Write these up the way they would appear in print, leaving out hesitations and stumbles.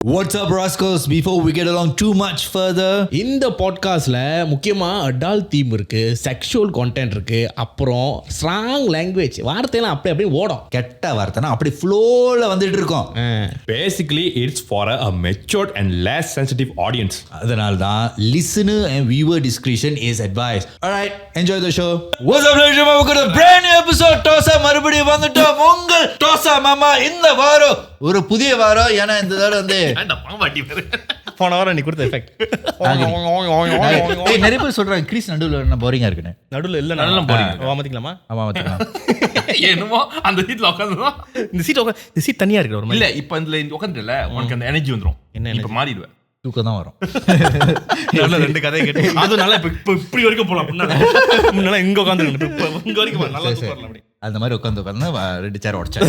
What's up, rascals? Before we get along too much further, இந்த பாட்காஸ்ட்ல முக்கியமா adult theme இருக்கு, செக்ஷுவல் கண்டென்ட் இருக்கு, அப்புறம் ஸ்ட்ராங் லாங்குவேஜ் வார்த்தையெல்லாம் அப்படியே ஓடும். கெட்ட வார்த்தைனா அப்படி ஃப்ளோல வந்துட்டு இருக்கோம். Basically, it's for a matured and less sensitive audience. அதனால தான் listener and viewer discretion is advised. Alright, enjoy the show. What's up, ladies and gentlemen? Welcome to a brand new episode. Dosa மறுபடியும் வந்துட்டோம். உங்கள் டோசா மாமா இந்த வாரம் ஒரு புதிய வாரம். ஏன்னா இந்த தடவை வந்து போன வாரம் நீ கொடுத்த எஃபெக்ட் நிறைய பேர் சொல்றாங்க கிரீஸ் நடுவில் போரிங்கா இருக்குன்னு. நடுவில் இல்ல நல்லா போறீங்க மாத்திக்கலாமா? ஆமா மாத்திக்கலாம். என்னமோ அந்த சீட்ல உட்காந்துதான் இந்த சீட் தனியா இருக்கு ஒரு இல்ல இப்ப இதுல உட்காந்துல உனக்கு அந்த எனர்ஜி வந்துரும். என்ன இப்ப மாறிடுவேன். தூக்கம் தான் வரும். ரெண்டு கதையை கேட்டு அது நல்லா இப்படி வரைக்கும் போலாம். முன்னால இங்க உட்காந்து இங்க வரைக்கும் நல்லா தூக்கம் அப்படி அந்த மாதிரி உட்காந்து ரெண்டு சேர் உடைச்சேன்.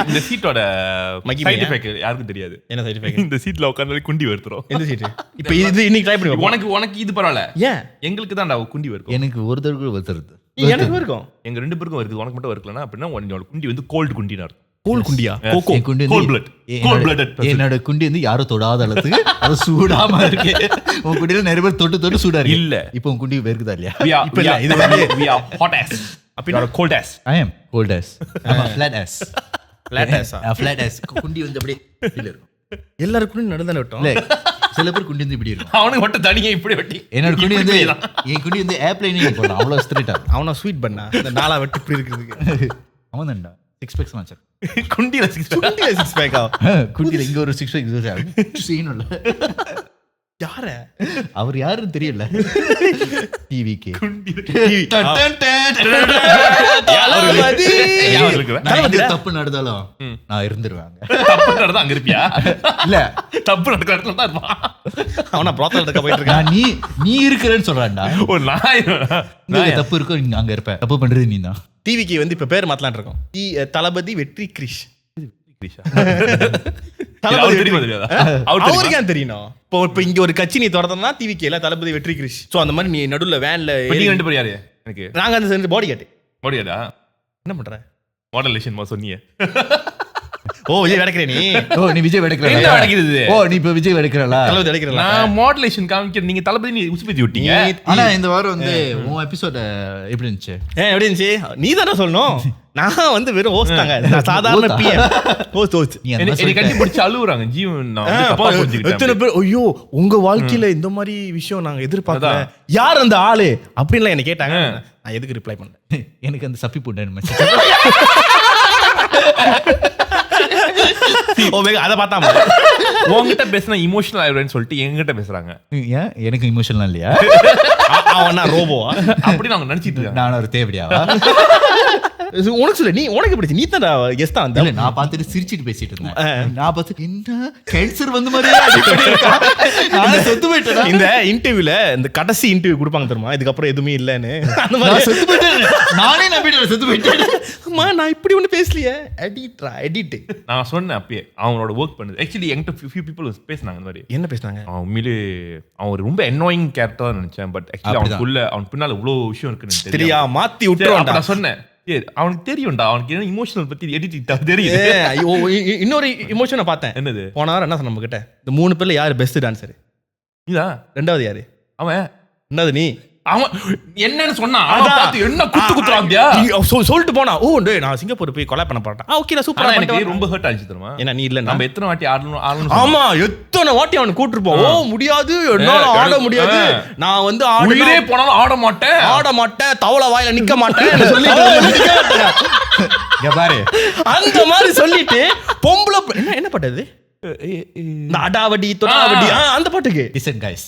இந்த சீட்டோட சைடு எஃபெக்ட் யாருக்கும் தெரியாது. என்ன சைடு எஃபெக்ட்? இந்த சீட்ல உட்கார்ந்தாலே குண்டி வருதுறோம். எந்த சீட்? இப்போ இது இன்னைக்கு ட்ரை பண்ணி உனக்கு இது பரவாயில்ல. ஏன் எங்களுக்கு தான் குண்டி வருது. எனக்கு ஒருத்தருக்கு வருது. எனக்கு இருக்கும். எங்க ரெண்டு பேருக்கும் வருது. உனக்கு மட்டும் வரலனா அப்படின்னா உன்னோட குண்டி வந்து கோல்ட் குண்டினா இருக்கும். கோல் குண்டியா? கோகோ குண்டி கோல்ட் பிளட். Cold blood. என்னோட குண்டி வந்து யாரும் தொடாத அளவுக்கு அது சூடாம இருக்கு. உன் குண்டில நிறைய பேர் தொட்டு சூடா இருக்கு. இல்ல இப்போ உன் குண்டி வேர்க்குதா இல்லையா? இப்ப இல்ல இது வந்து we are hot ass. அப்படினா cold ass. I am cold ass. I'm a flat ass. flat ass. flat ass. குண்டி வந்து அப்படியே கீழ இருக்கும். எல்லாரும் குண்டி நடுதானே விட்டோம். இல்ல சில பேர் குண்டி வந்து இப்படி இருக்கும். அவனுக்கு மட்டும் தனியா இப்படி வெட்டி. என்னோட குண்டி வந்து என் குண்டி வந்து ஏர்ப்ளைனே போலாம். அவ்வளவு ஸ்ட்ரெயிட்டா. அவனா ஸ்வீட் பண்ணா இந்த நாளா வெட்டி இப்படி இருக்குதுக்கு. அவன் தான்டா 6 பேக்ஸ் மாச்சர். குண்டில 6 பேக் ஆ. குண்டில இங்க ஒரு 6 பேக் இது சீன் இல்ல. யார? அவர் யாருன்னு தெரியல. டிவிக்கு தப்பு நடந்தாலும் நான் இருந்துருவாங்க. தப்பு நடந்தா அங்க இருப்பியா? இல்ல தப்பு நடக்கிற இடத்துல தான் இருப்பான். அவனா ப்ராத்தல் எடுக்க போயிட்டு இருக்கான். நீ இருக்கிறேன்னு சொல்றான்டா. ஒரு நாய் தப்பு இருக்கோ நீ அங்க இருப்ப. தப்பு பண்றது நீ தான். டிவிக்கு வந்து இப்ப பேர் மாத்தலான் இருக்கோம். தளபதி வெற்றி கிரிஷ். அவருக்கு ஏன் தெரியணும்? இப்போ இங்க ஒரு கட்சி நீ தொடர்ந்தா டிவிக்கு எல்லாம் தளபதி வெற்றி கிரிஷ். சோ அந்த மாதிரி நீ நடுவுல வேன்ல ரெண்டு பேர் யாரு? எனக்கு நாங்க அந்த சேர்ந்து பாடி கேட். பாடியாடா என்ன பண்ற? மாடலேஷன் சொன்னீங்க. ஓ விஜய் வெடக்கிறே நீ. ஓ நீ விஜய் வெடக்கிறல. என்ன வெடக்கிறது? ஓ நீ இப்ப விஜய் வெடக்கிறல. தளபதி வெடக்கிறல. நான் மாடலேஷன் காமிக்க நீங்க தளபதி நீ உசுப்பேத்தி விட்டீங்க. ஆனா இந்த வாரம் வந்து உன் எபிசோட் எப்படி இருந்துச்சு? எப்படி இருந்துச்சு? நீ தானே சொல்லணும். நான் வந்து வெறும் ஹோஸ்ட் தாங்க. நான் சாதாரண பிஎம் ஹோஸ்ட். என்னை கட்டி பிடிச்சு அழுவுறாங்க. ஜீவன் நான் தப்பா புரிஞ்சுக்கிட்டேன். எத்தனை பேர் ஐயோ உங்க வாழ்க்கையில இந்த மாதிரி விஷயம் நாங்க எதிர்பார்க்கல. யார் அந்த ஆளு அப்படின்லாம் என்ன கேட்டாங்க. நான் எதுக்கு ரிப்ளை பண்ணேன்? எனக்கு அந்த சப்பி போட்டேன். அதை பார்த்தா உங்ககிட்ட பேசினா இமோஷனல் ஆயிடுவேன்னு சொல்லிட்டு எங்கிட்ட பேசுறாங்க. ஏன் எனக்கு இமோஷனல் இல்லையா? அவனா ரோபோவா அப்படி நாங்க நினைச்சிட்டு இருக்கோம். நான் ஒரு தேவடியாவா? உனக்கு சொல்ல நீ உனக்கு பிடிச்சி நீ தான் கெஸ்ட் தான். இல்ல நான் பார்த்துட்டு சிரிச்சிட்டு பேசிட்டு இருந்தேன். நான் பார்த்து என்ன கேன்சர் வந்து மாதிரி செத்து போயிட்டேன். இந்த இன்டர்வியூல இந்த கடைசி இன்டர்வியூ கொடுப்பாங்க தெரியுமா, இதுக்கப்புறம் எதுவுமே இல்லன்னு. அந்த மாதிரி செத்து போயிட்டேன். நானே நம்பிட்டு செத்து போயிட்டேன். அம்மா நான் இப்படி ஒண்ணு பேசலையே. எடிட் நான் சொன்னேன் அப்பயே அவனோட ஒர்க் பண்ணுது. ஆக்சுவலி என்கிட்ட few people பேசினாங்க இந்த மாதிரி. என்ன பேசினாங்க? அவன் உண்மையிலே அவன் ஒரு ரொம்ப annoying கேரக்டர் நினைச்சேன். பட் ஆக்சுவலி அவன் பின்னால இவ்வளவு விஷயம் இருக்குன்னு தெரியா மாத்தி விட்டுருவான். நான் சொன்னேன் அவனுக்கு தெரியும்டா, அவனுக்கு என்ன இமோஷனல் பத்தி எடிட் தெரியுது. இன்னொரு இமோஷனை பார்த்தேன். என்னது? போன வாரம் என்ன சொன்ன நம்ம கிட்ட, இந்த 3 பேர்ல யாரு பெஸ்ட் டான்சர்? இதா? ரெண்டாவது யாரு? அவன். என்னது நீ? அவன் என்னன்னு சொன்னா என்ன குத்துறாங்க சொல்லிட்டு போனா. ஓ டேய் நான் சிங்கப்பூர் போய் கொலை பண்ண போறேன். ஓகே நான் சூப்பரா பண்ணிட்டேன். ரொம்ப ஹர்ட் ஆயிடுச்சு தெரியுமா? ஏன்னா நீ இல்ல நம்ம எத்தனை வாட்டி ஆடணும். ஆமா எத்தனை வாட்டி அவனை கூட்டிருப்போம். ஓ முடியாது என்னால ஆட முடியாது, நான் வந்து உயிரே போனாலும் ஆட மாட்டேன், தவளை வாயில நிக்க மாட்டேன் சொல்லிட்டு பாரு அந்த மாதிரி சொல்லிட்டு பொம்பளை என்ன பாட்டது? அடாவடி தொடாவடி அந்த பாட்டுக்கு. லிசன் கைஸ்,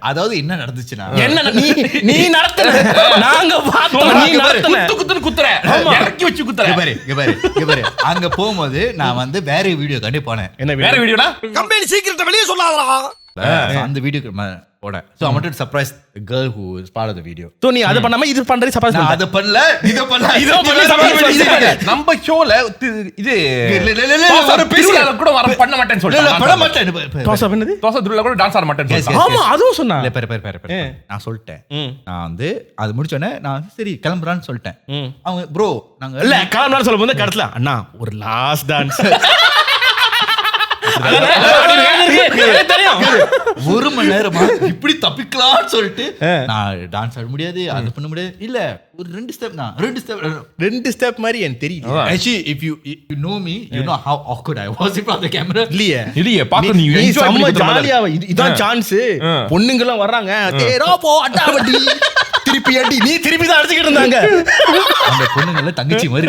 அதாவது என்ன நடந்துச்சுன்னா என்ன நீ நடத்துற, நாங்க பார்த்தோம். நீ நடத்துற குத்துற இறக்கி வச்சு குத்துற. பாரு அங்க போகும்போது நான் வந்து வேற வீடியோ கண்டி போனேன். என்ன வேற வீடியோடா? கம்பெனி சீக்கிரத்தை வெளியே சொல்லாதடா. அந்த வீடியோ போனேன். So I wanted to surprise the girl who is part of the video. So நீ அத பண்ணாம இது பண்றது சர்ப்ரைஸ் பண்ணல. அத பண்ணல இத நம்ம ஷோல இது ஒரு பேசியால கூட பண்ண மாட்டேன்னு சொல்லிட்டாங்க. பண்ண மாட்டேன். தோசை பண்ணது தோசை துருல கூட டான்ஸ் ஆட மாட்டேன்னு சொல்லிட்டாங்க. ஆமா அதுவும் சொன்னா. இல்ல பாரு நான் சொல்லிட்டேன். நான் வந்து அது முடிச்சோனே நான் சரி கிளம்புறான்னு சொல்லிட்டேன். அவங்க ப்ரோ நாங்க இல்ல கிளம்புறான்னு சொல்லும்போது கடத்துல அண்ணா ஒரு லாஸ்ட் டான்ஸ் ஒரு மணி நேரமா இப்படி தப்பிக்கலாம்னு சொல்லிட்டு நான் டான்ஸ் ஆட முடியாது, அது பண்ண முடியாது. இல்ல ஒரு 2 ஸ்டெப் மாதிரி எனக்கு தெரியும். Actually, if you know me, you know how awkward I was in front of the camera. இல்லையே பாக்க நீ செம்ம ஜாலியா இதான் சான்ஸ். பொண்ணுங்க எல்லாம் வர்றாங்க, தேரா போ அட்டாவடி திருப்பி அடி, நீ திருப்பி தான் அடிச்சுக்கிட்டு இருந்தாங்க. அந்த பொண்ணுங்க எல்லாம் தங்கச்சி மாதிரி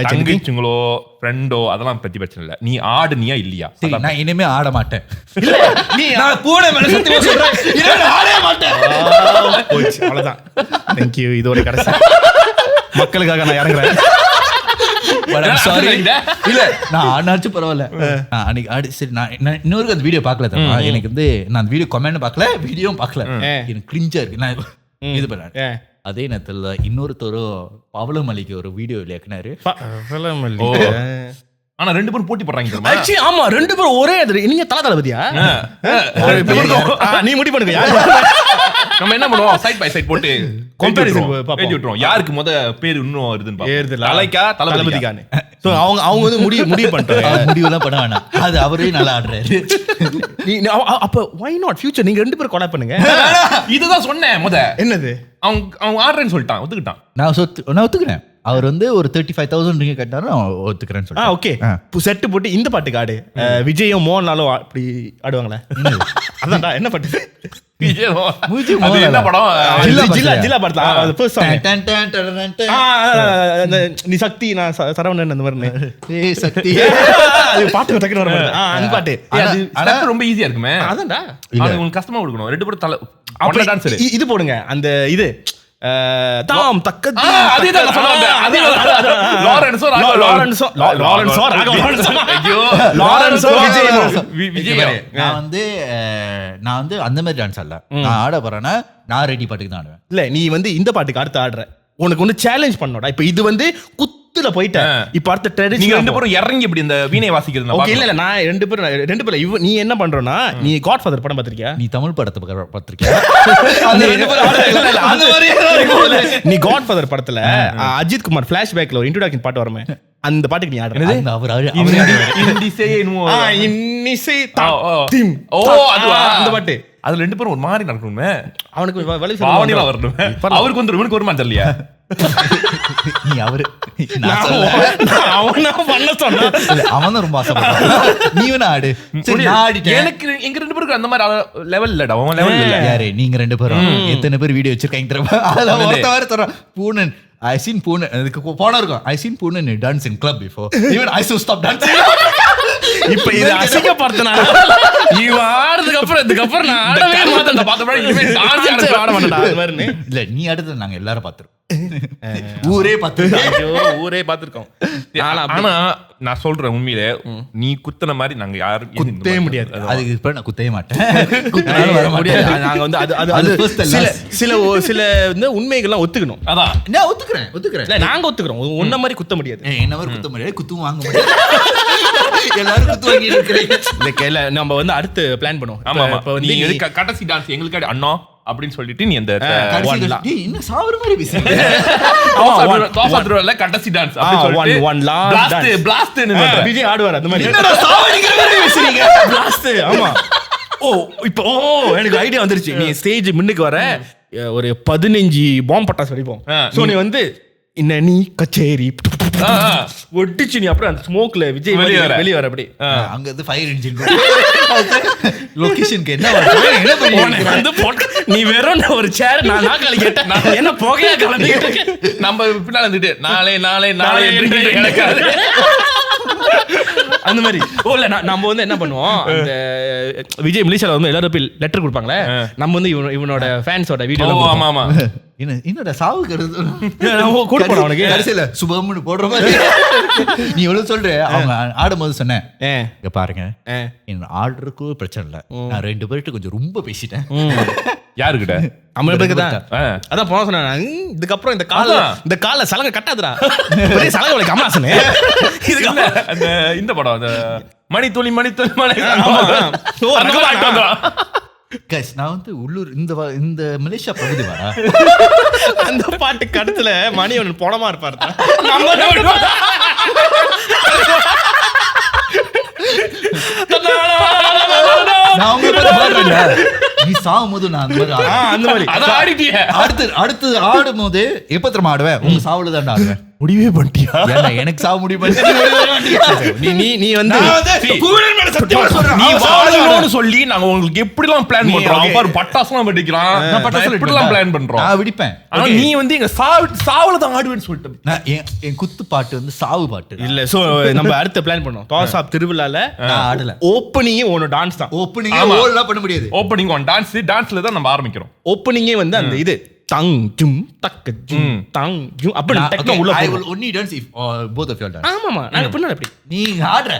தங்கச்சிங்களோ ஃப்ரெண்டோ அதெல்லாம் பத்தி பிரச்சனை இல்ல. நீ ஆடுனியா இல்லையா? நான் இனிமே ஆட மாட்டேன். நீ நான் பூனை மேல சத்தியமா சொல்றேன், இனிமே ஆடவே மாட்டேன். அவ்வளவுதான். Thank you. இதோட கடைசி மக்களுக்காக நான் இறங்குறேன். இல்ல நான் ஆடினாச்சும் பரவாயில்ல. அன்னைக்கு சரி நான் இன்னொரு அந்த வீடியோ பார்க்கல தெரியுமா. எனக்கு வந்து நான் அந்த வீடியோ கமெண்ட் பார்க்கல, வீடியோவும் பார்க்கல. எனக்கு கிரிஞ்சா இருக்கு. நான் இது பண்ணேன். அதே நேரத்துல இன்னொருத்தரும் பவளமல்லிக்கு ஒரு வீடியோ இயக்குனாரு. ஆனா 2 பேரும் போட்டி போடுறாங்க தெரியுமா? Actually ஆமா 2 பேரும் ஒரே நீங்க தலபதியா? நீ முடி பண்ணுங்க. நம்ம என்ன பண்ணுவோம், சைட் பை சைட் போட்டு கம்பேரிசன் பாப்போம். யாருக்கு பேர் இன்னும் வருதுன்னு பாப்போம். தலைக்கா தலபதிகானே. சோ அவங்க வந்து முடிவு பண்ணிட்டாங்க. முடிவுலாம் பண்ண வேணாம், அது அவரே நல்லா ஆடுறாரு. அப்ப why not future நீங்க 2 பேரும் கொலாப் பண்ணுங்க. இதுதான் சொன்னேன் என்னது, அவங்க ஆடுறேன்னு சொல்லிட்டான், ஒத்துக்கிட்டான். நான் ஒத்துக்கிறேன். அவர் வந்து ஒரு 35,000 ரிங்க கட்டினாரு, நான் ஒத்துக்கிறேன்னு சொல்லிட்டேன். ஓகே செட்டு போட்டு இந்த பாட்டுக்கு ஆடு. விஜயும் மோகன்லாலும் அப்படி ஆடுவாங்களே, அதான்டா என்ன பாட்டு? என்ன படம்? ஜில்லா படத்துல நீ சக்தி நான் சரவணன் அந்த மாதிரி சக்தி பாட்டு டக்குனு வர மாதிரி அந்த பாட்டு ரொம்ப ஈஸியா இருக்குமே. அதான்டா உங்களுக்கு கஷ்டமா கொடுக்கணும். 2 பேரும் தலை டான்ஸ் இது போடுங்க. அந்த இது தாம் தக்க நான் வந்து அந்த மாதிரி டான்ஸ் ஆடல. நான் ஆட போறேன்னா நான் ரெடி பாட்டுக்கு தான் ஆடுவேன். இல்ல நீ வந்து இந்த பாட்டுக்கு அடுத்து ஆடுற, உனக்கு வந்து சேலஞ்ச் பண்ணோடா. இப்ப இது வந்து குத்துல போயிட்ட, இப்ப அடுத்த ட்ரெடிஷன் நீங்க 2 பேரும் இறங்கி இப்படி இந்த வீணை வாசிக்கிறது. ஓகே இல்ல நான் 2 பேரும் நீ என்ன பண்றனா, நீ காட்ஃபாதர் படம் பாத்திருக்கியா? நீ தமிழ் படத்தை பாத்திருக்கியா? நீ காட்ஃபாதர் படத்துல அஜித் குமார் பிளாஷ்பேக்ல ஒரு இன்ட்ரோடக்ஷன் பாட்டு வருமே, அந்த பாட்டுக்கு நீ ஆடுறது. அந்த பாட்டு அதுல 2 பேரும் ஒரு மாதிரி நடக்கணுமே. அவனுக்கு வரணும், அவருக்கு வந்து இவனுக்கு ஒரு மாதிரி தெரியலையா? நீ அவரு பண்ண சொன்னா அவன் தான் ரொம்ப ஆசைப்படுறான். நீ வேணா ஆடு. எனக்கு எங்க 2 பேருக்கு அந்த மாதிரி லெவல் இல்லடா. அவன் லெவல் இல்ல. யாரு நீங்க 2 பேரும் எத்தனை பேர் வீடியோ வச்சிருக்காங்க தெரியுமா? அதெல்லாம் ஒருத்தவரை தரோம். பூனன் I seen Poonen. அதுக்கு போன இருக்கும். I seen Poonen dance in club before. Even I should stop dancing. இப்ப இது அசிங்கப்படுத்தனா இவன் ஆடுறதுக்கு அப்புறம் இதுக்கப்புறம் நான் ஆடவே மாட்டேன். பார்த்தபடி இனிமே டான்ஸ் ஆட மாட்டேன்டா அது மாதிரி. இல்ல நீ ஆடுறது நாங்க எல்லாரும் பாத்துறோம். ஊரே பாத்துருக்கோம். ஆனா நான் சொல்றேன் உண்மையிலே, நீ குத்துன மாதிரி நாங்க யாரும் குத்தவே முடியாது. அதுக்கு இப்ப நான் குத்தவே மாட்டேன். நாங்க வந்து சில வந்து உண்மைகள்லாம் ஒத்துக்கணும். அதான் நான் ஒத்துக்கிறேன். நாங்க ஒத்துக்கிறோம். உன்ன மாதிரி குத்த முடியாது. என்ன மாதிரி குத்த முடியாது, குத்தும் வாங்க முடியாது. எல்லாரும் குத்து வாங்கி இருக்கிறீங்க. நம்ம வந்து அடுத்து பிளான் பண்ணுவோம். ஆமா இப்ப நீ கடைசி டான்ஸ் எங்களுக்கு அண்ணா அப்படின்னு சொல்லிட்டு நீ அந்த என்ன சாவற மாதிரி பேசுறீங்க. கடைசி டான்ஸ் அப்படி சொல்லிட்டு பிளாஸ்ட் விஜய் ஆடுவார் அந்த மாதிரி. என்னடா சாவடிக்கிற மாதிரி பேசுறீங்க? பிளாஸ்ட். ஆமா. இப்போ எனக்கு ஐடியா வந்துருச்சு. நீ ஸ்டேஜ் முன்னுக்கு வர ஒரு 15 பாம்பு பட்டாசு வெடிப்போம். சோ நீ வந்து நீ கச்சேரி ஒட்டிச்சு, நீ அப்புறம் அந்த ஸ்மோக்ல விஜய் வெளியே வர அப்படி அங்க இருந்து ஃபயர் இன்ஜின் லொகேஷனுக்கு என்ன பண்ணி நீ வெறும் ஒரு சேர் நான் நாக்காளி கேட்டேன், என்ன புகையா கிளம்பிட்டு நம்ம பின்னால இருந்துட்டு நாளை நாளை நாளை கிடைக்காது அந்த மாதிரி. இல்ல நம்ம வந்து என்ன பண்ணுவோம், அந்த விஜய் மலேசியால வந்து எல்லாரும் போய் லெட்டர் கொடுப்பாங்களே, நம்ம வந்து இவனோட ஃபேன்ஸோட வீடியோ. ஆமா ஆமா என்னோட சாவுக்கு அவனுக்கு கடைசியில சுபம்னு போடுற மாதிரி நீ எவ்வளவு சொல்ற. அவங்க ஆடும்போது சொன்னேன், இங்க பாருங்க என் ஆர்டருக்கு பிரச்சனை இல்ல, நான் 2 பேர்கிட்ட கொஞ்சம் ரொம்ப பேசிட்டேன். யாருக்கிட்ட? அதான் போன சொன்னேன். இதுக்கப்புறம் இந்த கால சலங்க கட்டாதுடா, சலங்க உனக்கு அம்மாசனே. இந்த படம் அந்த மணித்துளி நான் வந்து உள்ளூர் இந்த மலேசியா பகுதி வரா அந்த பாட்டு கடத்துல மணி ஒன்று போனமா இருப்பாரு. நீ சாகும் போது நான் அந்த மாதிரி ஆடுவேன். அந்த மாதிரி அதான் ஆடிட்டியே. அடுத்து ஆடும் போது எப்ப தெரியுமா ஆடுவேன்? உங்க சாவுல தான் ஆடுவேன். முடிவே பண்ணிட்டியா? ஏன்டா எனக்கு சாவு முடிவு நீ வந்து நீ வாழணும்னு சொல்லி நாங்க உங்களுக்கு எப்படிலாம் பிளான் பண்றோம். okay. பாரு பட்டாசுலாம் வெடிக்கிறான். நான் பட்டாசு எப்படிலாம் பிளான் பண்றோம். நான் விடிப்பேன். ஆனா நீ வந்து எங்க சாவுல தான் ஆடுவேன்னு சொல்லிட்டு. நான் என் குத்து பாட்டு வந்து சாவு பாட்டு. இல்ல சோ நம்ம அடுத்த பிளான் பண்ணோம். தோசாப் திருவிழால நான் ஆடல. ஓப்பனிங்கே ஒன்னு டான்ஸ் தான். ஓப்பனிங் ஆமா. ஓல்லாம் பண்ண முடியாது. ஓப்பனிங் ஒன் டான்ஸ்ல தான் நம்ம ஆரம்பிக்கிறோம். ஓப்பனிங்கே வந்து அந்த இது தங் ஜும் தக்க ஜும் தங் ஜும் அப்படி டெக்னோ உள்ள I போகும். will only dance if both of you dance. ஆமாமா நாங்க பின்னால அப்படி நீ ஆடுற.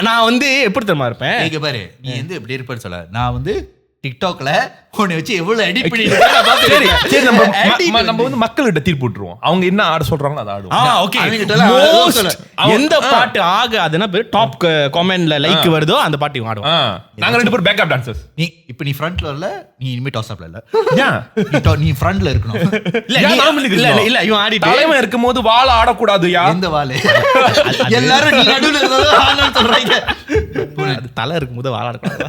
நான் வந்து எப்படி தெரியுமா இருப்பேன். இங்க பாரு, நீ வந்து எப்படி இருப்பேன்னு சொல்ல. நான் வந்து டிக்டாக்ல உன்னை வச்சு எவ்வளவு எடிட் பண்ணிட்டு சரி சரி நம்ம வந்து மக்கள்கிட்ட தீர்ப்பு விட்டுருவோம். அவங்க என்ன ஆட சொல்றாங்களோ அதை ஆடுவோம். ஓகே அவங்ககிட்ட எல்லாம் Most சொல்ல. எந்த பாட்டு ஆகாதுன்னா பேர் டாப் கமெண்ட்ல லைக் வருதோ அந்த பாட்டு இவன் ஆடுவான். நாங்க 2 பேரும் பேக்கப் டான்சர்ஸ். நீ ஃப்ரண்ட்ல இல்ல, நீ இனிமே டாஸ் அப்ல இல்ல. ஏன் நீ ஃப்ரண்ட்ல இருக்கணும். இல்ல இவன் ஆடிட்டு தலைமை இருக்கும்போது வாழ ஆடக்கூடாதுயா. எந்த வாளே எல்லாரும் நீ நடுவுல இருந்தது ஆனன்னு சொல்றாங்க. அது தலை இருக்கும்போது வாழாடக்கூடாது.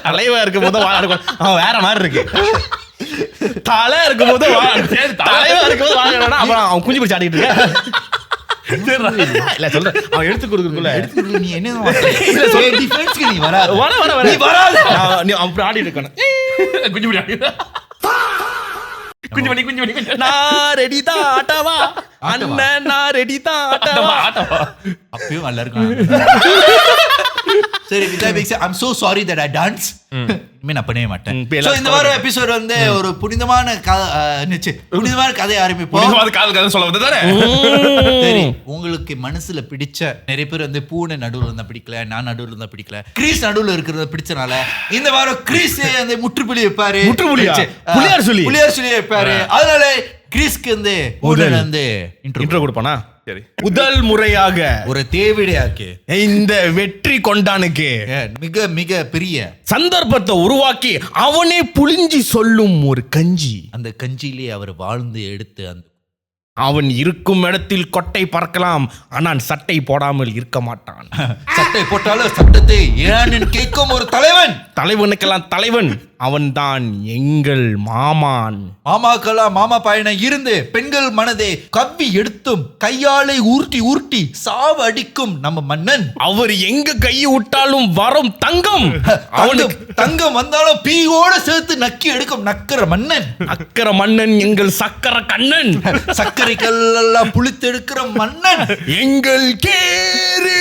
தலைவா இருக்கும்போது வாழாடக்கூடாது. அவன் வேற மாதிரி இருக்கு. தலை இருக்கும்போது தலைவா இருக்கும்போது வாழ அப்புறம் அவன் குஞ்சு பிடிச்சி ஆடிட்டு இருக்க. இல்ல சொல்றேன் அவன் எடுத்து கொடுக்குறதுக்குள்ள நீ என்ன டிஃபென்ஸ்க்கு நீ வராத. வர நீ வராத. நீ அப்படி ஆடிட்டு இருக்கணும். குஞ்சு பிடி குஞ்சு பண்ணி நான் ரெடி தான் ஆட்டவா அண்ணன், நான் ரெடி தான் ஆட்டவா. அப்பயும் நல்லா இருக்கும். சரி I'm so sorry that I dance. இனிமே நான் பண்ணவே மாட்டேன். So இந்த வாரம் எபிசோட் வந்து ஒரு புனிதமான கதை ஆரம்பிப்போம். காதல் சொல்ல வந்ததானே. சரி, உங்களுக்கு மனசுல பிடிச்ச நிறைய பேர் வந்து பூனை நடுவுல இருந்தா பிடிக்கல, நான் நடுவுல இருந்தா பிடிக்கல, கிரீஸ் நடுவுல இருக்கிறத பிடிச்சனால இந்த வாரம் கிரீஸ் அந்த முற்றுப்புள்ளி வைப்பாரு. புலியார் சொல்லி வைப்பாரு. அதனால கிரீஸ்க்கு வந்து வந்து இன்ட்ரோ கொடுப்பானா. சரி, முதல் முறையாக ஒரு தேவிடையாக்கு இந்த வெற்றி கொண்டானுக்கு மிக மிக பெரிய சந்தர்ப்பத்தை உருவாக்கி அவனே புளிஞ்சி சொல்லும் ஒரு கஞ்சி. அந்த கஞ்சியிலே அவர் வாழ்ந்து எடுத்து அந்த அவன் இருக்கும் இடத்தில் கொட்டை பறக்கலாம், ஆனால் சட்டை போடாமல் இருக்க மாட்டான். சட்டை போட்டாலும் சட்டத்தை ஏன்னு கேட்கும் ஒரு தலைவன். தலைவனுக்கெல்லாம் தலைவன் அவன்தான் எங்கள் மாமான். மாமாக்கெல்லாம் மாமா பயணம் இருந்து பெண்கள் மனதை கவ்வி எடுத்தும் கையாலை ஊர்ட்டி சாவு அடிக்கும் நம்ம மன்னன். அவர் எங்க கையை விட்டாலும் வரும் தங்கம். அவனுக்கு தங்கம் வந்தாலும் பீயோட சேர்த்து நக்கி எடுக்கும் நக்கர மன்னன். அக்கற மன்னன் எங்கள் சக்கர கண்ணன். சர்க்கரைகள் எல்லாம் புளித்தெடுக்கிற மன்னன் எங்கள் கேரு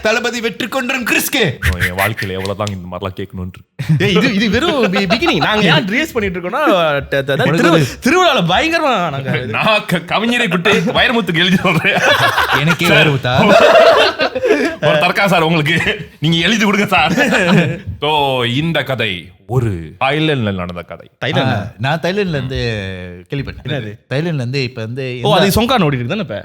தளபதி வெற்றி கொண்டும் கிறிஸ்கே. என் வாழ்க்கையில எவ்வளவுதான் இந்த மாதிரிலாம் கேட்கணும்னு. இது வெறும் பிகினிங். நாங்க ஏன் ட்ரேஸ் பண்ணிட்டு இருக்கோம்னா திருவிழால பயங்கரமா நான் கவிஞரை விட்டு வைரமுத்துக்கு எழுதி சொல்றேன். எனக்கே வைரமுத்தா ஒரு தர்கா சார் உங்களுக்கு நீங்க எழுதி கொடுங்க சார். ஸோ இந்த கதை ஒரு தாய்லாந்துல நடந்த கதை. நான் தாய்லாந்துல இருந்து கேள்விப்பட்டேன். தாய்லாந்துல இருந்து இப்ப வந்து அது சொங்கான் ஓடிட்டு இருக்கு தானே. இப்ப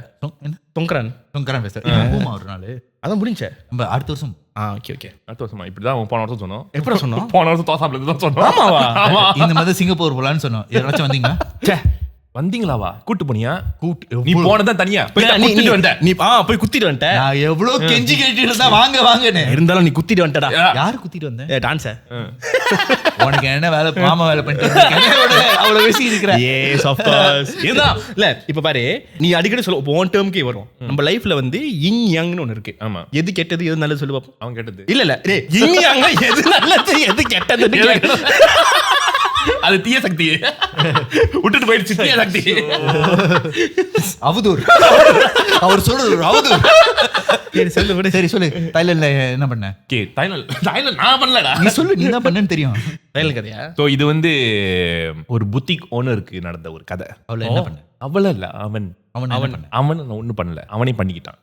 சொங்கரான் பேசுறேன் ஒரு நாள் அதான் முடிஞ்ச நம்ம அடுத்த வருஷம். ஓகே அடுத்த வருஷமா இப்படிதான் போன வருஷம் சொன்னோம். எப்படி சொன்னோம்? போன வருஷம் தோசாப்ல தான் சொன்னோம். ஆமாவா? இந்த மாதிரி சிங்கப்பூர் போலான்னு சொன்னோம். யாராச்சும் வந்தீங்களா? வந்தீங்களாவா? கூட்டு போனியா? நீ போனதான் தனியா போய் குத்திட்டு வந்துட்ட. நான் எவ்வளவு கெஞ்சி கேட்டு இருந்தா வாங்க வாங்கன்னு. இருந்தாலும் நீ குத்திட்டு வந்துட்டடா. யாரு குத்திட்டு வந்தேன்? டான்ஸ். உனக்கு என்ன வேலை? மாமா வேலை பண்ணிட்டு அவ்வளவு பேசி இருக்கிற. Yes of course. இல்ல இப்ப பாரு, நீ அடிக்கடி சொல்ல ஒன் டேர்ம்க்கே வரும். நம்ம லைஃப்ல வந்து இன் யங்னு ஒன்னு இருக்கு. ஆமா. எது கெட்டது எது நல்லது சொல்லு பாப்போம். அவன் கேட்டது இல்ல இன் யங் எது நல்லது எது கெட்டது அது தீய சக்தி விட்டுட்டு போயிடுச்சு. தீய சக்தி அவதூர். அவர் சொல்றது அவதூர். சரி சொல்லு விடு. சரி சொல்லு. தாய்லாந்துல என்ன பண்ண? தாய்லாந்து நான் பண்ணலடா. நீ சொல்லு, நீ தான் பண்ணன்னு தெரியும். தாய்லாந்து கதையா? சோ இது வந்து ஒரு புத்திக் ஓனருக்கு நடந்த ஒரு கதை. அவள என்ன பண்ண? அவள இல்ல அவன் ஒண்ணு பண்ணல, அவனே பண்ணிக்கிட்டான்.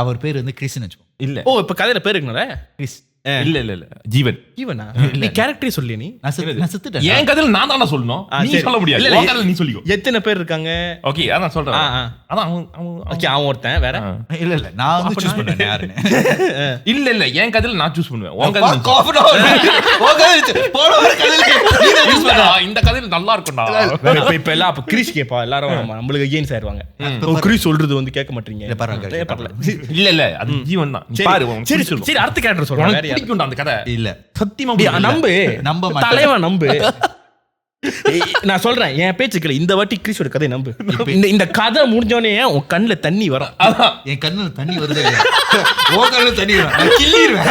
அவர் பேர் வந்து கிறிஸ்னு வச்சுக்கோ. இல்ல இப்ப கதையில பேர் இருக்குங்களே கிறிஸ். இல்ல ஜீவன். இவனா நீ கேரக்டரே சொல்லி நீ நான் செத்துட்டேன். என் கதையில நான் தானே சொல்லணும், நீ சரி. சொல்ல முடியாது. இல்ல, உன் கதையில நீ சொல்லிக்கோ. எத்தனை பேர் இருக்காங்க? ஓகே அதான் சொல்றேன். அதான் ஓகே அவன் ஒருத்தன் வேற. இல்ல நான் வந்து சூஸ் பண்ணேன் யாருன்னு. இல்ல என் கதையில நான் சூஸ் பண்ணுவேன். உன் கதையில இந்த கதையில நல்லா இருக்கும்டா. இப்ப எல்லாம் அப்ப கிரீஷ் கேப்பா எல்லாரும் நம்மளுக்கு ஏன் சாயிருவாங்க. கிரீஷ் சொல்றது வந்து கேட்க மாட்டீங்க. இல்ல அது ஜீவன் தான். பாரு சரி சரி அடுத்த கேரக்டர் சொல்றேன். வேற யாரு? பிடிக்கும்டா அந்த கதை. இல்ல சத்தியமா நம்ப தலைவன் நம்பு. நான் சொல்றேன் என் பேச்சுக்கல இந்த வாட்டி கிரீஷோட கதை நம்பு. இந்த கதை முடிஞ்சோடனே உன் கண்ணுல தண்ணி வரும். என் கண்ணுல தண்ணி வருது. உன் கண்ணுல தண்ணி வரும். நான் கிள்ளிடுவேன்.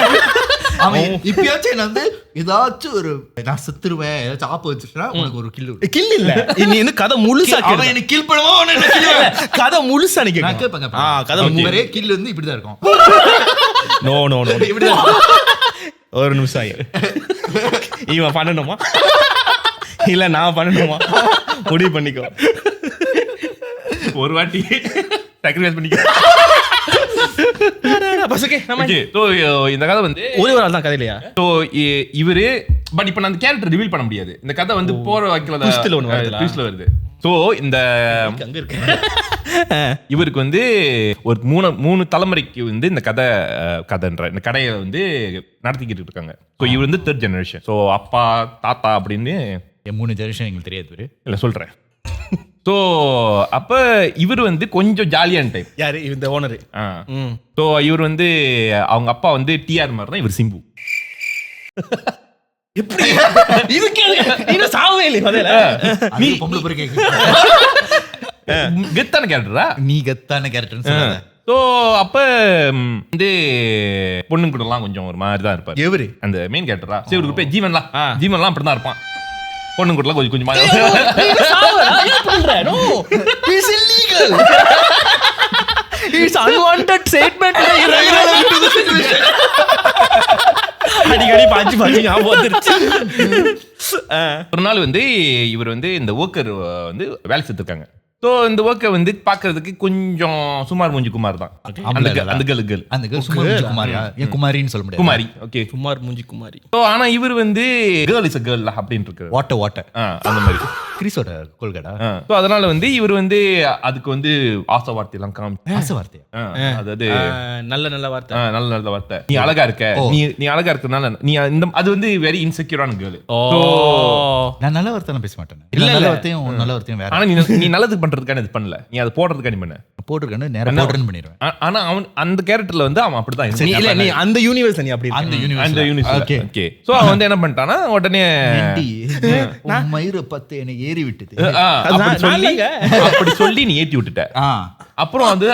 அவன் இப்பயாச்சும் நான் வந்து ஏதாச்சும் ஒரு நான் செத்துருவேன் ஏதாச்சும் ஆப்பு வச்சுட்டா உனக்கு ஒரு கில் இல்ல. நீ வந்து கதை முழுசா அவன் எனக்கு கில் பண்ணுவா. கதை முழுசா நீ நான் கேட்பேங்க. கதை ஒரே கில் வந்து இப்படிதான் இருக்கும். நோ நோ நோ ஒரு நிமிஷம் இவன் பண்ணணுமா இல்ல நான் பண்ணணுமா முடிவு பண்ணிக்கோ. ஒரு வாட்டி சாக்ரிஃபைஸ் பண்ணிக்கோ. இந்த கதை வந்து ஒரே ஒரு ஆள் தான் கதையிலையா? இவரு பட் இப்ப நான் அந்த கேரக்டர் ரிவீல் பண்ண முடியாது. இந்த கதை வந்து போற வாக்கில வருது. சோ இந்த அங்க இருக்கு இவருக்கு வந்து ஒரு மூணு தலைமுறைக்கு வந்து இந்த கதைன்ற இந்த கடையை வந்து நடத்திக்கிட்டு இருக்காங்க. ஸோ இவர் வந்து 3rd ஜெனரேஷன். ஸோ அப்பா தாத்தா அப்படின்னு 3 ஜெனரேஷன் எங்களுக்கு தெரியாது. இல்லை சொல்றேன். ஸோ அப்ப இவர் வந்து கொஞ்சம் ஜாலியான டைப். யாரு இந்த ஓனரு? ஸோ இவர் வந்து அவங்க அப்பா வந்து டிஆர் மாதிரி தான் இவர் சிம்பு. எப்படி இதுக்கு சாவே இல்லை. நீ பொம்பளை பேர் கேட்க கெத்தான கேரக்டரா? நீ கெத்தான கேரக்டர்னு சொல்லாத. ஸோ அப்ப வந்து பொண்ணுங்க கூட எல்லாம் கொஞ்சம் ஒரு மாதிரி தான் இருப்பாரு. எவரு அந்த மெயின் கேரக்டரா? சரி இவருக்கு பேர் ஜீவன்லாம். ஜீவன்லாம் அப்படிதான் இருப்பான். பொண்ணுங்க கூட கொஞ்சம் கொஞ்சமா அடிக்கடி பாச்சு பாச்சு ஞாபகம் வந்துருச்சு. ஒரு நாள் வந்து இவர் வந்து இந்த ஒர்க்கர் வந்து வேலை செஞ்சிருக்காங்க. ஸோ இந்த ஒர்க்கை வந்து பாக்குறதுக்கு கொஞ்சம் சுமார் மூஞ்சி குமார் தான். அந்த கேர்ள் குமாரின்னு சொல்ல முடியாது. குமாரி. ஓகே குமார் மூஞ்சி குமாரி. ஸோ ஆனா இவர் வந்து கேர்ள் இஸ் அ கேர்ள் அப்படின்னு இருக்கு. வாட்ட அந்த மாதிரி கிறிஸோட கொள்கடா. ஸோ அதனால வந்து இவர் வந்து அதுக்கு வந்து ஆசை வார்த்தை எல்லாம் காமிச்சு. ஆசை வார்த்தை அதாவது நல்ல வார்த்தை. நல்ல வார்த்தை. நீ அழகா இருக்க, நீ அழகா இருக்கனால நீ இந்த அது வந்து வெரி இன்செக்யூரான கேர்ள். நான் நல்ல வார்த்தை பேச மாட்டேன். நல்ல வார்த்தையும் நல்ல வார்த்தையும் வேற. ஆனா நீ நல்லதுக்கு பண்றதுக்கான இது பண்ணல, நீ அதை போடுறதுக்கான பண்ண போட்டுருக்கானு நேரம் போடுறேன்னு பண்ணிடுவேன். ஆனா அவன் அந்த கேரக்டர்ல வந்து அவன் அப்படிதான். இல்ல நீ அந்த யூனிவர்ஸ் நீ அப்படி அந்த யூனிவர்ஸ். ஓகே சோ அவன் வந்து என்ன பண்ணிட்டானா உடனே நான் மயிரை பத்து என்ன ஏறி விட்டது அப்படி சொல்லி நீ ஏத்தி விட்டுட்ட. அப்புறம் வந்து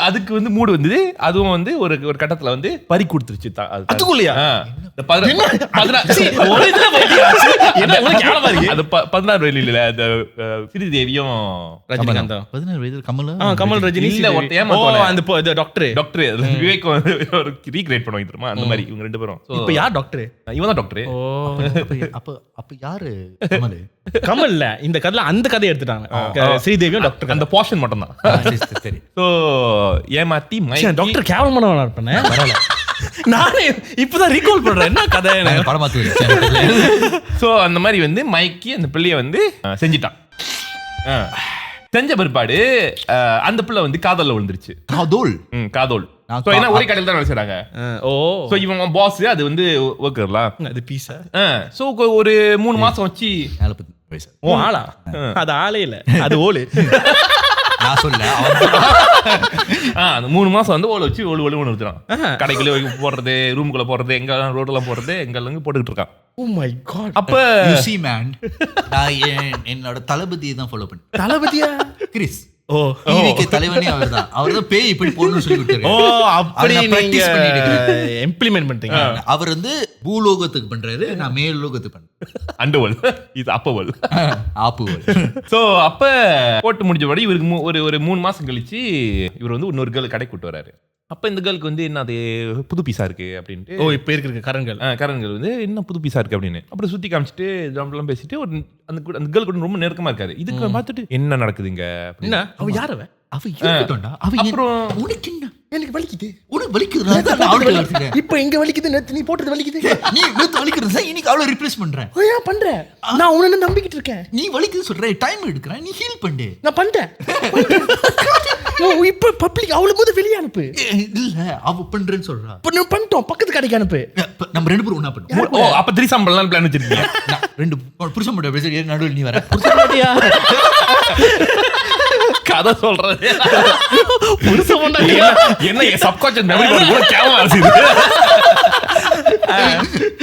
அதுக்கு வந்து மூடு வந்தது. அதுவும் வந்து ஒரு கட்டத்துல வந்து பறி கொடுத்துருச்சு. அதுக்குள்ளயா 16 வயதுல அந்த ஸ்ரீதேவியும் ரஜினிகாந்த் 16 வயதுல கமல் ரஜினி இல்ல அந்த டாக்டர் விவேக் ஒரு ரீக்ரியேட் பண்ணுவாங்க தெரியுமா? அந்த மாதிரி இவங்க ரெண்டு பேரும். இப்ப யார் டாக்டர்? இவன் தான் டாக்டர். அப்ப யாரு கமல்? இல்ல இந்த கதையில அந்த கதையை எடுத்துட்டாங்க. ஸ்ரீதேவியும் டாக்டர் அந்த போர்ஷன் மட்டும் தான். சரி. சோ ஏமாத்தி டாக்டர் கேவலமான இருப்பேன். நானே இப்பதான் ரீகால் பண்றேன் என்ன கதை படமா. சோ அந்த மாதிரி வந்து மைக்கி அந்த பிள்ளைய வந்து செஞ்சிட்டான். செஞ்ச பிற்பாடு அந்த பிள்ளை வந்து காதல்ல விழுந்துருச்சு. காதோல். சோ என்ன ஒரே கடையில தான் வேலை செய்றாங்க. சோ இவன் பாஸ் அது வந்து ஒர்க்கர்லாம் அது பீஸா. சோ ஒரு 3 மாசம் வச்சு ஆளா? அது ஆளே இல்ல, அது ஓலு. நான் சொல்ல அந்த 3 மாசம் வந்து ஓலை வச்சு ஒளு நிறுத்துறான். கடைக்குள்ள போடுறது, ரூமுக்குள்ள போடுறது, எங்க ரோடெல்லாம் போடுறது, எங்கெல்லாம் போட்டுக்கிட்டு இருக்கான். Oh my god. அப்ப you see man, நான் என்னோட தளபதியை தான் ஃபாலோ பண்ணேன். தளபதியா? கிறிஸ். டிவிக்கு தலைவனே அவர்தான். அவர்தான் பேய் இப்படி போடணும்னு சொல்லி கொடுத்தாரு. அப்படி நீங்க இம்ப்ளிமெண்ட் பண்றீங்க. அவர் வந்து பூலோகத்துக்கு பண்றாரு, நான் மேல் லோகத்துக்கு பண்றேன். அண்டர்வல் இது அப்பவல் ஆப்புவல். சோ அப்ப போட்டு முடிஞ்சபடி இவருக்கு ஒரு 3 மாசம் கழிச்சு இவர் வந்து இன்னொரு கேர்ள் கடை கூட்டு வராரு. அப்ப இந்த கேர்ளுக்கு வந்து என்ன அது புது பீஸா இருக்கு அப்படின்ட்டு. இப்ப இருக்கு கரண்கள் வந்து என்ன புது பீஸா இருக்கு அப்படின்னு அப்படி சுத்தி காமிச்சிட்டு ஜாம்பெல்லாம் பேசிட்டு அந்த கேர்ள் கூட ரொம்ப நெருக்கமா இருக்காரு. இதுக்கு பார்த்துட்டு என்ன நடக்குதுங்க அப்படின்னா அவ யார் அவ அவ இருக்கட்டும்டா. அவ அப்புறம் உனக்கு என்ன? எனக்கு வலிக்குது. உனக்கு வலிக்குதுடா. அதான் நான் அவளுக்கு வலிக்குறேன். இப்ப எங்க வலிக்குது? நேத்து நீ போட்டது வலிக்குது. நீ நேத்து வலிக்குறதா இன்னைக்கு அவளை ரிப்ளேஸ் பண்றேன். ஏன் பண்ற? நான் உன்ன நம்பிக்கிட்டு இருக்கேன். நீ வலிக்குது சொல்ற, டைம் எடுக்கறேன், நீ ஹீல் பண்ணு. நான் பண்றேன். இப்ப பப்ளிக் அவளுக்கு போது வெளிய அனுப்பு. இல்ல அவ பண்றேன்னு சொல்றா. இப்ப நான் பண்ணிட்டோம், பக்கத்து கடைக்கு அனுப்பு. நம்ம ரெண்டு பேரும் ஒண்ணா பண்ணுவோம். ஓ அப்ப திரிசம் பண்ணலாம் பிளான் வச்சிருக்கீங்க. ரெண்டு புருஷன் மட்டும் பேசி நடுவில் நீ வர. புருஷன்டியா? கதை சொல்றது புருஷன் பொண்டாட்டியா? என்ன சப்கான்ஷியஸ் மெமரி போர்டு கூட கேவலமா இருக்குது.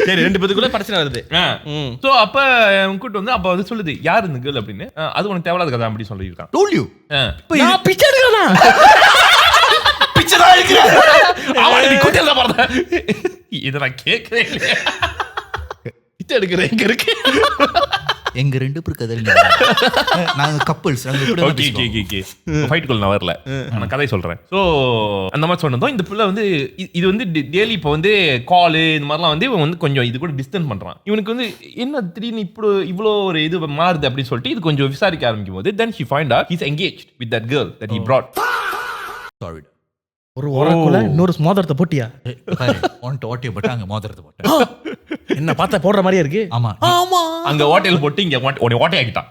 சரி, ரெண்டு பேத்துக்குள்ள பிரச்சனை வருது. சோ அப்ப கூட்டு வந்து அப்ப வந்து சொல்லுது யார் இந்த கேர்ள் அப்படின்னு. அது உனக்கு தேவையில்லாத கதை அப்படி சொல்லியிருக்கான். Told you. நான் பிச்சை எடுக்கறேனா? பிச்சை தான் எடுக்கிறேன். அவன் நீ கூட்டல பாருங்க. இத நான் கேட்கவே இல்ல. பிச்சை எடுக்கறேன் எங்க இருக்கு? எங்க ரெண்டு பேர் கதை நாங்க கப்பல்ஸ். ஓகே ஃபைட்டுக்குள்ள நான் வரல, நான் கதை சொல்றேன். சோ அந்த மாதிரி சொன்னதும் இந்த பிள்ளை வந்து இது வந்து டெய்லி இப்போ வந்து கால் இந்த மாதிரிலாம் வந்து இவன் வந்து கொஞ்சம் இது கூட டிஸ்டன்ஸ் பண்றான். இவனுக்கு வந்து என்ன திடீர்னு இவ்வளோ ஒரு இது மாறுது அப்படின்னு சொல்லிட்டு இது கொஞ்சம் விசாரிக்க ஆரம்பிக்கும் போது then he find out he's engaged with that girl that he brought. Sorry. ஒரு ஓரக்குள்ள இன்னொரு மோதிரத்தை போட்டியா? ஒன்ட்ட ஓட்டிய போட்டு அங்க மோதிரத்தை போட்டேன். என்ன பார்த்தா போடுற மாதிரியே இருக்கு. ஆமா ஆமா, அங்க ஹோட்டல் போட்டு இங்க உன்னை ஓட்டை ஆக்கிட்டான்.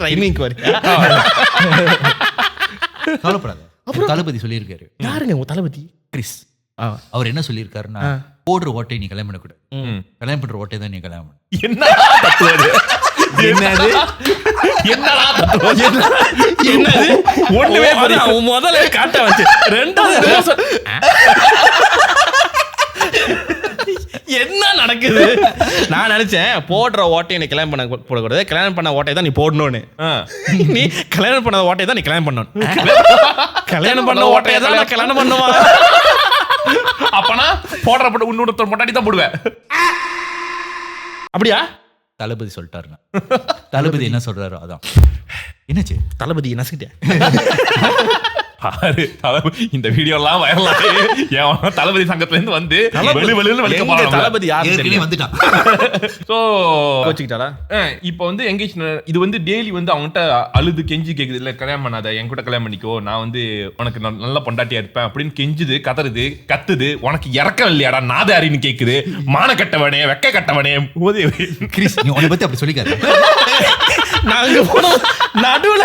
ட்ரைனிங் வரி. கவலைப்படாத. தளபதி சொல்லியிருக்காரு. யாருங்க உங்க தளபதி? கிறிஸ். அவர் என்ன சொல்லியிருக்காருன்னா, போடுற ஓட்டை நீ கல்யாணம் பண்ணக்கூடாது, கல்யாணம் பண்ற ஓட்டை தான் நீ கல்யாணம் பண்ணு. என்னடா தத்துவாரு? என்னது என்னடா தத்துவம்? என்னது ஒண்ணுமே புரியல. முதல்ல காட்ட வச்சு ரெண்டாவது என்ன நடக்குது? நான் நினைச்சேன் போடுற ஓட்டையை நீ கல்யாணம் பண்ண போடக்கூடாது, கல்யாணம் பண்ண ஓட்டையை தான் நீ போடணும்னு. நீ கல்யாணம் பண்ண ஓட்டையை தான் நீ கல்யாணம் பண்ணணும். கல்யாணம் பண்ண ஓட்டையை தான் நான் கல்யாணம் பண்ணுவா. அப்பனா போடுற போட்டு இன்னொருத்தர் முன்னாடி தான் போடுவேன். அப்படியா? தளபதி சொல்லிட்டாருன்னா தளபதி என்ன சொல்றாரோ அதான். என்னாச்சு? தளபதி நசுக்கிட்டேன். இந்த வீடியோ எல்லாம் வைரலாகி தளபதி சங்கத்துல இருந்து வந்து தளபதி ஏற்கனவே வந்துட்டான். சோ கோச்சிக்கிட்டாரா? இப்போ வந்து எங்கேஜ் இது வந்து டெய்லி வந்து அவன்கிட்ட அழுது கெஞ்சி கேக்குது, இல்ல கல்யாணம் பண்ணாத, என் கூட கல்யாணம் பண்ணிக்கோ, நான் வந்து உனக்கு நல்ல பொண்டாட்டியா இருப்பேன் அப்படின்னு கெஞ்சுது, கதறுது, கத்துது. உனக்கு இறக்கம் இல்லையாடா நாதாரின்னு கேக்குது. மான கட்டவனே, வெக்க கட்டவனே. கிறிஸ், நீ உன்னை பத்தி அப்படி சொல்லிக்காத. நாங்க போனோம் நடுவுல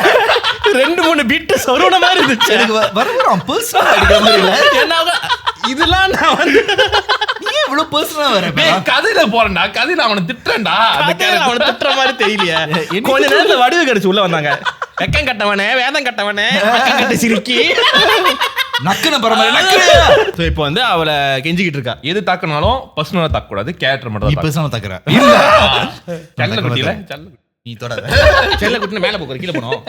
2-3 பிட்டு சொருவன மாதிரி இருந்துச்சு. எனக்கு வரவரம் பர்சனலா அடிக்கிற மாதிரி இல்ல. என்ன இதெல்லாம் நான் வந்து நீ இவ்வளவு பர்சனலா வர? கதையில போறேன்டா, கதையில அவனை திட்டுறேன்டா. அவனை திட்டுற மாதிரி தெரியலையா? கொஞ்ச நேரத்துல வடிவு கிடைச்சு உள்ள வந்தாங்க. வெக்கம் கட்டவனே, வேதம் கட்டவனே, கட்ட சிரிக்கி நக்கன பரமாரி நக்கன. சோ இப்போ வந்து அவளை கெஞ்சிக்கிட்டு இருக்கா. எது தாக்குனாலும் பர்சனலா தாக்க கூடாது, கேரக்டர் மட்டும் நீ தான். பர்சனலா தாக்குற. இல்ல செல்ல குட்டில செல்ல நீ தொடாத. செல்ல குட்டின மேல போற கீழ போறோம்.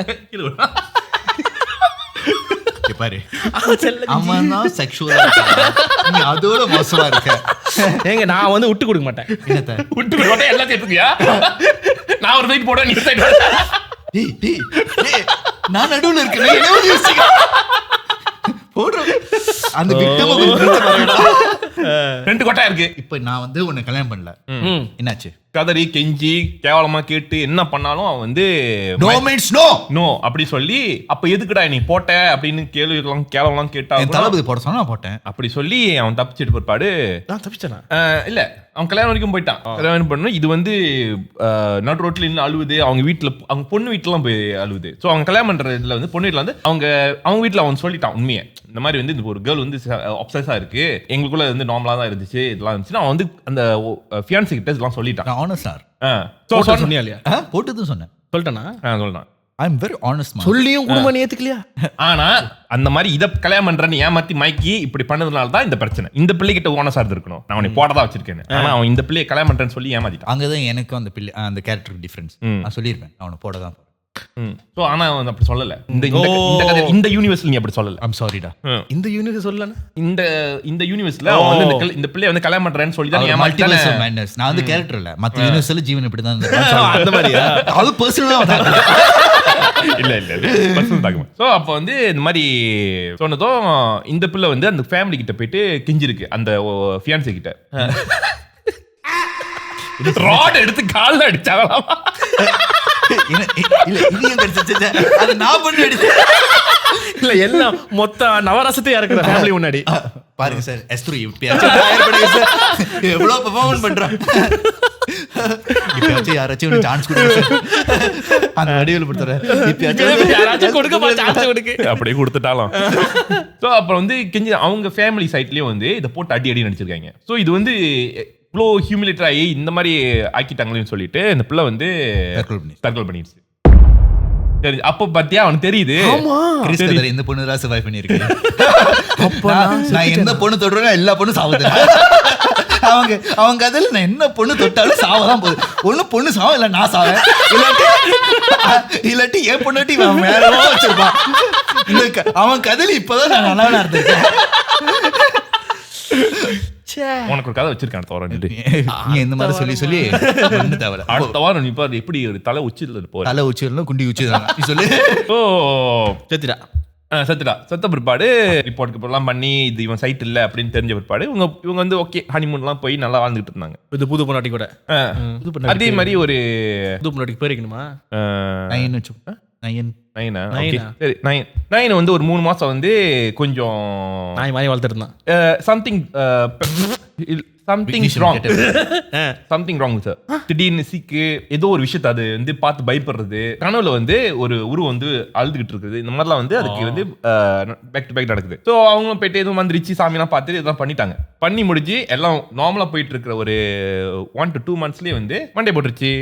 பாரு, அவன் தான் செக்ஷுவலா இருக்கான், நீ அதோட மோசமா இருக்க. ஏங்க நான் வந்து விட்டு கொடுக்க மாட்டேன். என்னத்த விட்டு போட்டா எல்லாத்தையும் எடுத்துக்கியா? நான் ஒரு சைடு போடுவேன், நீ சைடு டேய் டேய் டேய், நான் நடுவுல இருக்கேன், நீ என்ன யோசிக்க போடுற அந்த விக்டிம் ரெண்டு கொட்டா இருக்கு. இப்ப நான் வந்து உன்னை கல்யாணம் பண்ணல, என்னாச்சு? கதறி கெஞ்சி கேவலமா கேட்டு என்ன பண்ணாலும் அவன் வந்து நோ மீன்ஸ் நோ நோ அப்படி சொல்லி, அப்ப எதுக்குடா நீ போட்ட அப்படின்னு கேவலம் கேட்டா தளபதி போட சொன்னா நான் போட்டேன் அப்படி சொல்லி அவன் தப்பிச்சிட்டு பிற்பாடு நான் தப்பிச்சேனா? இல்ல, அவன் கல்யாணம் வரைக்கும் போயிட்டான். கல்யாணம் பண்ணு இது வந்து நடு ரோட்ல நின்று அழுவுது. அவங்க வீட்டுல, அவங்க பொண்ணு வீட்டுலாம் போய் அழுவுது. ஸோ அவங்க கல்யாணம் பண்ற இதுல வந்து பொண்ணு வீட்டுல வந்து அவங்க வீட்டுல அவன் சொல்லிட்டான் உண்மையை. இந்த மாதிரி வந்து இந்த ஒரு கேர்ள் வந்து அப்சஸா இருக்கு, எங்களுக்குள்ள வந்து நார்மலா தான் இருந்துச்சு, இதெல்லாம் இருந்துச்சு. அவன் வந்து அந்த ஃபியான்சி கிட்ட இதெல்லாம் சொல்லிட்டான். Honest sir. சொன்னியா இல்லையா? போட்டதும் சொன்னேன். சொல்லிட்டேனா? சொல்றான். ஐ அம் வெரி ஆனஸ்ட் மேன். சொல்லியும் குடும்பம் ஏத்துக்கலையா? ஆனா அந்த மாதிரி இத கல்யாணம் பண்றேன்னு ஏமாத்தி மைக்கி இப்படி பண்ணதுனால தான் இந்த பிரச்சனை. இந்த பிள்ளைகிட்ட ஓனஸா இருந்திருக்கணும், நான் அவனை போடதான் வச்சிருக்கேன். ஆனா அவன் இந்த பிள்ளையை கல்யாணம் பண்றேன்னு சொல்லி ஏமாத்திட்டான். அங்கதான் எனக்கு அந்த பிள்ளை அந்த கேரக்டர் டிஃபரன்ஸ் நான் சொல்லியிருப்பேன், நான் அவனை போடதான். சோ ஆனா அவன் அப்படி சொல்லல. இந்த யூனிவர்ஸ்ல நீ அப்படி சொல்லல. ஐம் சாரிடா. இந்த யூனிவர்ஸ் சொல்லலனா இந்த யூனிவர்ஸ்ல அவன் வந்து இந்த பிள்ளை வந்து கல்யாணம் பண்றேன்னு சொல்லி தான் ஏமாத்திட்டானே. மேட்னஸ். நான் வந்து கேரக்டர் இல்ல, மத்த யூனிவர்ஸ்ல ஜீவன் இப்படி தான் இருந்தா அந்த மாதிரியா? அது பர்சனலா இல்ல பர்சனல் டாக்குமெண்ட். சோ அப்ப வந்து இந்த மாதிரி சொன்னதும் இந்த பிள்ளை வந்து அந்த ஃபேமிலி கிட்ட போயிட்டு கெஞ்சிருக்கு, அந்த ஃபியான்சி கிட்ட. ராட் எடுத்து கால்ல அடிச்சாங்களாம். இல்ல இது ஏன் கிடைச்சது? அது நான் பண்ணி இல்ல எல்லாம் மொத்த நவரசத்தையா இருக்கிற ஃபேமிலி முன்னாடி பாருங்க சார். S3 சார் எவ்வளவு பெர்ஃபார்மன்ஸ் பண்றான். இப்பயாச்சும் யாராச்சும் சான்ஸ் கொடுங்க அந்த வடிவில் கொடுத்துறேன். யாராச்சும் கொடுக்க சான்ஸ் கொடுக்கு அப்படியே கொடுத்துட்டாலும். ஸோ அப்புறம் வந்து கெஞ்சி அவங்க ஃபேமிலி சைட்லயும் வந்து இதை போட்டு அடி நடிச்சிருக்காங்க. ஸோ இது வந்து இவ்வளோ ஹியூமிலேட்டர் ஆகி இந்த மாதிரி ஆக்கிட்டாங்களேன்னு சொல்லிட்டு இந்த பிள்ளை வந்து தற்கொலை பண்ணிடுச்சு. சரி, அப்போ பாத்தியா அவனுக்கு தெரியுது எந்த பொண்ணு தான் சர்வைவ் பண்ணிருக்கேன். நான் எந்த பொண்ணு தொடுறேன்னா எல்லா பொண்ணும் சாவுது. அவங்க கதையில நான் என்ன பொண்ணு தொட்டாலும் சாவதான் போகுது. ஒண்ணு பொண்ணு சாவும் இல்ல நான் சாவேன், இல்லாட்டி என் பொண்ணாட்டி மேலவோ வச்சிருப்பான். அவன் கதையில இப்பதான் நான் நல்லா இருந்திருக்கேன். உனக்கு ஒரு கதை வச்சிருக்கான் தோரண்டு. நீ இந்த மாதிரி சொல்லி சொல்லி ஒண்ணு தேவை. அடுத்த வாரம் நீ பாரு எப்படி ஒரு தலை உச்சில போற. தலை உச்சில குண்டி உச்சி தான் நீ சொல்லு. ஓ செத்துடா செத்த பிற்பாடு ரிப்போர்ட்டுக்கு எல்லாம் பண்ணி இது இவன் சைட் இல்ல அப்படின்னு தெரிஞ்ச பிற்பாடு இவங்க வந்து ஓகே ஹனிமூன்லாம் போய் நல்லா வாழ்ந்துட்டு இருந்தாங்க. இது புது பொண்டாட்டி கூட. அதே மாதிரி ஒரு புது பொண்டாட்டிக்கு பேர் வைக்கணுமா? நைன் வந்து ஒரு 3 மாசம் வந்து கொஞ்சம் நாய் மாதிரி வளர்த்துட்டு இருந்தான். Something wrong sir. திடீர்னு சீக்கு ஏதோ ஒரு விஷயத்தை அது வந்து பார்த்து பயப்படுறது, கனவுல வந்து ஒரு உருவம் வந்து அழுதுகிட்டு இருக்குது, இந்த மாதிரிலாம் வந்து அதுக்கு வந்து பேக் டு பேக் நடக்குது. ஸோ அவங்களும் போயிட்டு எதுவும் வந்துருச்சு சாமியெல்லாம் பார்த்துட்டு இதெல்லாம் பண்ணிட்டாங்க. பண்ணி முடிஞ்சு எல்லாம் நார்மலா போயிட்டு இருக்கிற ஒரு 1 to 2 monthsலயே வந்து மண்டே போட்டுருச்சு.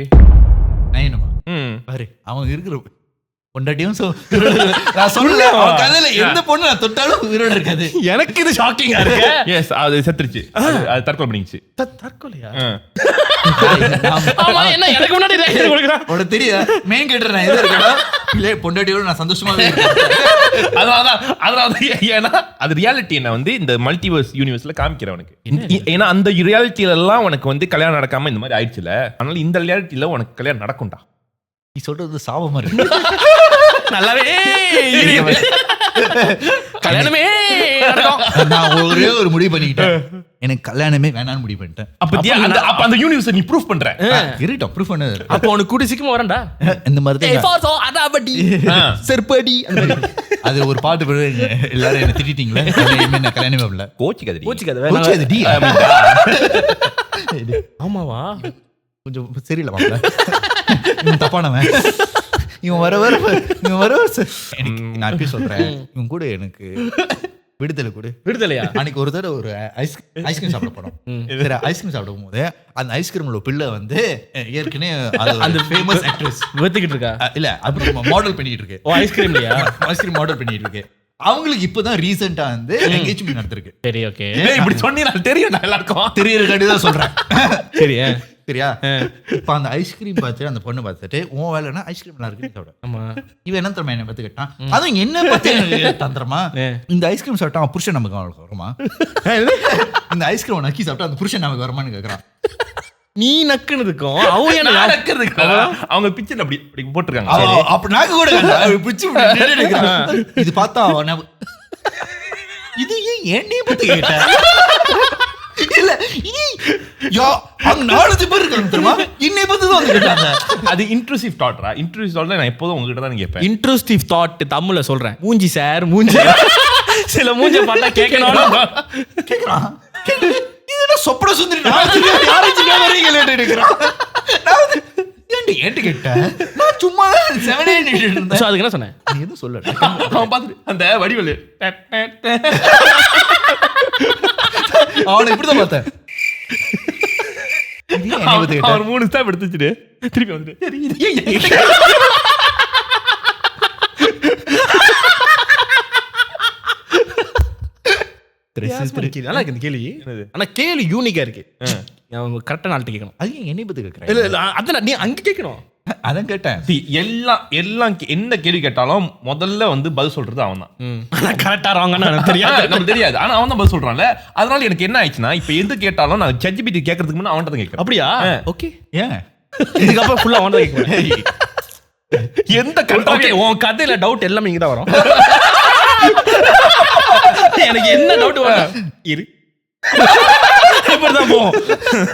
பாரு அவன் இருக்கிற பொண்டாட்டியும் நான் சொல்லல அவன் கதையில எந்த பொண்ணு நான் தொட்டாலும் உயிரோட இருக்காது. எனக்கு இது ஷாக்கிங்கா இருக்கு. எஸ் அது செத்துருச்சு. அது தற்கொலை பண்ணிச்சு. தற்கொலையா? என்ன எனக்கு முன்னாடி உனக்கு தெரியுதா மெயின் கேட்டர் நான் எது இருக்கா இல்ல பொண்டாட்டியோட நான் சந்தோஷமாவே இருக்கேன். அதனால ஏன்னா அது ரியாலிட்டி என்ன வந்து இந்த மல்டிவர்ஸ் யூனிவர்ஸ்ல காமிக்கிறவனுக்கு. ஏன்னா அந்த ரியாலிட்டியில எல்லாம் உனக்கு வந்து கல்யாணம் நடக்காம இந்த மாதிரி ஆயிடுச்சுல, அதனால இந்த ரியாலிட்டியில உனக்கு கல்யாணம் நடக்கும்டா. நீ சொல்றது சாபமா இருக்கு. நல்லாவே கல்யாணமே நான் ஒரே ஒரு முடிவு பண்ணிக்கிட்டேன், எனக்கு கல்யாணமே வேணாம்னு முடிவு பண்ணிட்டேன். அப்ப அந்த யூனிவர்ஸ் நீ ப்ரூஃப் பண்ற. இருட்டா ப்ரூஃப் பண்ணது. அப்ப உனக்கு கூடி சீக்கிரம் வரேன்டா இந்த மாதிரி செருப்படி அது ஒரு பாட்டு போடுங்க. எல்லாரும் என்ன திட்டிட்டீங்களே, நான் கல்யாணமே பண்ணல. கோச்சிக்காத. ஆமாவா கொஞ்சம் சரியில்லை மாப்பிள்ள, தப்பானவன் இவன் வர நான் எப்படி சொல்றேன், இவன் கூட எனக்கு விடுதலையா அன்னைக்கு ஒரு தடவை ஒரு ஐஸ்கிரீம் சாப்பிட போனோம். சரி ஐஸ்கிரீம் சாப்பிடும் போது அந்த ஐஸ்கிரீம்ல பிள்ளை வந்து ஏற்கனவே அந்த ஃபேமஸ் ஆக்ட்ரஸ் வெத்திக்கிட்டு இருக்கா இல்ல அப்படி மாடல் பண்ணிட்டு இருக்கு. ஐஸ்கிரீம்லயா? ஐஸ்கிரீம் மாடல் பண்ணிட்டு இருக்கு. அவங்களுக்கு இப்பதான் ரீசெண்டா வந்து என்கேஜ்மெண்ட் நடந்திருக்கு. சரி ஓகே. இப்படி சொன்னீங்க தெரியும், நான் எல்லாருக்கும் தெரியறதுக்காண்டி தான் சொல்றேன். சரியா? இப்ப அந்த ஐஸ்கிரீம் பார்த்துட்டு அந்த பொண்ணு பார்த்துட்டு உன் வேலைன்னா ஐஸ்கிரீம் நல்லா இருக்கு சாப்பிட. இவன் என்ன தரமா என்ன பார்த்து கேட்டான், அதுவும் என்ன பார்த்து தந்திரமா இந்த ஐஸ்கிரீம் சாப்பிட்டா அவன் புருஷன் நமக்கு அவளுக்கு வருமா, இந்த ஐஸ்கிரீம் நக்கி சாப்பிட்டா அந்த புருஷன் நமக்கு வருமானு கேட்கறான். நீ நக்குனதுக்கும் அவங்க நக்கிறதுக்கு அவங்க பிச்சர் அப்படி போட்டிருக்காங்க. அப்ப நாக்கு கூட பிச்சு இது பார்த்தா இது ஏன் என்னைய பத்தி கேட்ட இல்ல அங்க 4 பேர் இருக்காங்க தெரியுமா, இன்னை பத்தி தான் கேட்டாங்க. அது இன்ட்ரூசிவ் தாட்ரா. இன்ட்ரூசிவ் தாட் நான் எப்போதும் உங்ககிட்ட தான் கேட்பேன். இன்ட்ரூசிவ் தாட் தமிழ்ல சொல்றேன். மூஞ்சி சார் மூஞ்சி சில மூஞ்ச பார்த்தா கேட்கணும் கேட்கறான். இது சொப்பன சுந்தரி யாரையும் கேட்கறேன் எடுக்கிறான். ஏன்டி கேட்டேன், நான் சும்மா 7 இருந்தேன். அதுக்கு என்ன சொன்னேன், நீ எதுவும் சொல்லல. அவன் பார்த்து அந்த வடிவல் அவனை இப்படிதான் பார்த்தேன். அவர் 3 ஸ்டெப் எடுத்துட்டு திருப்பி வந்துட்டு நல்லா இருக்கு இந்த கேள்வி. ஆனா கேள்வி யூனிக்கா இருக்கு. கரெக்டா நாள்கிட்ட கேட்கணும். அது என்னை பத்தி கேட்கறேன். இல்ல அதான் நீ அங்க கேட்கணும். அதான் கேட்டேன். எல்லாம் என்ன கேள்வி கேட்டாலும் முதல்ல வந்து பதில் சொல்றது அவன் தான். கரெக்டா ராங்கன்னு எனக்கு தெரியாது, நமக்கு தெரியாது. ஆனா அவன் தான் பதில் சொல்றான்ல. அதனால எனக்கு என்ன ஆயிடுச்சுன்னா இப்ப எது கேட்டாலும் நான் ChatGPT கேட்கறதுக்கு முன்னாடி அவன்கிட்ட தான் கேட்கறேன். அப்படியா? ஓகே. ஏன் இதுக்கப்புறம் ஃபுல்லா அவன் தான் கேட்கறேன். எந்த கரெக்ட் உன் கதையில டவுட் எல்லாமே இங்க தான் வரும். எனக்கு என்ன டவுட் வரும் இரு இப்படிதான் போவோம்.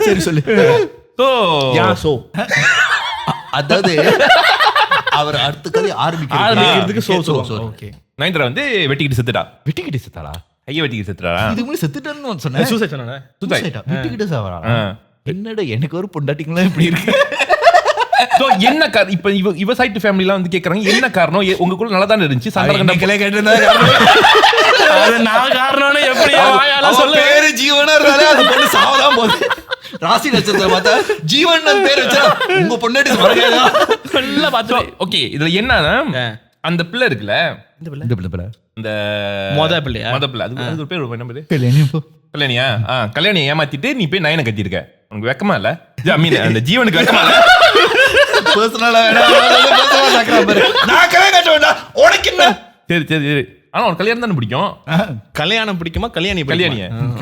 சரி சொல்லு. அதாவது அவர் அடுத்த கதை ஆரம்பிக்கிறதுக்கு ஓகே. நயன்தாரா வந்து வெட்டிக்கிட்டு செத்துட்டா. வெட்டிக்கிட்டு செத்தாளா? ஐயா வெட்டிக்கிட்டு செத்துட்டாரா? இது முன்னாடி செத்துட்டான்னு சொன்னேன். சூசைட் சொன்னானே. வெட்டிக்கிட்டு சாவறா? என்னடா எனக்கு ஒரு பொண்டாட்டிங்களா இப்படி இருக்கு. So, என்ன இப்ப இவ சைட் ஃபேமிலிலாம் வந்து கேக்குறாங்க என்ன காரணம், உங்களுக்குள்ள நல்லா தானே இருந்துச்சு, சந்தர்கண்டே கேட்டிருந்தா அது நான் காரணம்னு எப்படி வாயால சொல்ல. பேரு ஜீவனா இருந்தாலே அது பொண்ணு சாவதான் போகுது. ராசி நட்சத்திரம் பார்த்தா ஜீவன் பேர் வச்சா உங்க பொண்டாட்டி மறக்காதா நல்லா பாத்து. ஓகே, இதுல என்னன்னா அந்த பிள்ளை இருக்குல்ல, இந்த பிள்ளை இந்த மொத பிள்ளையா, மொத பிள்ளை, அது ஒரு பேர் என்ன பேரு? கல்யாணியா. கல்யாணி ஏமாத்திட்டு நீ போய் நயனை கத்திருக்க. உனக்கு வெக்கமா இல்ல? ஐ மீன் அந்த ஜீவனுக்கு வெக்கமா இல்ல? பர்சனலா நான் கல்யாணம் கட்ட வேண்டாம் உனக்கு என்ன. சரி சரி சரி. ஆனா உனக்கு கல்யாணம் தானே பிடிக்கும். கல்யாணம் பிடிக்குமா? கல்யாணி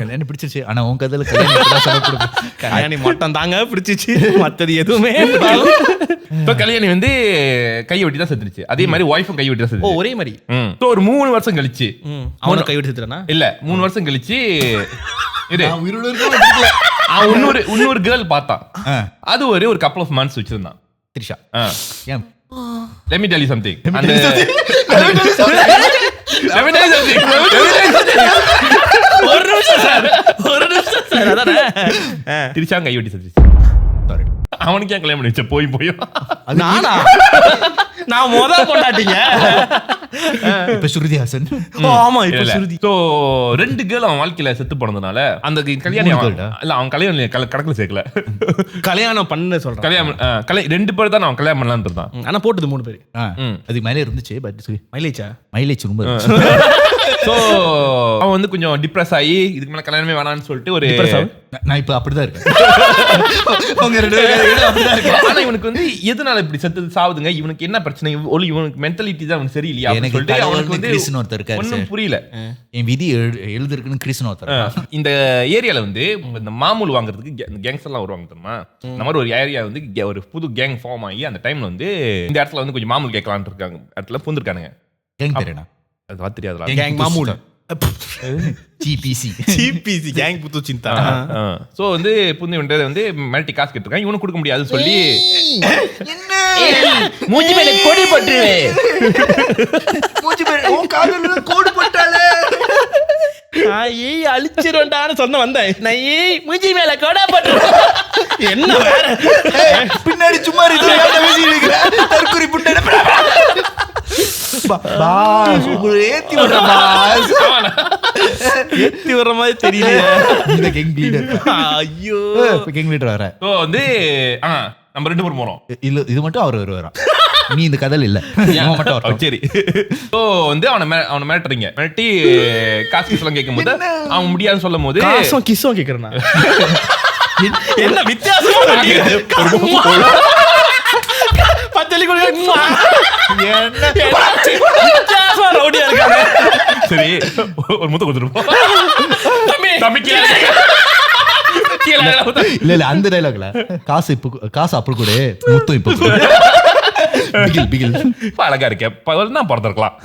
கல்யாணம் பிடிச்சிருச்சு. ஆனா உன் கதையில கல்யாணி மட்டும் தாங்க பிடிச்சிச்சு, மத்தது எதுவுமே. கல்யாணி வந்து கை வெட்டி தான் செத்துருச்சு. அதே மாதிரி ஒய்ஃபும் கை வெட்டி தான் செத்து. ஒரே மாதிரி. ஒரு 3 வருஷம் கழிச்சு அவனை கை வெட்டி செத்துறானா? இல்ல 3 வருஷம் கழிச்சு இன்னொரு கேர்ள் பார்த்தான். அது ஒரு couple of months வச்சிருந்தான். Trisha. Let me tell you something. ஒரு நிமிஷம் சார். திரிஷா கை வெட்டி செத்துருச்சு. அவனுக்கு ஏன் கல்யாணம் பண்ணி வச்ச? போய் நானா? நான் மொத கொண்டாட்டீங்க. இப்ப ஸ்ருதி ஹாசன். ஆமா, இப்ப ஸ்ருதி. சோ 2 கேர்ள் அவன் வாழ்க்கையில செத்து போனதுனால அந்த கல்யாணம் இல்ல, அவன் கல்யாணம் கணக்குல சேர்க்கல. கல்யாணம் பண்ண சொல்றேன். கல்யாணம் 2 பேர் தான் அவன் கல்யாணம் பண்ணலான்னு இருந்தான். ஆனா போட்டது 3 பேர். அதுக்கு மேலே இருந்துச்சு. பட் மைலேஜ் ரொம்ப. சோ அவன் வந்து கொஞ்சம் டிப்ரெஸ் ஆகி இதுக்கு மேல கல்யாணமே வேணாம்னு சொல்லிட்டு ஒரு நான் இப்ப அப்படிதான் இருக்கேன். ஆனா இவனுக்கு வந்து எதனால இப்படி செத்து சாவுதுங்க, இவனுக்கு என்ன பிரச்சனை, இவனுக்கு மென்டாலிட்டி தான் அவனுக்கு சரியில்லையா அப்படின்னு சொல்லிட்டு அவனுக்கு வந்து கிறிஸ்டன் ஒருத்தர் இருக்காரு. ஒண்ணும் புரியல. என் விதி எழுதிருக்குன்னு கிறிஸ்டன் ஒருத்தர். இந்த ஏரியால வந்து இந்த மாமூல் வாங்குறதுக்கு கேங்ஸ் எல்லாம் வருவாங்க தெரியுமா? இந்த மாதிரி ஒரு ஏரியா வந்து ஒரு புது கேங் ஃபார்ம் ஆகி அந்த டைம்ல வந்து இந்த இடத்துல வந்து கொஞ்சம் மாமூல் கேட்கலான்னு இருக்காங்க. இடத்துல பூந்துருக்கானுங்க. கேங் பேர் என்ன? அது தெரியாதுல. கேங் மாமூல். ஜிபிசி கேங் புத்து சிந்தா. சோ வந்து புந்து வந்து மிரட்டி காசு கேட்டிருக்கான். இவனுக்கு கொடுக்க முடியாது சொல்லி மூஞ்சி மேல கொடி போட்டு கோடு போட்டாலே அழிச்சிருவேன்டான்னு சொன்ன வந்தேன். நான் மூஞ்சி மேல கொடை போட்டு என்ன பின்னாடி சும்மா தற்கொலை புட்ட ஏத்தி வர்ற மாதிரி தெரியல. ஐயோ கேங் லீடர் வர வந்து நம்ம 2 பேரும் போறோம். இல்ல இது மட்டும் அவர் வருவாரா? நீ இந்த கதையில இல்ல மட்டும். சரி. சோ வந்து அவனை மிரட்டுறீங்க. மிரட்டி காசு கிசெல்லாம் கேட்கும் போது அவன் முடியாதுன்னு சொல்லும் போது கிஸ்ஸும் கேக்குறேன். என்ன வித்தியாசமா சரி ஒரு முத்த கொடுத்துருப்போம். இல்ல அந்த டைலாக்ல காசு அப்புறம் கூட முத்தம் இப்ப அழகா இருக்க பிறந்திருக்கலாம்.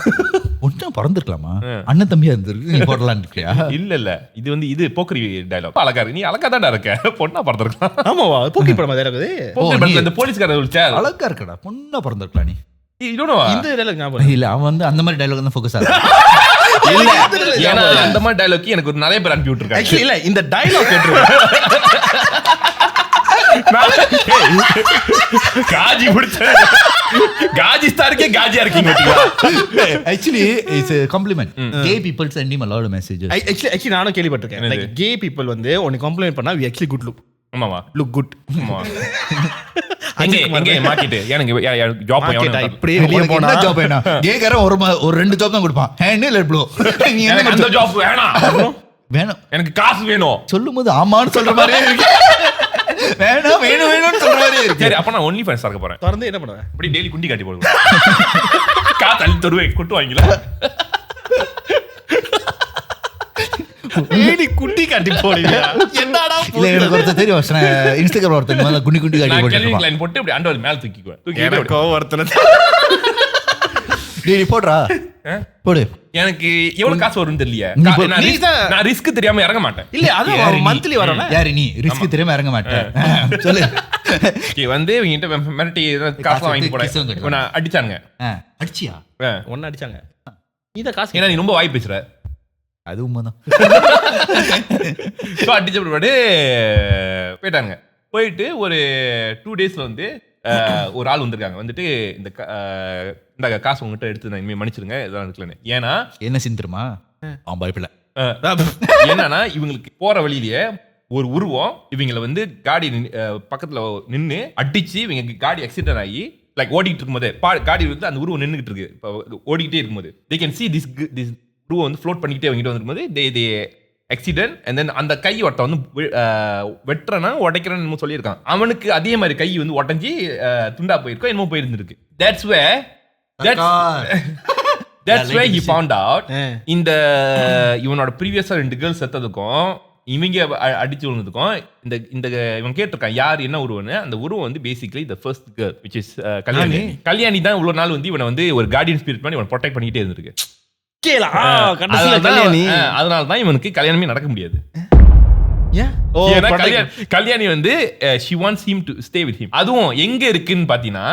ஒன்னா பிறந்திருக்கலாமா? அண்ணன் தம்பியா இருந்திருக்கு. நீ போடலான்னு இருக்கியா? இல்ல இது வந்து இது போக்கரி டைலாக். அழகா இருக்கு. நீ அழகா தான்டா இருக்க. பொண்ணா பிறந்திருக்கலாம். ஆமாவா? போக்கரி படமா டைலாக்? இந்த போலீஸ்காரர் விളിச்சா அழகா இருக்கடா, பொண்ணா பிறந்திருக்கலாம். நீ இந்த டைலாக் ஞாபகம் இல்ல? அவன் வந்து அந்த மாதிரி டைலாக் தான் ஃபோக்கஸ் ஆகுது. இல்ல ஏன்னா அந்த மாதிரி டைலாக் எனக்கு ஒரு நிறைய பேர் அனுப்பி விட்டுருக்காங்க. இல்ல இந்த டைலாக் கேட்டிருக்கேன். காஜி பிடிச்ச காஜி ஸ்டாருக்கே காஜியா இருக்கீங்க. Actually it's a compliment. Gay people send him a lot of messages. Actually நானும் கேள்விப்பட்டிருக்கேன். Like gay people வந்து உன்னை கம்ப்ளைண்ட் பண்ணா we actually good look. ஆமாவா? Look good. ஆமா. எங்க மார்க்கெட் எனக்கு ஜாப் இப்படியே வெளிய போனா ஜாப் வேணா. கேக்கறேன் ஒரு 2 ஜாப் தான் கொடுப்பான். ஹேண்ட் இல்ல ப்ளோ. நீ அந்த ஜாப் வேணாம். வேணும். எனக்கு காசு வேணும். சொல்லும்போது ஆமான்னு சொல்ற மாதிரியே இருக்கு. வேணும்னு சொல்ற மாதிரியே இருக்கு. சரி, அப்ப நான் ஒன்லி ஃபேன்ஸ் இருக்க போறேன். தொடர்ந்து என்ன பண்ணுவேன்? இப்படி டெய்லி குண்டி காட்டி போடுவேன். காசு அள்ளி தருவேன். கொட்டு வாங்கில. டெய்லி குண்டி காட்டி போடுவீங்க. என்னடா? இல்ல எனக்கு ஒருத்தர் தெரியும். இன்ஸ்டாகிராம் ஒருத்தர் மேல குண்டி காட்டி போடுவான். கெல்வின் லைன் போட்டு இப்படி அண்டர் மேல தூக்கிக்குவேன். எனக்கு ஒருத்தர் டேய் போடுறா. போடு. எனக்கு எவ்வளவு காசு வரும்னு தெரியல. நான் ரிஸ்க் தெரியாம இறங்க மாட்டேன். இல்ல அது மந்த்லி வரணும். யாரு நீ ரிஸ்க் தெரியாம இறங்க மாட்டேன் சொல்லு. வந்து இவங்கிட்ட மிரட்டி காசு வாங்கி போட நான் அடிச்சாங்க. அடிச்சியா? ஒன்னு அடிச்சாங்க. நீதான் காசு ஏன்னா நீ ரொம்ப வாய் பேசுற. அது உண்மைதான். அடிச்ச பிற்பாடு போயிட்டாங்க. போயிட்டு ஒரு 2 daysல வந்து ஒரு ஆள் வந்திருக்காங்க. வந்துட்டு இந்த காசு உங்ககிட்ட எடுத்து நான் இனிமே மன்னிச்சிருங்க இதெல்லாம் இருக்கலன்னு. ஏன்னா என்ன சிந்திரமா அவன் பயப்பில்ல. என்னன்னா இவங்களுக்கு போற வழியிலேயே ஒரு உருவம் இவங்களை வந்து காடி பக்கத்துல நின்று அடிச்சு இவங்க காடி ஆக்சிடென்ட் ஆகி லைக் ஓடிட்டு இருக்கும்போது காடி வந்து அந்த உருவம் நின்றுகிட்டு இருக்கு. இப்போ ஓடிக்கிட்டே இருக்கும்போது they can see this உருவம் வந்து ஃப்ளோட் பண்ணிக்கிட்டே அவங்ககிட்ட வந்துருக்கும்போது they ஆக்சிடென்ட் அண்ட் தென் அந்த கை ஒருத்த வந்து வெட்டுறனா உடைக்கிறேன்னு சொல்லியிருக்கான். அவனுக்கு அதே மாதிரி கை வந்து உடஞ்சி துண்டா போயிருக்கோம் என்னமோ போயிருந்துருக்கு. That's where he found out இந்த இவனோட ப்ரீவியஸா 2 கேர்ள்ஸ் செத்ததுக்கும் இவங்க அடிச்சு விழுந்ததுக்கும் இந்த இவன் கேட்டிருக்கான் யார் என்ன உருவன்னு. அந்த உருவம் வந்து basically the first girl which is Kalyani தான் இவ்வளவு நாள் வந்து இவனை வந்து ஒரு கார்டியன் ஸ்பிரிட் பண்ணி இவனை ப்ரொடெக்ட் பண்ணிக்கிட்டே இருந்திருக்கு. அதனாலதான் இவனுக்கு கல்யாணமே நடக்க முடியாது. கல்யாணி வந்து she wants him to stay with him. அதுவும் எங்க இருக்குன்னு பாத்தீங்கன்னா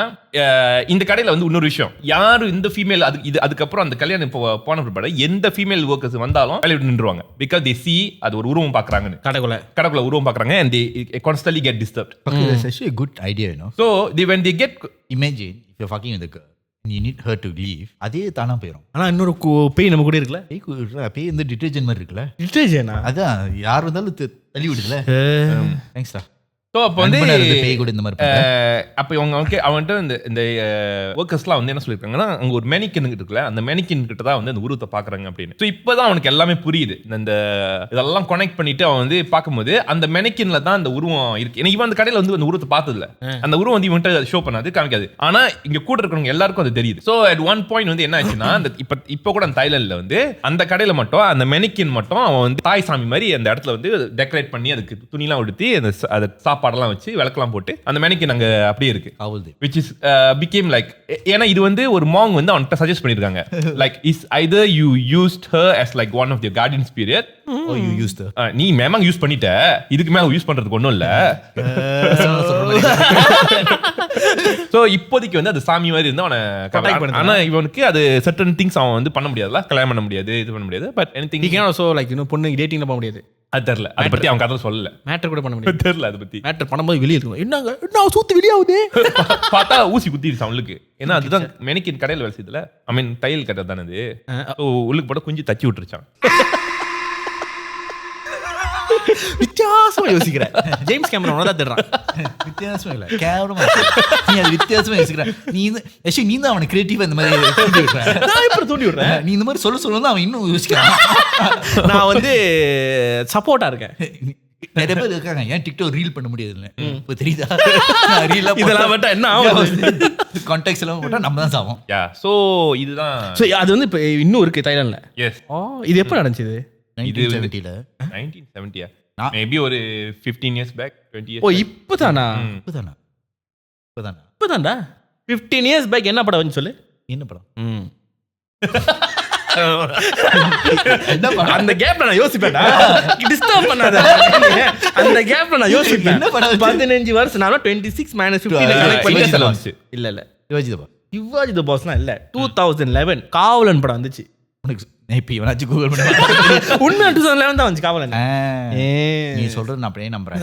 இந்த கடையில வந்து இன்னொரு விஷயம், யாரும் இந்த ஃபீமேல் அதுக்கப்புறம் அந்த கல்யாணம் போன பிற்பாடு எந்த ஃபீமேல் ஒர்க்கர்ஸ் வந்தாலும் வேலையை விட்டு நின்றுவாங்க. பிகாஸ் they see அது ஒரு உருவம் பாக்குறாங்கன்னு. கடைக்குள்ள உருவம் பாக்குறாங்க and they constantly get disturbed. That's actually a good idea, you know. So when they get, imagine if you're fucking with a girl and you need her to leave, அதே தானா போயிடும். ஆனா இன்னொரு பேய் நம்ம கூட இருக்குல்ல. பேய் இந்த டிட்டர்ஜென்ட் மாதிரி இருக்குல்ல. டிட்டர்ஜென்ட் அதான் யார் வந்தாலும் தள்ளி விடுதுல. தேங்க்ஸ்டா. ஸோ அப்போ வந்து பேய் கூட இந்த மாதிரி அப்போ இவங்க அவன்கிட்ட இந்த ஒர்க்கர்ஸ்லாம் வந்து என்ன சொல்லியிருக்காங்கன்னா அங்கே ஒரு மேனிக்கின் இருக்குல்ல, அந்த மேனிக்கின் கிட்ட தான் வந்து அந்த உருவத்தை பார்க்குறாங்க அப்படின்னு. ஸோ இப்போ தான் அவனுக்கு எல்லாமே புரியுது. இந்த இதெல்லாம் கனெக்ட் பண்ணிட்டு அவன் வந்து பார்க்கும்போது அந்த மேனிக்கின்ல தான் அந்த உருவம் இருக்கு. ஏன்னா இவன் அந்த கடையில் வந்து அந்த உருவத்தை பார்த்ததில்ல. அந்த உருவம் வந்து இவன்கிட்ட ஷோ பண்ணாது, காமிக்காது. ஆனால் இங்கே கூட இருக்கிறவங்க எல்லாருக்கும் அது தெரியுது. ஸோ அட் ஒன் பாயிண்ட் வந்து என்ன ஆச்சுன்னா அந்த இப்போ கூட அந்த தாய்லாண்டில் வந்து அந்த கடையில் மட்டும் அந்த மேனிக்கின் மட்டும் அவன் வந்து தாய் சாமி மாதிரி அந்த இடத்துல வந்து டெக்கரேட் பண்ணி அதுக்கு துணிலாம் உடுத்தி அந்த சாப்பாடெல்லாம் வச்சு விளக்கெல்லாம் போட்டு அந்த மேனிக்கின் அங்க அப்படியே இருக்கு. which is became like, ஏன்னா இது வந்து ஒரு மாங் வந்து அவன்கிட்ட சஜஸ்ட் பண்ணிருக்காங்க. like is either you used her as like one of your guardian spirit or you used her. நீ மேமாங் யூஸ் பண்ணிட்ட, இதுக்கு மேல யூஸ் பண்றதுக்கு ஒண்ணும் இல்ல. சோ இப்போதைக்கு வந்து அது சாமி மாதிரி இருந்தா அவனை, ஆனா இவனுக்கு அது certain things அவன் வந்து பண்ண முடியாதுல, கல்யாணம் பண்ண முடியாது, இது பண்ண முடியாது. But anything he can also like பொண்ணு டேட்டிங்ல பண்ண முடியாது. அது தெரியல, அதை பத்தி அவன் கதை சொல்லல. மேட்டர் கூட பண்ண முடியாது, தெரியல. அதை பத்தி மேட்டர் பண்ணும்போது வெளியே இருக்கும். என்னங்க என்ன சூத்து வெளியாகுது பார்த்தா ஊசி குத்திடுச்சு அவளுக்கு. ஏன்னா அதுதான் மெனிக்கின் கடையில் வேலை செய்யுதுல, ஐ மீன் தையல் கடை தானே அது. உள்ளுக்கு போட கொஞ்சம் தச்சு விட்டுருச்சான். வித்தியாசமா யோசிக்கிறேன். ஜேம்ஸ் கேமரன் ஒன்னதான் தேடுறான். வித்தியாசமா இல்ல, கேவலமா நீ அது வித்தியாசமா யோசிக்கிற. நீ தான் அவனை கிரியேட்டிவா இந்த மாதிரி தூண்டி விடுற. நான் இப்ப தூண்டி விடுறேன். நீ இந்த மாதிரி சொல்ல அவன் இன்னும் யோசிக்கிறான். நான் வந்து சப்போர்ட்டா இருக்கேன். நிறைய பேர் இருக்காங்க, ஏன் டிக்டாக் ரீல் பண்ண முடியாது இப்போ தெரியுதா? ரீல் இதெல்லாம் போட்டா என்ன ஆகும்? கான்டாக்ட்ஸ் எல்லாம் போட்டா நம்ம தான் சாவோம். சோ இதுதான். சோ அது வந்து இப்ப இன்னும் இருக்கு தாய்லாந்துல. எஸ். இது எப்ப நடந்துச்சு? 1970 மேபி ஒரு 15 years back, 20 years. ஓ இப்பதானா? இப்பதான்டா 15 years back. என்ன படம் வந்து சொல்லு. என்ன படம்? அந்த கேப்ல நான் யோசிப்பேன்டா. டிஸ்டர்ப் பண்ணாத. அந்த கேப்ல நான் யோசிப்பேன். என்ன படம்? 15 வருஷம் நாம 26 - 15 கனெக்ட் பண்ணி வந்துச்சு. இல்ல சிவாஜி தி பாஸ்னா இல்ல, 2011 காவலன் படம் வந்துச்சு. உனக்கு இப்ப இவனாச்சு கூகுள் பண்ண உண்மை 2011 தான் வந்துச்சு காவலன். நீ சொல்றது நான் அப்படியே நம்புறேன்.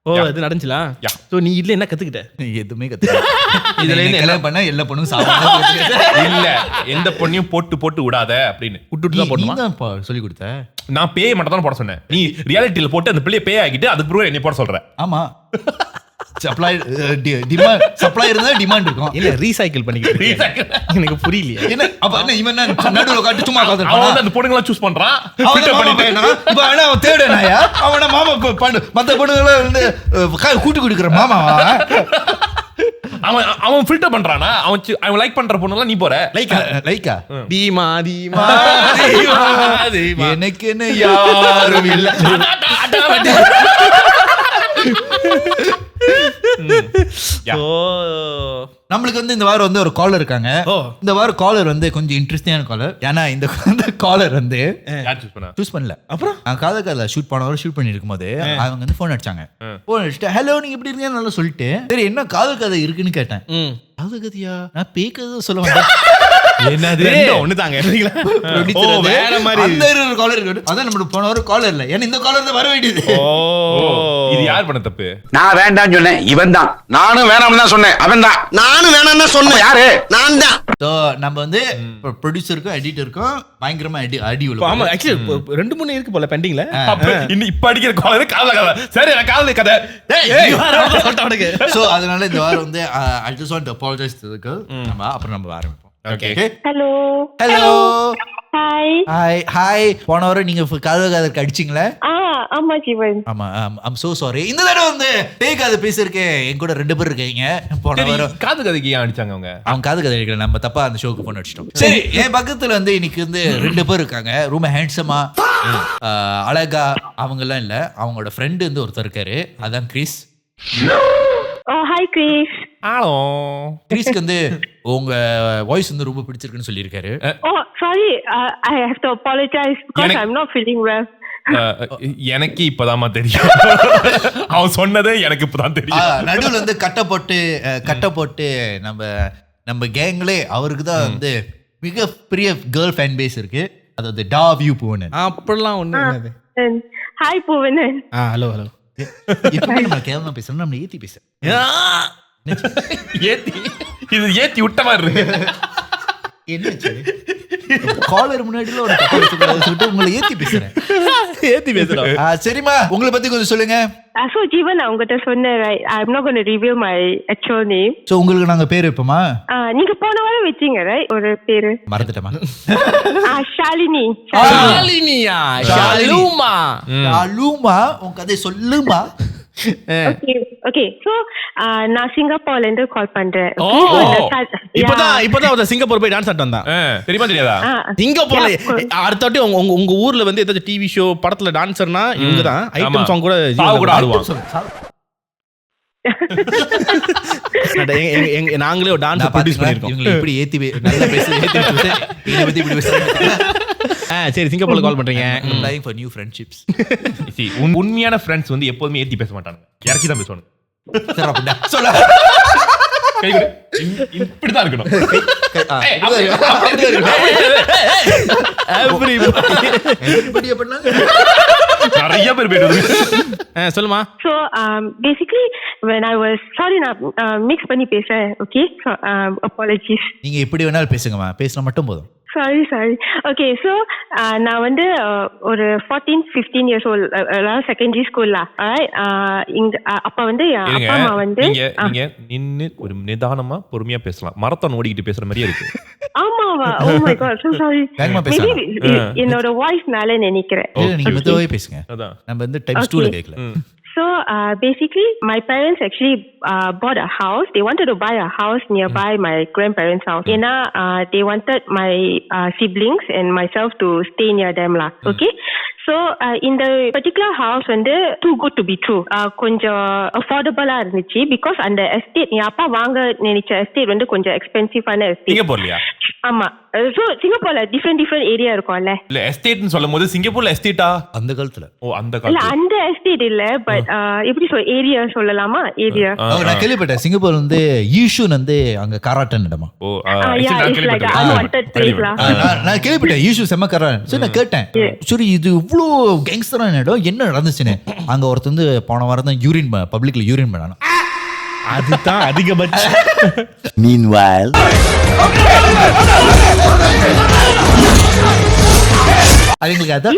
ஓ அது நடந்துச்சுலா? சோ நீ இதுல என்ன கத்துக்கிட்ட? எதுவுமே கத்துக்கல. இதுல என்ன பண்ண எல்லா பொண்ணும் சாப்பிட இல்ல, எந்த பொண்ணையும் போட்டு விடாத அப்படின்னு விட்டுட்டு தான் போடணுமா? நீ சொல்லி கொடுத்த. நான் பேய் மட்டும் தான் போட சொன்னேன். நீ ரியாலிட்டியில போட்டு அந்த பிள்ளைய பேய் ஆகிட்டு அதுக்கு பிறகு என்னை போட சொல்ற. ஆமா, சப்ளை இருந்தா டிமாண்ட் இருக்கும். இல்ல ரீசைக்கிள் பண்ணிக்கிட்டு எனக்கு புரியலையே. என்ன அப்ப என்ன இவன் நடுவுல காட்டி சும்மா காது அவன் அந்த பொண்ணுங்கள சூஸ் பண்றான். இப்ப அவன் தேடுனாயா அவன மாமா மத்த பொண்ணுங்கள வந்து கூட்டி குடிக்கிற மாமாவா? அவன் ஃபில்டர் பண்றானா? அவன் லைக் பண்ற பொண்ணுங்கள நீ போற லைக்கா தீமா எனக்கு என்ன யாரும் இல்ல. So, நம்மளுக்கு வந்து இந்த வாரம் வந்து ஒரு காலர் இருக்காங்க. இந்த வாரம் காலர் வந்து கொஞ்சம் இன்ட்ரெஸ்டிங்கான காலர். ஏன்னா இந்த காலர் வந்து யார் சூஸ் பண்ணா? சூஸ் பண்ணல. அப்புறம் காதல ஷூட் பண்ணி இருக்கும்போது அவங்க வந்து போன் அடிச்சாங்க. போன் அடிச்சுட்டு ஹலோ நீங்க எப்படி இருக்கீங்க நல்லா சொல்லிட்டு சரி என்ன காதல் கதை இருக்குன்னு கேட்டேன். காதல் கதையா? நான் பேய் கதை சொல்ல வந்தேன். என்னது ஒண்ணுதாங்க வேற மாதிரி அந்த காலர் இருக்கு. அதான் நம்மளுக்கு போன வாரம் காலர் இல்ல. ஏன்னா இந்த காலர் தான் வர வேண்டியது. இது யார் பண்ண தப்பு? நான் வேண்டாம்னு சொன்னேன், இவன் தான். நானும் வேணாம்னு தான் சொன்னேன், அவன் தான். நானும் வேணாம்னு தான் சொன்னேன், யாரு? நான் தான். நம்ம வந்து ப்ரொடியூசருக்கும் எடிட்டருக்கும் பயங்கரமா அடி விழும். ஆமா ஆக்சுவலி 2-3 இருக்கு போல பெண்டிங்ல. இப்ப அடிக்கிற காலர் காதல கதை. சரி நான் காதல கதை. சோ அதனால இந்த வாரம் வந்து I just want to apologize to the girl. அப்புறம் நம்ம ஆரம்பிப்போம். Okay. Hello. Hi. Hi. போன வாரம் நீங்க காதல் கதைக்கு அடிச்சீங்களே? ஆமா ஜீவன். ஆமா I'm so sorry. இந்த தடவை வந்து பேய் கதை பேசிருக்கேன். என் கூட 2 பேர் இருக்கீங்க. போன வாரம் காது கதைக்கு ஏன் அடிச்சாங்க அவங்க காது கதை அடிக்கல. நம்ம தப்பா அந்த ஷோக்கு போன் அடிச்சிட்டோம். சரி என் பக்கத்துல வந்து இன்னைக்கு வந்து 2 பேர் இருக்காங்க. ரொம்ப ஹேண்ட்ஸமா அழகா அவங்க எல்லாம் இல்ல. அவங்களோட ஃப்ரெண்ட் வந்து ஒருத்தர் இருக்காரு. அதான் கிறிஸ். Hi Chris. ஹலோ. கிறிஸ்க்கு வந்து உங்க வாய்ஸ் வந்து ரொம்ப பிடிச்சிருக்குன்னு சொல்லியிருக்காரு. Sorry. I have to apologize because I'm not feeling well. எனக்கு இப்பதாமா தெரியும். அவன் சொன்னதே எனக்கு இப்பதான் தெரியும். நடுவுல வந்து கட்ட போட்டு நம்ம கேங்லே அவருக்கு தான் வந்து மிக பெரிய கேர்ள் ஃபேன் பேஸ் இருக்கு. அதாவது டாவியூ பூவனன். அப்படிலாம் ஒண்ணு என்னது? Hi பூவனன். ஹலோ எப்படி நம்ம கேவலமா பேசணும், நம்ம ஏத்தி பேச இது ஏத்தி விட்ட மாதிரி இருக்கு. என்ன காலர் முன்னாடில ஒரு சொல்லிட்டு உங்களை ஏத்தி பேசுறேன். சரிமா உங்களை பத்தி கொஞ்சம் சொல்லுங்க. So ஜீவன் நான் உங்ககிட்ட சொன்னேன், I'm not going to reveal my actual name. So உங்களுக்கு நாங்க பேர் வைப்போமா? நீங்க போன வாரம் வெச்சீங்க ரைட் ஒரு பேரு. மறந்துட்டமா? ஷாலினி. ஷாலினியா? ஷாலுமா. உன் கதை சொல்லுமா? Okay. So நான் சிங்கப்பூர்ல இருந்து கால் பண்றேன். இப்பதான் அவ சிங்கப்பூர் போய் டான்ஸ் ஆடிட்டு வந்தா. தெரியுமா தெரியாதா? சிங்கப்பூர்ல அடுத்தவாட்டி உங்க ஊர்ல வந்து ஏதாவது டிவி ஷோ படத்துல டான்சர்னா இவங்க தான் ஐட்டம் சாங் கூட ஆடுவாங்க. நாங்களே ஒரு டான்ஸ் ப்ரொடியூஸ் பண்ணிருக்கோம். இவங்க இப்படி நல்லா ஏத்தி இப்படி சரி சிங்கப்பூர்ல கால் பண்றீங்க. Lying for new friendships. உண்மையான ஃப்ரெண்ட்ஸ் வந்து எப்போதுமே ஏத்தி பேச மாட்டாங்க, இறக்கி தான் பேசுவாங்க. சொல்ல இப்படிதான் இருக்கணும். நிறைய பேர் போயிட்டு சொல்லுமா. So basically when I was sorry நான் மிக்ஸ் பண்ணி பேசுறேன். Okay, so apologies. நீங்க எப்படி வேணாலும் பேசுங்கம்மா, பேசினா மட்டும் போதும். Sorry. Okay, so நான் வந்து ஒரு 14-15 years old secondary school la. Alright, அப்ப வந்து அப்பா அம்மா வந்து நீங்க நின்னு ஒரு நிதானமா பொறுமையா பேசலாம். மரத்தான் ஓடிக்கிட்டு பேசுற மாதிரியே இருக்கு. ஆமாவா? Oh my god, so sorry. என்னோட வாய்ஸ்னால நினைக்கிறேன். நீங்க மெதுவாவே பேசுங்க. நம்ம வந்து டைம்ஸ் 2ல கேக்கல. So basically my parents actually bought a house. They wanted to buy a house nearby my grandparents' house. Ena they wanted my siblings and myself to stay near them lah. Okay. So in the particular house வந்து too good to be true. கொஞ்சம் affordable இருந்துச்சு because அந்த estate நீ அப்பா வாங்க நினைச்ச estate வந்து கொஞ்சம் எக்ஸ்பென்சிவான estate. சிங்கப்பூர்லயா? ஆமா. So சிங்கப்பூர்ல different area இருக்கும்ல. இல்ல எஸ்டேட்னு சொல்லும்போது சிங்கப்பூர்ல எஸ்டேட்டா? அந்த காலத்துல. அந்த இல்ல காலத்துல. அந்த estate இல்ல, but எப்படி ஏரியா சொல்லலாமா? ஏரியா. நான் கேள்விப்பட்டேன் சிங்கப்பூர் வந்து ஈஷூன் வந்து அங்க கராட்டன் இடமா. நான் கேள்விப்பட்டேன் ஈஷூ செம்ம கராட்டன். சரி நான் கேட்டேன் சரி இது இவ்ளோ கேங்ஸ்டரான இடம் என்ன நடந்துச்சுன்னு. அங்க ஒருத்தர் வந்து போன வாரம் தான் யூரின் பப்ளிக்ல யூரின் பண்ணானா. அதுதான் அதிகபட்சம். Meanwhile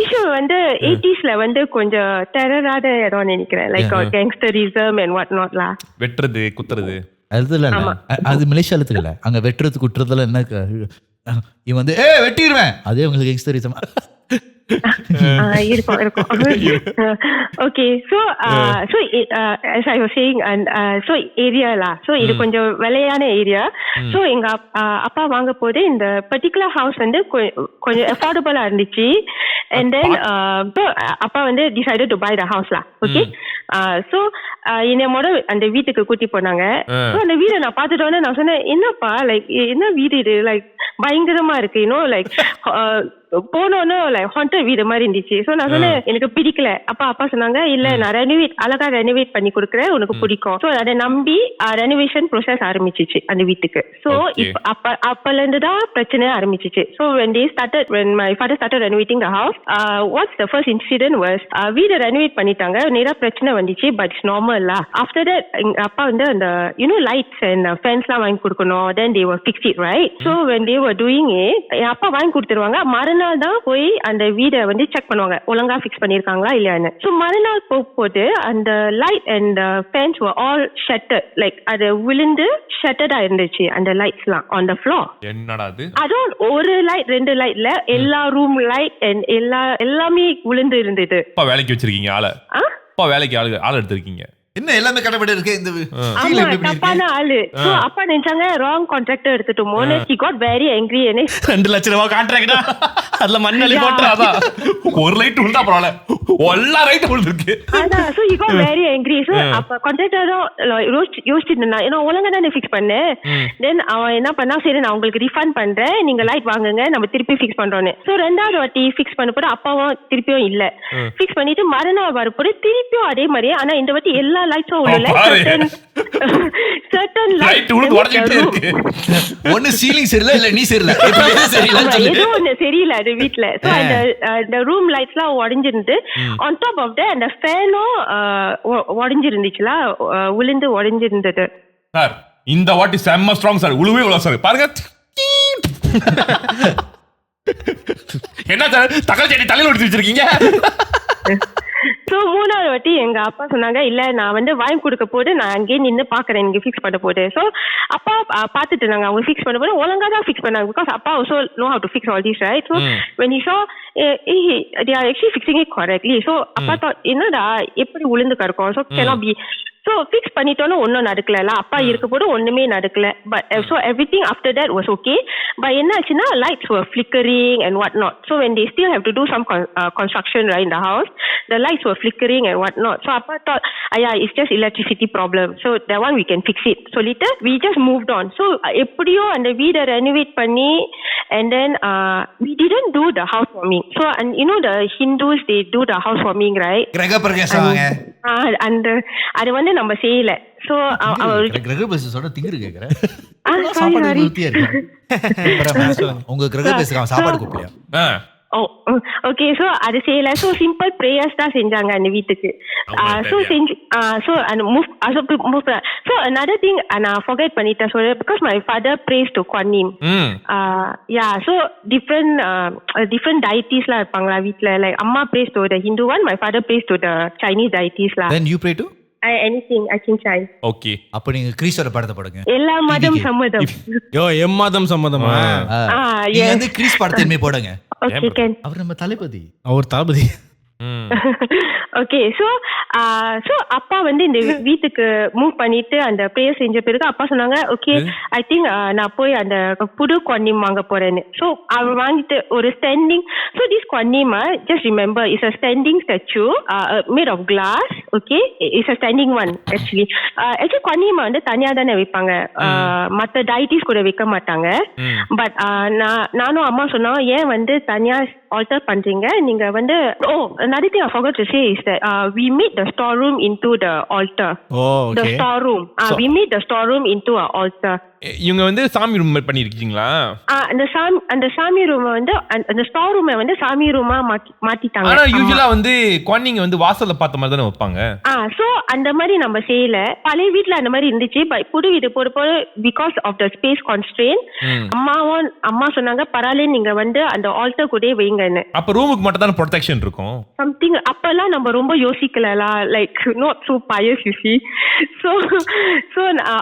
ஈஷூ வந்து 80sல வந்து கொஞ்சம் டெரரான இடம் நினைக்கிறேன். Like gangsterism and what not lah. வெட்றது குத்துறது அது மலேசியால தெரியல. அங்க வெட்டுறது குட்டுறதுல என்ன இவன் வந்து வெட்டிடுவேன் அதே உங்களுக்கு எக்ஸ்டரிசம் இருக்கும். Okay, so as I was saying, and so area lah. So இது கொஞ்சம் விலையான ஏரியா. So எங்க அப்பா வாங்க போது இந்த particular house வந்து கொஞ்சம் affordable இருந்துச்சு. And then so அப்பா வந்து decided to buy the house lah. Okay. So என்னைய அந்த வீட்டுக்கு கூட்டி போனாங்க. So அந்த வீடை நான் பார்த்துட்டோன்னே நான் சொன்னேன், என்னப்பா லைக் என்ன வீடு இது, லைக் பயங்கரமா இருக்கு, லைக் போனோன்னு லைக் ஹாண்டட் வீடு மாதிரி இருந்துச்சு. ஸோ நான் சொன்னேன் எனக்கு பிடிக்கல. அப்பா சொன்னாங்க, இல்ல நான் அழகா ரெனோவேட் பண்ணி கொடுக்குறேன், உனக்கு பிடிக்கும். ஸோ அதை நம்பி ரெனோவேஷன் ப்ரோசஸ் ஆரம்பிச்சிச்சு அந்த வீட்டுக்கு. ஸோ அப்பல இருந்து தான் பிரச்சனை ஆரம்பிச்சிச்சு. So when my father started renovating the house, what's the first incident was வீடை ரெனோவேட் பண்ணிட்டாங்க, நிறைய பிரச்சனை வந்துச்சு. But it's normal law. After that எங்க அப்பா வந்து அந்த லைட்ஸ் அண்ட் ஃபேன்ஸ் எல்லாம் வாங்கி கொடுக்கணும். then they were fix it right. So when they were doing it, என் அப்பா வாங்கி கொடுத்துருவாங்க. மறுநாள் தான் போய் அந்த வீடை வந்து செக் பண்ணுவாங்க, ஒழுங்கா ஃபிக்ஸ் பண்ணிருக்காங்களா இல்லையான்னு. ஸோ மறுநாள் போகும்போது அந்த light and fans were all shattered, like அது விழுந்து ஷட்டர்டா இருந்துச்சு அந்த லைட்ஸ்லாம் on the floor. என்னடா அது? அதுவும் ஒரு லைட் 2 லைட்ல எல்லா ரூம் லைட் அண்ட் எல்லாமே விழுந்து இருந்தது. அப்பா வேலைக்கு வச்சிருக்கீங்க ஆளை? அப்பா வேலைக்கு ஆள் எடுத்திருக்கீங்க? என்ன எல்லாமே கடப்பட்டு இருக்கு இந்த ஆமா, தப்பான ஆளு. சோ அப்பா நினைச்சாங்க ராங் கான்ட்ராக்டர் எடுத்துட்டோமோன்னு. he got very angry and 2 லட்சம் ரூபாய் கான்ட்ராக்டா அதுல மண்ணலி போட்றாதா? ஒரு லைட் விழுந்தா பரவாயில்ல, எல்லா லைட் விழுந்துருக்கு. அதான். so he got very angry. so அப்ப கான்ட்ராக்டரும் யோசிச்சுட்டு நான் ஒழுங்கா தானே ஃபிக்ஸ் பண்ணேன். தென் அவன் என்ன பண்ணா, சரி நான் உங்களுக்கு ரீஃபண்ட் பண்றேன், நீங்க லைட் வாங்குங்க, நம்ம திருப்பி ஃபிக்ஸ் பண்றோன்னு. சோ 2வது வாட்டி ஃபிக்ஸ் பண்ண போது அப்பாவும் திருப்பியும் இல்ல. ஃபிக்ஸ் பண்ணிட்டு மறுநாள் வரப்போது திருப்பியும் அதே மாதிரியே. ஆனா இந்த வாட்டி எல்லா லைட்ஸும் உள்ள certain light உழுந்து உடைஞ்சிட்டே இருக்கு. ஒன்னு சீலிங் சரியில்லை, இல்ல நீ சரியில்லை, ஏதோ ஒண்ணு சரியில்லை அது வீட்ல. சோ அந்த room லைட்ஸ்லாம் உடைஞ்சிருந்து. on top of that அந்த ஃபேனும் உடைஞ்சிருந்துச்சுல, விழுந்து உடைஞ்சிருந்தது. சார் இந்த வாட்டி செம்ம ஸ்ட்ராங் சார், உழுவே உள்ள சார் பாருங்க. என்ன சார் தக்காளி செடி தலையில ஒட்டி வச்சிருக்கீங்க? சோ 3வது வாட்டி எங்க அப்பா சொன்னாங்க, இல்ல நான் வந்து வாங்கி கொடுக்க போது நான் அங்கே நின்று பாக்குறேன், நீங்க ஃபிக்ஸ் பண்ண போது. சோ அப்பா பாத்துட்டு இருந்தாங்க, அவங்க ஃபிக்ஸ் பண்ண போது ஒழுங்கா தான் ஃபிக்ஸ் பண்ணாங்க. பிகாஸ் அப்பா also know how to fix all this, right? So when he saw they are actually fixing it correctly. So அப்பா thought, என்னடா எப்படி உளுந்து கிடக்கும், so cannot be. So fix பண்ணிட்டோன்னு ஒன்னும் நடக்கல. அப்பா இருக்க போது ஒண்ணுமே நடக்கல. But so everything after that was okay. But என்ன ஆச்சுன்னா lights were flickering and what not. So when they still have to do some construction right in the house, the lights were flickering and what not. So அப்பா thought, it's just electricity problem, so that one we can fix it. So later we just moved on. So எப்படியோ அந்த வீடை renovate பண்ணி, and then we didn't do the housewarming. So and the Hindus, they do the housewarming, right? கிரக பிரவேசம் அந்த அது வந்து நம்ம செய்யல. சோ கிரக பிரவேசத்தோட திங்கிரு கேக்குறேன். சாப்பாடு ஊத்தியா இருக்கு. உங்க கிரக பிரவேசம் சாப்பாடு கூப்பிடலையா? ஓகே. சோ அது செய்யல. சோ சிம்பிள் பிரேயர்ஸ் தான் செஞ்சாங்க அந்த வீட்டுக்கு. சோ செஞ்சு so and move so another thing நான் forget பண்ணிட்டேன். So because my father prays to Kuan Yin. So different deities la இருப்பாங்களா வீட்ல. Like அம்மா prays to the Hindu one, my father prays to the Chinese deities la. Then you pray to anything I can try. Okay. அப்ப நீங்க கிறிஸ்தவர படத்தை போடுங்க. எல்லா மதம் சம்மதம். எம்மாதம் சம்மதமா? நீங்க வந்து கிறிஸ் படத்தையுமே போடுங்க. Okay, can. அவர் நம்ம தளபதி. அவர் தளபதி. ஓகே. சோ அப்பா வந்து இந்த வீட்டுக்கு மூவ் பண்ணிட்டு அந்த பிரேயர் செஞ்ச பிறகு அப்பா சொன்னாங்க, ஓகே ஐ திங்க் நான் போய் அந்த புது குவன்னிம் வாங்க போறேன்னு. சோ அவர் வாங்கிட்டு ஒரு standing. So this Guanyin just remember is a standing statue made of glass. Okay, it's a standing one actually. குவன்னிம் வந்து தனியா தானே வைப்பாங்க, மத்த deities கூட வைக்க மாட்டாங்க. பட் நானும் அம்மா சொன்னோம், ஏன் வந்து தனியா ஆல்டர் பண்றீங்க நீங்க வந்து. another thing I forgot to say is that we made the storeroom into the altar. Okay. The storeroom. We made the storeroom into an altar. இவங்க வந்து சாமி ரூம் பண்ணிருக்கீங்களா? அந்த சாமி ரூம் வந்து அந்த ஸ்டோர் ரூமை வந்து சாமி ரூமா மாத்திட்டாங்க. ஆனா யூசுவலா வந்து குவன்னிங்க வந்து வாசல்ல பார்த்த மாதிரி தானே வைப்பாங்க. சோ அந்த மாதிரி நம்ம செய்யல. பழைய வீட்ல அந்த மாதிரி இருந்துச்சு. புது வீடு போறப்போ பிகாஸ் ஆஃப் த ஸ்பேஸ் கான்ஸ்ட்ரெயின் அம்மா சொன்னாங்க, பரவாயில்ல நீங்க வந்து அந்த ஆல்டர் கூட வைங்கன்னு. அப்ப ரூமுக்கு மட்டும் தான் ப்ரொடெக்ஷன் இருக்கும் சம்திங். அப்பெல்லாம் நம்ம ரொம்ப யோசிக்கலலாம், like not so pious you see. so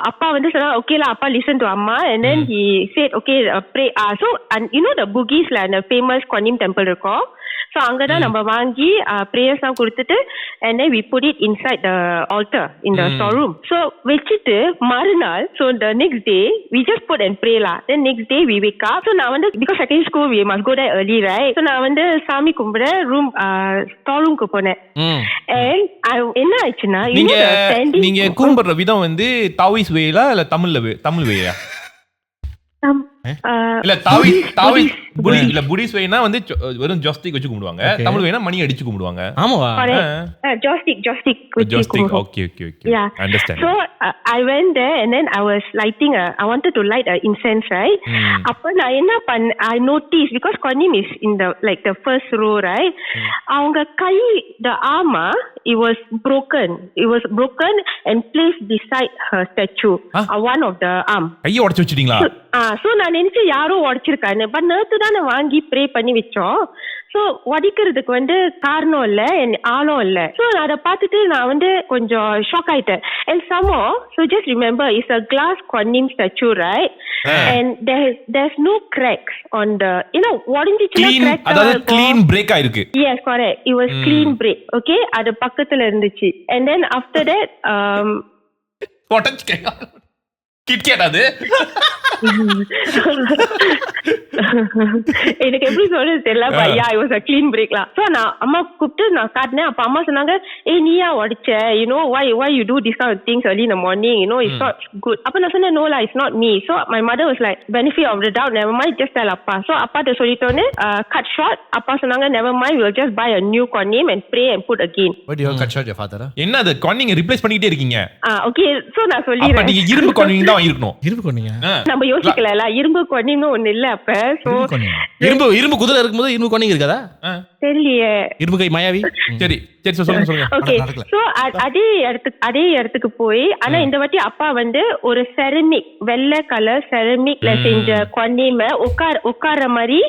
அப்பா வந்து சொன்னா ஓகேல, அப்பா listen to Amma, and then he said okay pray. So and the Bugis la, the famous Kuan Yin temple இருக்கும். So அங்கதான் நம்ம வாங்கி prayers எல்லாம் கொடுத்துட்டு and then we put it inside the altar in the storeroom. So வச்சிட்டு மறுநாள் so the next day we just put and pray lah. Then next day we wake up. So நான் வந்து because secondary school we must go there early, right? So நான் வந்து சாமி கும்பிட room storeroomக்கு போனேன். And என்ன ஆச்சுன்னா நீங்க கும்பிடுற விதம் வந்து தாவீஸ் வேலா இல்ல தமிழ் வேயா? இல்ல தாவீஸ் புடிஸ் வேனா வந்து வெறும் ஜாஸ்டிக் வச்சு கும்பிடுவாங்க. தமிழ் வேனா மணி அடிச்சு கும்பிடுவாங்க. ஆமாவா? Joystick okay yeah. I understand. So I went there and then I was lighting I wanted to light an incense, right? அப்ப நான் என்ன I noticed because Konim is in the like the first row, right? அவங்க கை the arm it was broken and placed beside her statue. One of the arm கையை உடைச்சு வச்சிட்டீங்களா? so நான் நினைச்சு யாரோ உடைச்சிருக்கானு. But நேத்து தானே வாங்கி ப்ரே பண்ணி வச்சோம். சோ உடைக்கிறதுக்கு வந்து காரணம் இல்ல ஆளும் இல்ல. சோ அத பார்த்துட்டு நான் வந்து கொஞ்சம் ஷாக் ஆயிட்டேன். And somehow so just remember it's a glass Konim statue, right? And there's no cracks on the உடைஞ்சிச்சுனா crack அதாவது clean break ஆயிருக்கு. Yes, correct. It was clean break. Okay, அது பக்கத்துல இருந்துச்சு. And then after that உடைச்சு KitKat அது எனக்கு எப்படி சொல்றது தெரியல. பையா it was a clean break lah. So நான் அம்மா கூப்பிட்டு நான் காட்டினேன். அப்ப அம்மா சொன்னாங்க நீயா உடைச்ச, why you do this kind of things early in the morning, it's not good. அப்ப நான் சொன்னேன் no lah, it's not me. So my mother was like benefit of the doubt, never mind, just tell அப்பா. So அப்பா கிட்ட சொல்லிட்டோனே cut short. அப்பா சொன்னாங்க never mind, we'll just buy a new Konim and pray and put again. Why do you cut short your father? என்ன அது Konim replace பண்ணிட்டே இருக்கீங்க? Okay, so நான் அப்ப சொல்லிறேன். நீங்க இரும்பு Konim தான் இருக்கணும். இரும்பு கொன்னீங்க? நம்ம யோசிக்கல இரும்பு Konim ஒண்ணு இல்ல அப்ப. So இரும்பு குதிரை இருக்கும்போது இரும்பு கொன்னீங்க இருக்காதா? தெரியலையே. இரும்பு கை மாயாவி. சரி சொல்லுங்க. ஓகே, சோ அதே இடத்துக்கு போய் ஆனா இந்த வாட்டி அப்பா வந்து ஒரு செரமிக் வெள்ளை கலர் செரமிக்ல செஞ்ச Konim உட்கார மாதிரி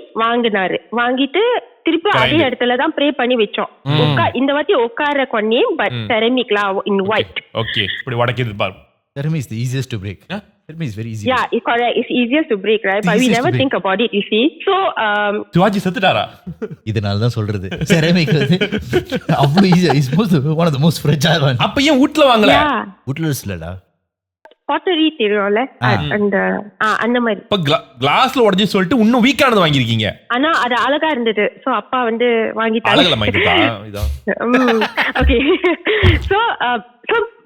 வாங்கிட்டு திருப்பி அதே இடத்துல தான் ப்ரே பண்ணி வச்சோம். இந்த வாட்டி உட்கார Konim பட் செரமிக்ல இன் ஒயிட். ஓகே, இப்படி உடைக்கிறது பாரு. Ceramic is the easiest to break. Ceramic is very easy. Yeah, it's correct. It's easiest to break, right? But we never think about it, you see. So Sivaji செத்துட்டாரா? இதனால தான் சொல்றது ceramic வந்து அவ்வளவு ஈஸியா is one of the most fragile one. அப்ப ஏன் வீட்ல வாங்கல? வீட்ல இல்லடா. பாட்டரி தெரியும்ல அந்த மாதிரி. இப்ப கிளாஸ்ல உடைஞ்சு சொல்லிட்டு இன்னும் வீக்கானது வாங்கிருக்கீங்க. ஆனா அது அழகா இருந்தது. சோ அப்பா வந்து வாங்கிட்டாங்க. அழகல மைண்டா இதா. ஓகே. சோ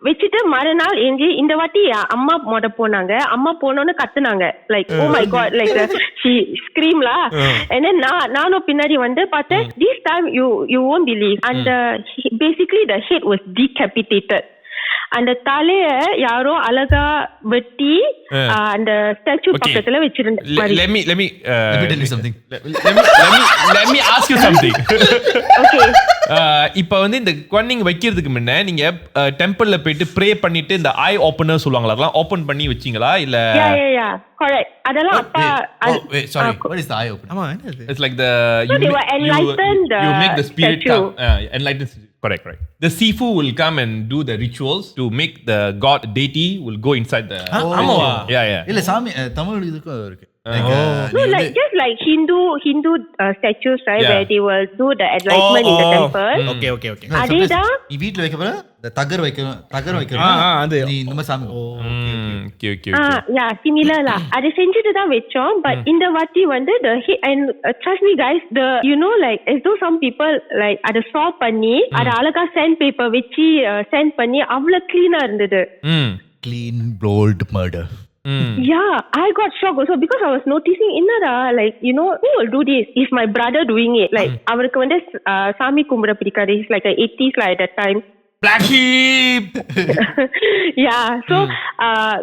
வச்சிட்டு மறுநாள் இந்த வாட்டி அம்மா மொட போனாங்க. அம்மா போனோன்னு கத்துனாங்க like oh my God like she scream la. And then நானும் பின்னாடி வந்து பார்த்தேன். This time you won't believe. And basically the head was decapitated. அந்த தலைய யாரோ அழகா வெட்டி அந்த ஸ்டாச்சு பக்கத்துல வச்சிருந்தாங்க. Let me tell you something. Let me ask you something. Okay. இப்போ வந்து இந்த Konim வைக்கிறதுக்கு முன்ன நீங்க டெம்பிள்ல போயிட்டு ப்ரே பண்ணிட்டு இந்த ஐ ஓபனர் சொல்வாங்களா, அதெல்லாம் ஓபன் பண்ணி வச்சீங்களா இல்ல? Yeah, correct. அதெல்லாம் அப்பா wait, sorry, what is the eye opener? ஆமா, என்ன இது? It's like the so they were enlightened you make the spirit statue. come enlighten. Correct. The Sifu will come and do the rituals to make the god deity will go inside the. ஆமாவா? Yeah. இல்ல சாமி தமிழ் இதுக்கு இருக்கு. No, like just like Hindu statues, right? Yeah. Where they will do the enlightenment in the temple. Okay. அதேதான் நீ வீட்ல வைக்க போற இந்த தகர் வைக்க அது நீ இந்த மாதிரி சாமி. Okay. yeah, similar lah. அது செஞ்சுட்டு தான் வெச்சோம். But இந்த வாட்டி வந்து the and trust me guys, the like as though some people like அத saw பண்ணி அத அழகா sand paper வெச்சி sand பண்ணி அவ்வளவு clean-ஆ இருந்தது. Clean bold murder. Yeah, I got shocked also because I was noticing என்னடா like who will do this? Is my brother doing it? Like அவருக்கு வந்து சாமி கும்பிட பிடிக்காது. He's like a 80s like at that time. Black sheep. Yeah, so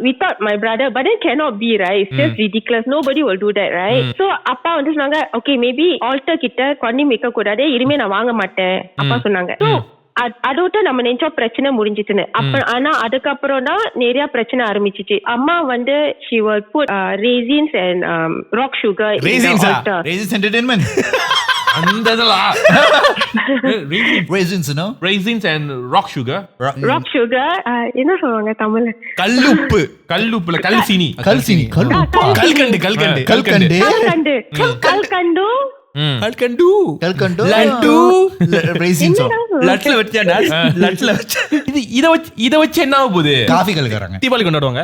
we thought my brother, but then cannot be, right? It's just ridiculous. Nobody will do that, right? So அப்பா வந்து சொன்னாங்க okay, maybe altar கிட்ட Konim வைக்க கூடாது, இனிமே நான் வாங்க மாட்டேன் அப்பா சொன்னாங்க. So அதோட நம்ம நினைச்சோம் பிரச்சனை முடிஞ்சிச்சுன்னு. ஆனா அதுக்கப்புறம் தான் நிறைய பிரச்சனை ஆரம்பிச்சிச்சு. அம்மா வந்து she will put raisins and rock sugar in the altar. Raisins entertainment. அந்த இதெல்லாம் raisins and rock sugar. Rock sugar என்ன சொல்வாங்க தமிழ்ல? கல்லுப்புல கல்சீனி கல்கண்டு கல்கண்டு கல்கண்டு லட்டு ரேசின் சோ லட்ல வச்சாடா லட்ல வச்ச இத வச்சு என்ன ஆக போகுது? காஃபி கலக்குறாங்க, தீபாவளி கொண்டாடுவாங்க,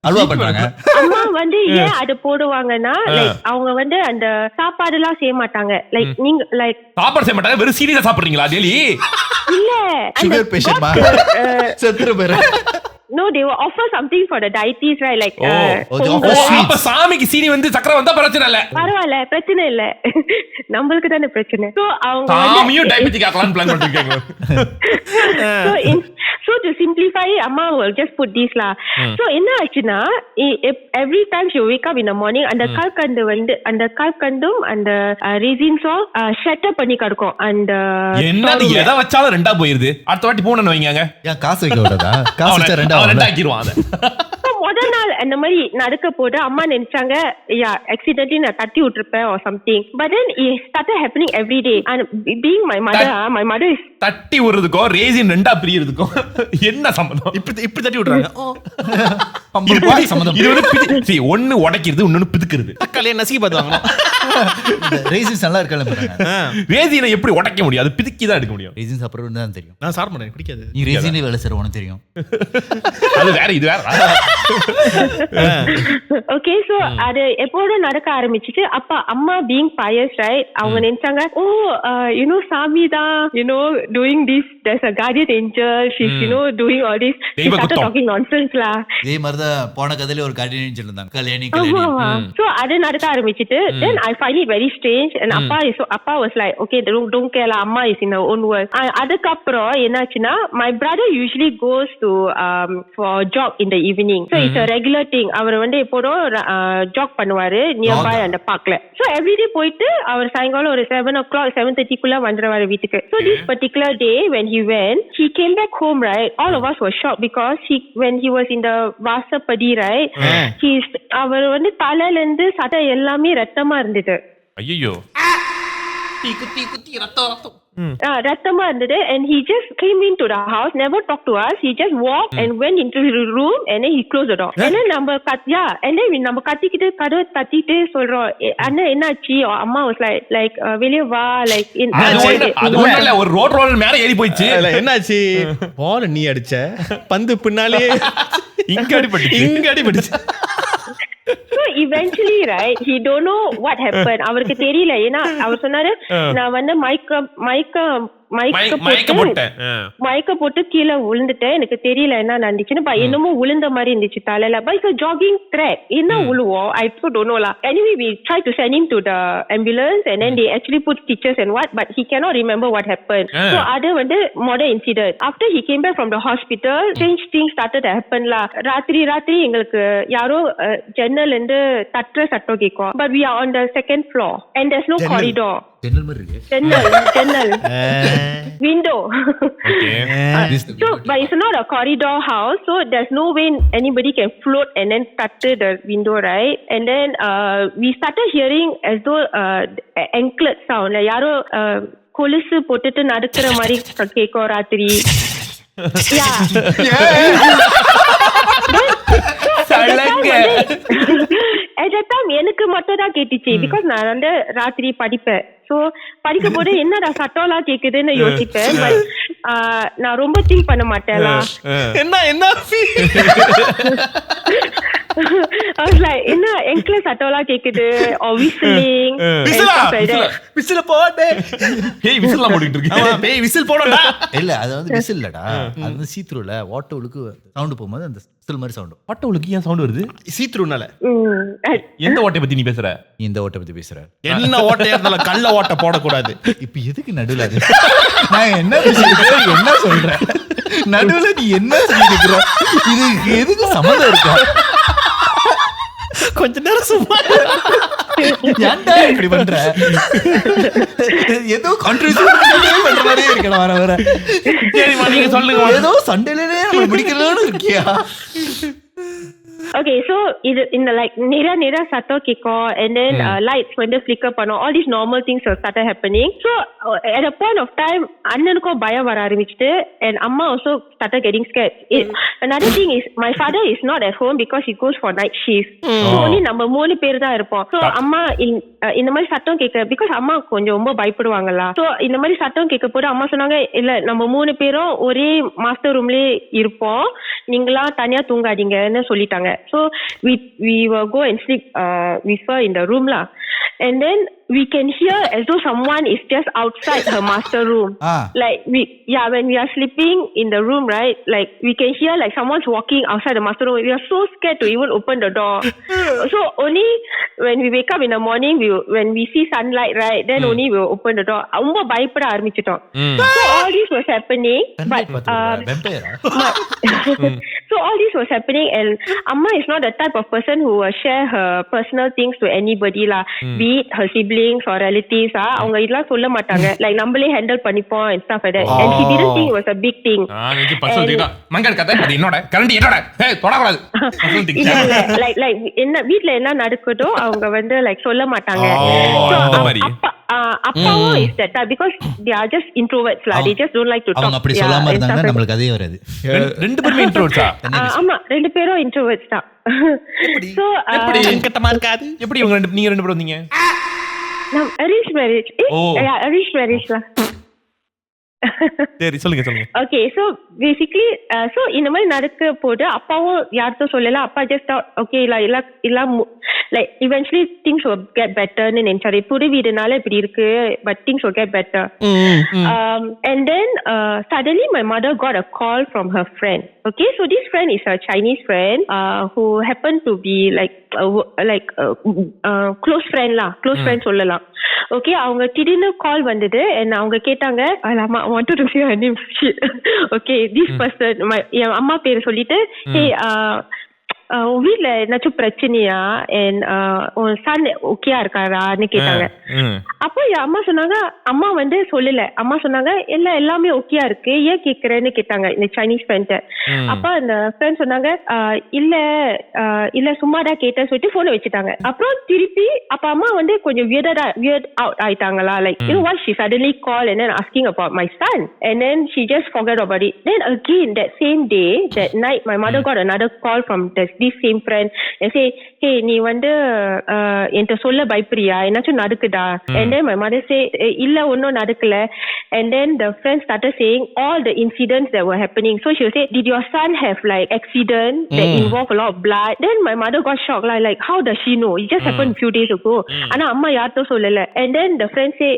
அல்வா பண்றாங்க. அம்மா வந்து ஏன் அது போடுவாங்கன்னா லைக் அவங்க வந்து அந்த சாப்பாடு எல்லாம் செய்ய மாட்டாங்க. லைக் நீங்க லைக் சாப்பாடு செய்ய மாட்டாங்க, வெறும் சீரியஸா சாப்பிடுறீங்களா டெய்லி? இல்ல சுகர் பேஷண்ட் மா செத்துற பேரு. No, they will offer something for the deities, right? Like அப்ப சாமிக்கு சீனி வந்து சக்கரை வந்தா பிரச்சனை இல்ல. பரவாயில்ல, பிரச்சனை இல்ல, நம்மளுக்கு தானே பிரச்சனை. So அவங்க சாமியும் டயபெட்டிக் ஆக்கலாம்னு பிளான் பண்ணிருக்காங்க. So to simplify it, Amma will just put this lah. So என்ன ஆச்சுன்னா every time she wake up in the morning, அந்த கல்கண்டு வந்து அந்த கல்கண்டும் அந்த ரெசின்ஸ் ஷட்டர் பண்ணி கிடக்கும். அந்த என்னது எதை வச்சாலும் ரெண்டா போயிருது. அடுத்த வாட்டி போனன்னு வைங்க, ஏன் காசு வைக்க விடாதா? காசு வச்சா ரெண்டாக்கிடுவான் அதை. முதல் நாள் அந்த மாதிரி நடக்க போது அம்மா நினைச்சாங்க accidentally நான் தட்டி விட்டுருப்பேன் or something, but then it started happening every day. And being my mother is தட்டி விடுறதுக்கோ ரேசின் ரெண்டா பிரியறதுக்கும் என்ன சம்பந்தம்? இப்படி தட்டி விடுறாங்க. இது வந்து ஒன்னு உடைக்கிறது, இன்னொன்னு பிதுக்குறது. தக்காளியை நசுக்கி பார்த்துவாங்க. ரேசின்ஸ் நல்லா இருக்கல. ரேசினை எப்படி உடைக்க முடியும்? அது பிதுக்கி தான் எடுக்க முடியும். ரேசின் சாப்பிடுறது தான் தெரியும். நான் சாப்பிட மாட்டேன், பிடிக்காது. நீ ரேசின்ல வேலை செய்ற உனக்கு தெரியும். அது வேற, இது வேற. Okay, so அது எப்போது நடக்க ஆரம்பிச்சிட்டு அப்பா அம்மா being pious, right? அவங்க நினைச்சாங்க you know சாமி தான் doing this, there's a guardian angel, she's doing all this. She started talking nonsense lah. இதே மாதிரி தான் போன கதையில ஒரு கார்டியன் ஏஞ்சல் இருந்தாங்க, கல்யாணி. So அது நடக்க ஆரம்பிச்சிட்டு then I find it very strange and அப்பா was like okay, don't care lah, அம்மா is in her own world. அதுக்கப்புறம் என்னாச்சுன்னா my brother usually goes to for jog in the evening, so it's a regular thing. அவர் வந்து எப்போதும் jack பண்ணுவாரு nearby அந்த பார்க்ல. So everyday போயிட்டு அவர் சாயங்காலம் ஒரு 7 o'clock 7:30 குள்ள வந்துருவாரு வீட்டுக்கு. So this particular day when he went, he came back home, right? All of us were shocked because when he was in the வாசப்படி, right? அவர் வந்து தலையில இருந்து சட்டை எல்லாமே ரத்தமா இருந்தது. ஐயோ, குத்தி ரத்தம் ரத்தமா இருந்தது. And he just came into the house, never talked to us. He just walked and went into his room and then he closed the door. And then நம்ம நம்ம கத்திக்கிட்டு கதவை தட்டிட்டு சொல்றோம், அண்ணா என்னாச்சு? அம்மா was like வெளியே வா, like ஒரு ரோட் ரோலர் மேல ஏறி போயிடுச்சு. என்னாச்சு? பால் நீ அடிச்ச, பந்து பின்னாலே இங்க அடிபட்டுச்சு. So eventually, right, he don't know what happened. அவருக்கு தெரியல. ஏன்னா அவர் சொன்னாரு நான் வந்து மயக்க போட்டு கீழே விழுந்துட்டேன், எனக்கு தெரியல என்ன நடந்துச்சுன்னு. என்னமோ விழுந்த மாதிரி இருந்துச்சு தலையில. But it's a jogging track. என்ன விழுவோம்? I also don't know lah. Anyway, we tried to send him to the ambulance and then they actually put stitches and what, but he cannot remember what happened. So அது வந்து modern incident. After he came back from the hospital, strange things started to happen lah. ராத்திரி எங்களுக்கு யாரோ ஜன்னல் இருந்து தட்டுற சத்தம் கேட்கும். But we are on the second floor and there's no corridor. ஜன்னல் மாதிரி இருக்கு. ஜன்னல் window. Okay. So but it's not a corridor house, so there's no way anybody can float and then touch the window, right? And then we started hearing as though anklet sound, like யாரோ கொலுசு போட்டுட்டு நடக்கிற மாதிரி கேட்கும் ராத்திரி. எனக்கு மட்டும் தான் கேட்டுச்சு, பிகாஸ் நான் வந்து ராத்திரி படிப்பேன். சோ படிக்க போது என்னடா சட்டம்லாம் கேக்குதுன்னு யோசிப்பேன். நான் ரொம்ப திங்க் பண்ண மாட்டேன்ல. என்ன I was like என்ன என்கிட்ட சட்டம்லாம் கேக்குது or whistling. விசில் போடே. ஏய் விசில்லாம் போட்டுட்டு இருக்கீங்க. பேய் விசில் போடடா. இல்ல அது வந்து விசில் இல்லடா, அது வந்து சீத்ரூல வாட்டர் உலுக்கு சவுண்ட் போகும்போது அந்த விசில் மாதிரி சவுண்ட். வாட்டர் உலுக்கு ஏன் சவுண்ட் வருது? சீத்ரூனால. எந்த ஓட்டை பத்தி நீ பேசுற? இந்த ஓட்டை பத்தி பேசுற. என்ன ஓட்டையா இருந்தாலும் கள்ள ஓட்டை போடக்கூடாது. இப்ப எதுக்கு நடுவுல அது? நான் என்ன என்ன சொல்றேன் நடுவுல நீ என்ன சொல்லிட்டு இது எதுக்கு சம்மந்தம் இருக்கா? கொஞ்ச நேரம் சும்மா ஏன்டா இப்படி பண்ற? ஏதோ கான்ட்ரிபியூஷன் பண்ற மாதிரி இருக்கடா வர. சரி நீங்க சொல்லுங்க. ஏதோ சண்டையிலே நம்ம முடிக்கிறதுன்னு இருக்கியா? Okay, so in the like nira sato kiko and then lights when they flicker pano, all these normal things started happening. So at a point of time, annanukku baya vara arambichittu and amma also started getting scared. Another thing is my father is not at home because he goes for night shift. So only நம்ம 3 பேர் தான் இருப்போம். So அம்மா இந்த மாதிரி சத்தம் கேட்க because அம்மா கொஞ்சம் ரொம்ப பயப்படுவாங்கல்ல. So இந்த மாதிரி சத்தம் கேட்க போது அம்மா சொன்னாங்க இல்ல நம்ம 3 பேரும் ஒரே மாஸ்டர் ரூம்லயே இருப்போம், நீங்களா தனியா தூங்காதீங்கன்னு சொல்லிட்டாங்க. So we will go and sleep with her in the room lah. And then we can hear as though someone is just outside her master room. Like when we are sleeping in the room, right? Like we can hear like someone's walking outside the master room. We are so scared to even open the door. So only when we wake up in the morning, when we see sunlight, right? Then only we will open the door. ரொம்ப பயப்பட ஆரம்பிச்சிட்டோம். So all this was happening, but so all this was happening, and Amma is not the type of person who will share her personal things to anybody lah. Be it her siblings or relatives, அவங்க இதெல்லாம் சொல்ல மாட்டாங்க. Like நம்மளே handle பண்ணிப்போம் and stuff like that. And she didn't think it was a big thing. நெஞ்சு personal திட்டா Munger கதை அது என்னோட கரண்ட் என்னோட தொட கூடாது. like என்ன வீட்ல என்ன நடக்குதோ அவங்க வந்து like சொல்ல மாட்டாங்க. அப்பாவும் is that type because they are just introverts lah. They just don't like to talk. அவங்க அப்படி சொல்லாம இருந்தாங்க நமக்கு கதையே வராது. ரெண்டு பேரும் இன்ட்ரோவர்ட்ஸா? ஆமா ரெண்டு பேரும் introverts தான். So எப்படி கட்டமா இருக்காது? எப்படி நீங்க ரெண்டு பேரும் வந்தீங்க? arranged marriage. Arranged marriage lah. சரி சொல்லுங்க. Okay, so basically so இந்த மாதிரி நடக்க போது அப்பாவும் யார்கிட்ட சொல்லல. அப்பா just thought okay இல்ல like eventually things will get better ன்னு நினைச்சாரு. புது வீடுனால இப்படி இருக்கு but things will get better. And then suddenly my mother got a call from her friend. Okay, so this friend is a Chinese friend who happened to be like close friend lah, close friend சொல்லலாம். Okay, அவங்க திடீர்னு கால் வந்தது and அவங்க கேட்டாங்க I wanted to say her name. Okay, this person என் அம்மா பேர் சொல்லிட்டு hey உன் வீட்ல ஏதாச்சும் பிரச்சனையா and உன் சன் ஓகேயா இருக்காரான்னு கேட்டாங்க. அப்போ என் அம்மா சொன்னாங்க, அம்மா வந்து சொல்லல, அம்மா சொன்னாங்க எல்லாமே ஓகேயா இருக்கு ஏன் கேக்குறேன்னு கேட்டாங்க இந்த சைனீஸ் ஃப்ரெண்ட். அப்ப அந்த ஃப்ரெண்ட் சொன்னாங்க இல்ல சும்மாதான் கேட்டேன்னு சொல்லிட்டு போனை வச்சுட்டாங்க. அப்புறம் திருப்பி அப்ப அம்மா வந்து கொஞ்சம் weird out ஆயிட்டாங்களா, like you know what, she suddenly called and then asking about my son and then she just forgot about it. Then again that same day, that night, my mother got another call from this same friend and say hey நீ வந்து என்கிட்ட சொல்ல பயப்படுறியா, என்னாச்சும் நடக்குதா? And then my mother say இல்ல ஒன்னும் நடக்கல. And then the friend started saying all the incidents that were happening. So she will say did your son have like accident that involve a lot of blood? Then my mother got shocked like how does she know, it just happened few days ago. ஆனா அம்மா யார்கிட்ட சொல்லல. And then the friend say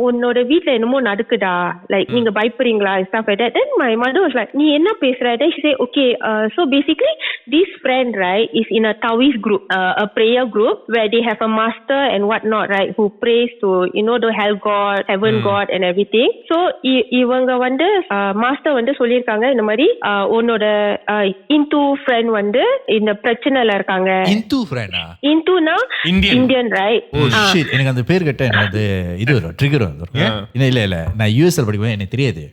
உன்னோட வீட்ல என்னமோ நடக்குதா, like நீங்க பயப்படுறீங்களா and stuff like that. Then my mother was like நீ என்ன பேசுற? Then she say okay so basically this friend right is in a Taoist group, a prayer group where they have a master and whatnot, right, who prays to the hell god, heaven god and everything. So இவங்க வந்து master வந்து சொல்லிருக்காங்க இந்த மாதிரி உன்னோட Hindu friend வந்து இந்த பிரச்சனைல இருக்காங்க. இந்து ஃப்ரெண்டா? இந்துனா இந்தியன் ரைட்? ஓ ஷிட், எனக்கு அந்த பேர் கேட்ட எனக்கு இது வரும், ட்ரிகர் வரும். இல்ல நான் யூஎஸ்ல படிக்கும்போது எனக்கு தெரியாது.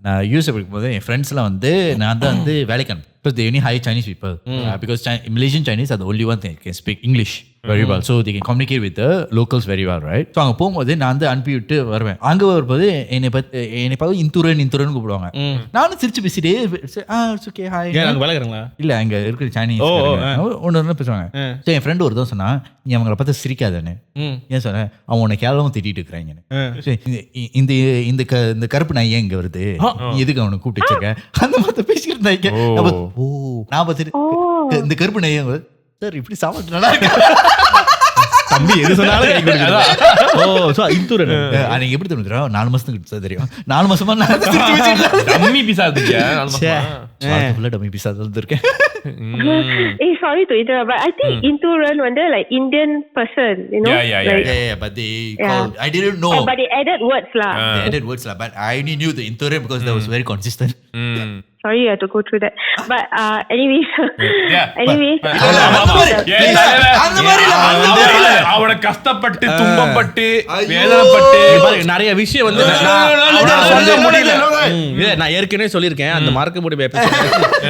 நான் யூஎஸ்ல படிக்கும்போது என் ஃப்ரெண்ட்ஸ் எல்லாம் வந்து நான் தான் வந்து வேலைக்கு அனுப்பேன். Because they only hire Chinese people. Because Malaysian Chinese are the only one that can speak English very well. So they can communicate with the locals very well, right? So அங்க போகும்போது நான் வந்து அனுப்பி விட்டு வருவேன். அங்க வரும்போது என்னை பார்த்து இந்துரன் கூப்பிடுவாங்க. நானும் சிரிச்சு பேசிட்டே இட்ஸ் ஓகே ஹாய். அங்க வேலைக்காரங்களா? இல்ல அங்க இருக்கிற சைனீஸ் ஒன்று பேசுவாங்க. ஸோ என் ஃப்ரெண்டு ஒரு தான் சொன்னா நீ அவங்கள பார்த்து சிரிக்காதானே. ஏன் சொன்னேன், அவன் உன்னை கேவலமும் திட்டிட்டு இருக்கிறாங்க. இந்த கருப்பு நான் ஏன் இங்க வருது, எதுக்கு அவனை கூப்பிட்டு வச்சிருக்க, அந்த மாதிரி பேசிட்டு இருந்தாங்க. ஓ நான் பார்த்துட்டு இந்த கருப்பு நெய்ய சார் இப்படி சாப்பிட்டு நல்லா இருக்கு தம்பி எது சொன்னாலும் நீங்க எப்படி தெரியும்? 4 மாசத்துக்கு சார் தெரியும். 4 மாசமா டம்மி பீஸா டம்மி பீஸா இருக்கேன். Sorry to interrupt, but I think Inturan வந்து like Indian person, you know. Yeah, but they called, I didn't know. But they added words lah. They added words lah, but I only knew the Inturan because that was very consistent. sorry you have to go through that. But anyway, anyway. அவனை கஷ்டப்பட்டு துன்பப்பட்டு வேதனைப்பட்டு நிறைய விஷயம் வந்து நான் ஏற்கனவே சொல்லியிருக்கேன் அந்த மறக்க முடியாத எபிசோட்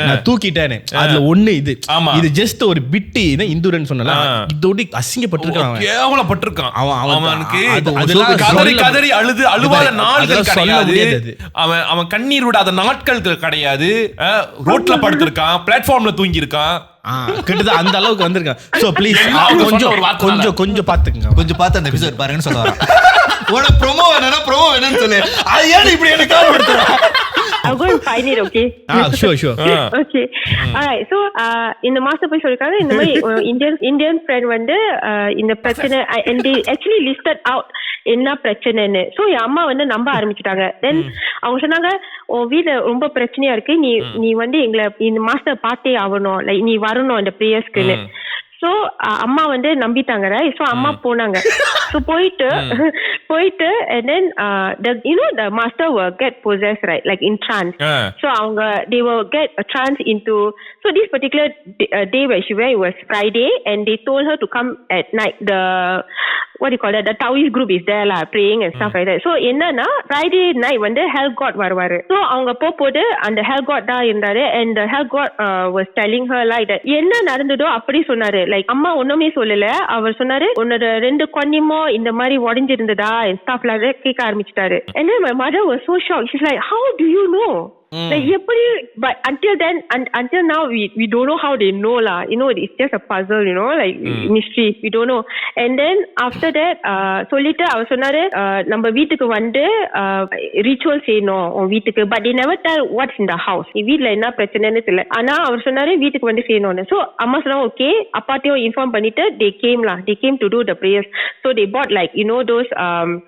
நான் தூக்கிட்டேன்னு. அதுல ஒண்ணு இது இது ஜஸ்ட் ஒரு பிட்டு இந்துரன் சொன்னா இதோட அசிங்கப்பட்டிருக்கான், கேவலப்பட்டிருக்கான். அவனுக்கு கதறி கதறி அழுது அழுவாத நாட்கள் கிடையாது. அவன் கண்ணீர் விடாத நாட்கள் கிடையாது. ரோட்ல படுத்திருக்கான், பிளாட்ஃபார்ம்ல தூங்கி இருக்கான். கிட்டத்தட்ட அந்த அளவுக்கு வந்திருக்கான். சோ ப்ளீஸ் கொஞ்சம் பாத்துக்கங்க, கொஞ்சம் பார்த்து அந்த எபிசோட் பாருங்கன்னு சொல்ல வரேன். உனக்கு ப்ரோமோ வேணும்னு சொல்லு. அது ஏன் இப்படி எனக்கு கால் I'll go and find it, okay? Sure. Okay. Alright, so இந்த மாஸ்டர் போய் சொல்லிருக்காங்க இந்த மாதிரி இந்தியன் ஃப்ரெண்ட் வந்து இந்த பிரச்சனை and they actually listed out என்ன பிரச்சனைன்னு. ஸோ என் அம்மா வந்து நம்ப ஆரம்பிச்சுட்டாங்க. தென் அவங்க சொன்னாங்க, உன் வீட்டுல ரொம்ப பிரச்சனையா இருக்கு, நீ வந்து எங்களை இந்த மாஸ்டர் பார்த்தே ஆகணும், லைக் நீ வரணும் இந்த ப்ரேயர்ஸ்க்குன்னு. ஸோ அம்மா வந்து நம்பிட்டாங்க. ஸோ அம்மா போனாங்க. ஸோ போயிட்டு and then the master will get possessed, right, like in trance. So அவங்க they will get a trance into, so this particular day where she went, it was Friday, and they told her to come at night. The what do you call that, the Taoist group is there lah, praying and stuff like that. So என்னன்னா Friday night வந்து hell god வருவாரு. So அவங்க போது அந்த hell god தான் இருந்தாரு, and the hell god was telling her like that என்ன நடந்ததோ அப்படி சொன்னாரு. லைக் அம்மா ஒண்ணுமே சொல்லல. அவர் சொன்னாரு, உன்னோட 2 கண்ணிமோ இந்த மாதிரி உடைஞ்சிருந்ததா and stuff like that கேட்க ஆரம்பிச்சிட்டாரு. And then my mother was so shocked. She's like, how do you know? Like எப்படி? But until now we don't know how they know lah. You know, it's just a puzzle, you know, like mystery. We don't know. And then after that சொல்லிட்டு அவர் சொன்னாரு, நம்ம வீட்டுக்கு வந்து ritual செய்யணும் உன் வீட்டுக்கு. But they never tell what's in the house. வீட்டுல என்ன பிரச்சனைன்னு தெரியல. ஆனா அவர் சொன்னாரு வீட்டுக்கு வந்து செய்யணும்னு. So அம்மா சொன்னாங்க ஓகே. அப்பாட்டையும் இன்ஃபார்ம் பண்ணிட்டு they came to do the prayers. So they bought like, you know, those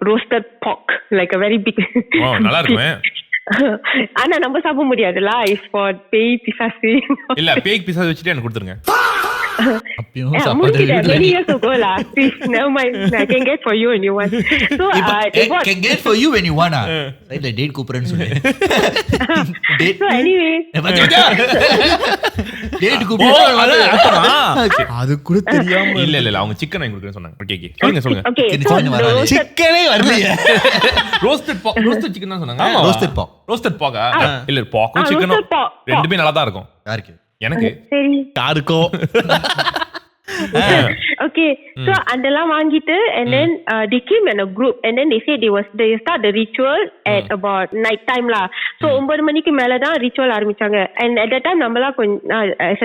roasted pork, like a very big. Wow, நல்லா இருக்குமே. ஆனா நம்ம சாப்பிட முடியாதுல, இஸ் ஃபார் பேய் பிசாசு. இல்ல பேய் பிசாசு வச்சிட்டு எனக்கு கொடுத்துருங்க. அப்பயும் சாப்பாடு many years ago lah. Please, never mind. I can get for you when you want. So can get for you when you want. Right, like date கூப்பிடுறேன்னு சொல்லு. Date. So anyway, date கூப்பிடுறேன். அது கூட தெரியாம இல்ல அவங்க சிக்கன் வாங்கி கொடுக்குறேன்னு சொன்னாங்க. ஓகே சொல்லுங்க. okay. சிக்கனே வரலையே. ரோஸ்டட் சிக்கன் தான் சொன்னாங்க. ரோஸ்டட் பாக்கா இல்ல பாக்கும் சிக்கனும் ரெண்டுமே நல்லா தான் இருக்கும். யாருக்கு? எனக்கு. சரி யாருக்கோ. Okay, so அதெல்லாம் வாங்கிட்டு and then they came in a group, and then they said they start the ritual at about night time lah. So 9 மணிக்கு மேல தான் ritual ஆரம்பிச்சாங்க. And at that time நம்மலாம் as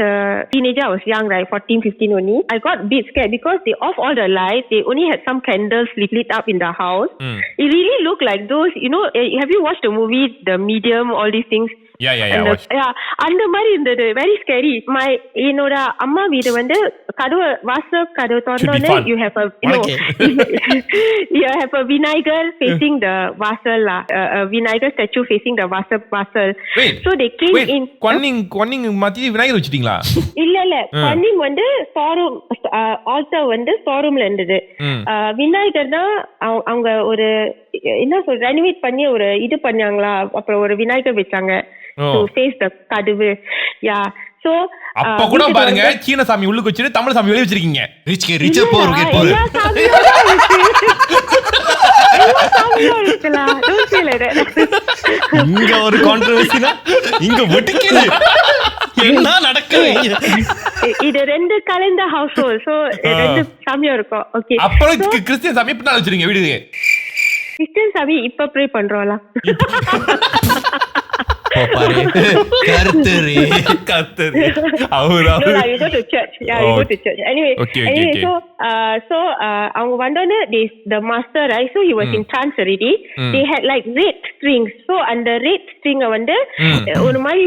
a teenager, I was young, right, 14-15 only. I got a bit scared because they off all the lights. They only had some candles lit up in the house. It really looked like those, you know, have you watched the movie The Medium, all these things? அந்த மாதிரி இருந்தது. Very scary. என்னோட அம்மா வீடு வந்து கதவு திறந்தோடனே you have a Vinayagar facing the வாசல், a Vinayagar statue facing the வாசல். So they came in. கொன்னிங் மாத்தி விநாயகர் வச்சிட்டீங்களா? இல்ல கொன்னிங் வந்து ஸ்டோரூம், ஆல்டர் வந்து ஸ்டோரூம்ல இருந்தது. விநாயகர் தான் அவங்க ஒரு என்ன சொல்ற ரெனோவேட் பண்ணி ஒரு இது பண்ணாங்களா, அப்புறம் ஒரு விநாயகர் வச்சாங்க to face the கதவு. So அப்ப கூட பாருங்க, சீன சாமி உள்ளுக்கு வச்சிட்டு தமிழ் சாமி வெளிய வச்சிருக்கீங்க. ரிச் போர் இங்க ஒரு கான்ட்ரோவர்சினா இங்க ஒட்டிக்குது. என்ன நடக்குது? இது 2 கலந்த ஹவுஸ் ஹோல்ட். சோ 2 சாமியா இருக்கும். ஓகே, அப்புறம் கிறிஸ்டியன் சாமி பின்னால வச்சிருக்கீங்க வீடுக்கு. கிறிஸ்டியன் சாமி இப்ப ப்ரே பண்றோம்ல. கர்த்தரே அவரா you go to church. You go to church. Anyway, so அவங்க வந்தோனே the master, right, so he was in trance already. They had like red strings. So and the red string வந்து ஒரு மாதிரி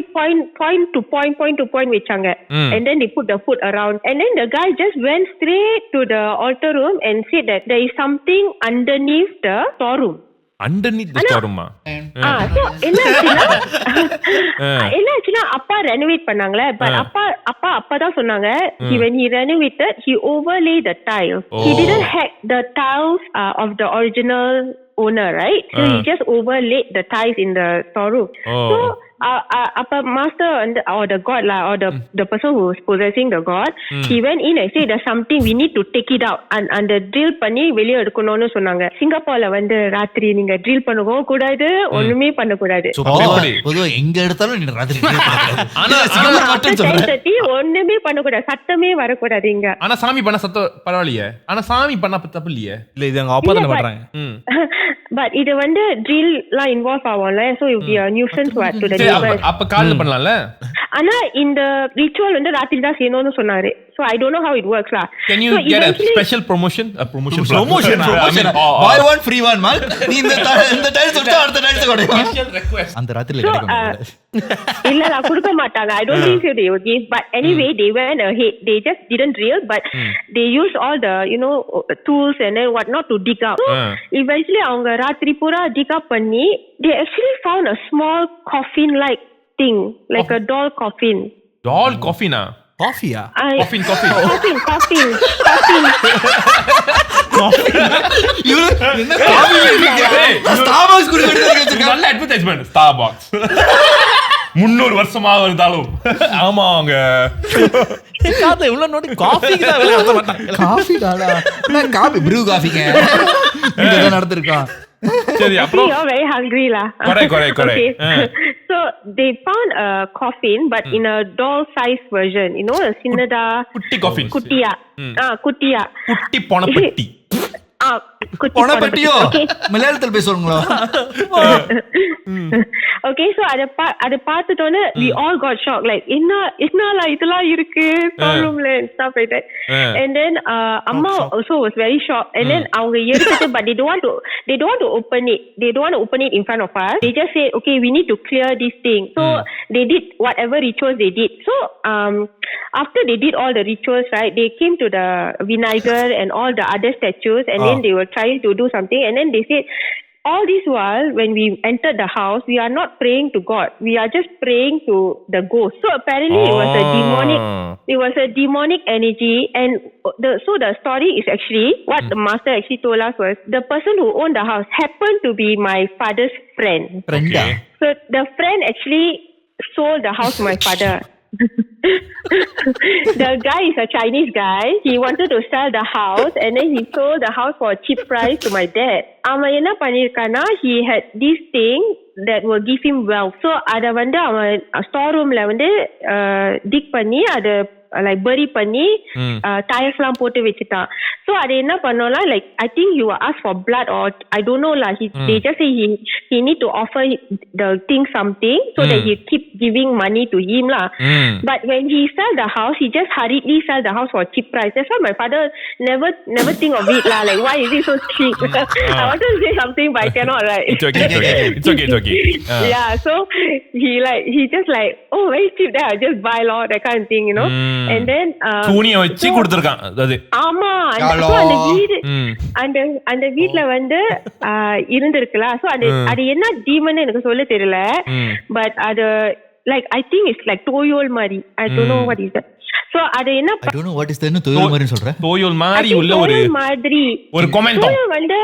point to point வச்சாங்க. And then they put the food around, and then the guy just went straight to the altar room and said that there is something underneath the storeroom. Underneath the storeroom. So என்னாச்சுன்னா அப்பா renovate பண்ணாங்களே, but அப்பா தான் சொன்னாங்க, when he renovated he overlay the tiles. He didn't hack the tiles of the original owner, right? So he just overlaid the tiles in the storeroom. So apa master or the god lah, or the person who was possessing the god, he went in and said there's something we need to take it out, and the drill பண்ணி வெளிய எடுக்கணும்னு சொன்னாங்க. சிங்கப்பூர்ல வந்து ராத்திரி நீங்க drill பண்ணவும் கூடாது, ஒண்ணுமே பண்ண கூடாது. பொதுவா எங்க எடுத்தாலும் நீ ராத்திரி ஆனா சிங்கப்பூர் மட்டும் சொல்றேன், ஒண்ணுமே பண்ண கூடாது, சத்தமே வரக்கூடாது இங்க. ஆனா சாமி பண்ண சத்தம் பரவாயில்லையே, ஆனா சாமி பண்ண தப்பு இல்லையே. இல்ல இது அங்க அப்பா தான பண்றாங்க. But இது வந்து drill எல்லாம் இன்வால்வ் ஆகும்ல, so it will be a nuisance to the neighbors. அப்ப கால்ல பண்ணலாம்ல. ஆனா இந்த ரிச்சுவல் வந்து ராத்திரி தான் செய்யணும்னு சொன்னாரு. So I don't know how it works lah. Can you get a special promotion? A promotion. Buy one free one mal. நீ இந்த டைல்ஸ் எடுத்தா அடுத்த டைல்ஸ் கிடைக்கும். Special request. அந்த ராத்திரில கிடைக்கும். இல்ல கொடுக்க மாட்டாங்க. I don't think so they would give, but anyway they went ahead. They just didn't drill, but they used all the tools and then what not to dig up. So eventually அவங்க ராத்திரி பூரா dig up பண்ணி they actually found a small coffin like thing, like a doll coffin. Doll coffin ah? காஃபியா? Coffin. இவரு என்ன coffee குடிக்கிறீங்க? Starbucks குடிக்கிறீங்க. நல்ல அட்வர்டைஸ்மென்ட் ஸ்டார்பக்ஸ். 300 வருஷமா இருந்தாலும் ஆமாங்க. காத இவ்வளவு நோடி காஃபிக்கு தான் விலை கொடுக்க மாட்டாங்க. காஃபி டாலா. நான் காபி ப்ரூ காஃபிங்க. இங்க நடந்துருக்கான். சரி அப்புறம் you're very hungry lah. Correct. Okay. So they found a coffin but in a doll size version, a சின்னதா குட்டி coffin. குட்டியா. குட்டியா. குட்டி பணப்பட்டி. பணப்பட்டியோ? மலையாளத்துல பேசுவாங்களோ? Okay, so அத பார்த்துட்டோனே we all got shocked, like என்னல இதெல்லாம் இருக்கு storeroomல and stuff like that. And then அம்மா also was very shocked, and then அவங்க எடுத்துட்டு but they don't want to open it in front of us. They just said okay, we need to clear this thing. So they did whatever rituals they did. So after they did all the rituals, right, they came to the Vinayagar and all the other statues, and then they were trying to do something, and then they said all this while when we entered the house we are not praying to God, we are just praying to the ghost. So apparently it was a demonic energy, and the story is actually what the master actually told us was the person who owned the house happened to be my father's friend. Okay. So the friend actually sold the house to my father. The guy is a Chinese guy. He wanted to sell the house and then he sold the house for a cheap price to my dad. அவன் என்ன பண்ணிருக்கானா, he had this thing that will give him wealth. So அத வந்து அவன் store ரூம்ல வந்து dig பண்ணி அத like bury பண்ணி tires எல்லாம் போட்டு வச்சிட்டான். So அது என்ன பண்ணோம்னா, like I think you were asked for blood or I don't know lah. They just say he need to offer the thing something so that he keep giving money to him lah. But when he sell the house, he just hurriedly sell the house for a cheap price. That's why my father never think of it lah. Like why is it so cheap? I wanted to say something but I cannot, right? It's okay. Yeah, so he just like oh very cheap, then I just buy law that kind of thing, and then துணியை வச்சு கொடுத்திருக்கான். அது ஆமா, அந்த வீட்ல வந்து இருந்திருக்குல. So அது என்ன demon எனக்கு சொல்ல தெரியல, பட் அது like I think it's like toyol மாதிரி. I don't know what is that. So அது என்ன I don't know what is that. toyol மாதிரி சொல்ற? toyol மாதிரி உள்ள ஒரு கமெண்ட் வந்து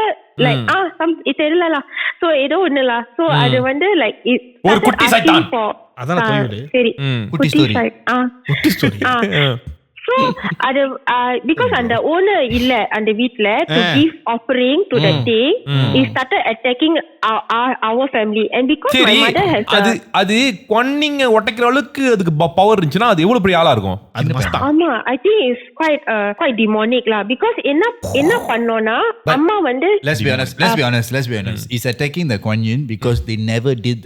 like இது தெரியல. சோ ஏதோ ஒண்ணுல. சோ அது வந்து like ஒரு குட்டி சைத்தான். அதான toyol. சரி, குட்டி ஸ்டோரி. குட்டி ஸ்டோரி. So அது because அந்த owner இல்ல அந்த வீட்ல to give offering to the thing, he started attacking our family, and because my mother has அது கொன்னிங்க ஒட்டைக்கிற அளவுக்கு அதுக்கு பவர் இருந்துச்சுனா அது எவ்வளவு பெரிய ஆளா இருக்கும். அது மஸ்தா. ஆமா, I think it's quite demonic lah, because என்ன பண்ணோம்னா அம்மா வந்து let's be honest it's attacking the Kuan Yin because they never did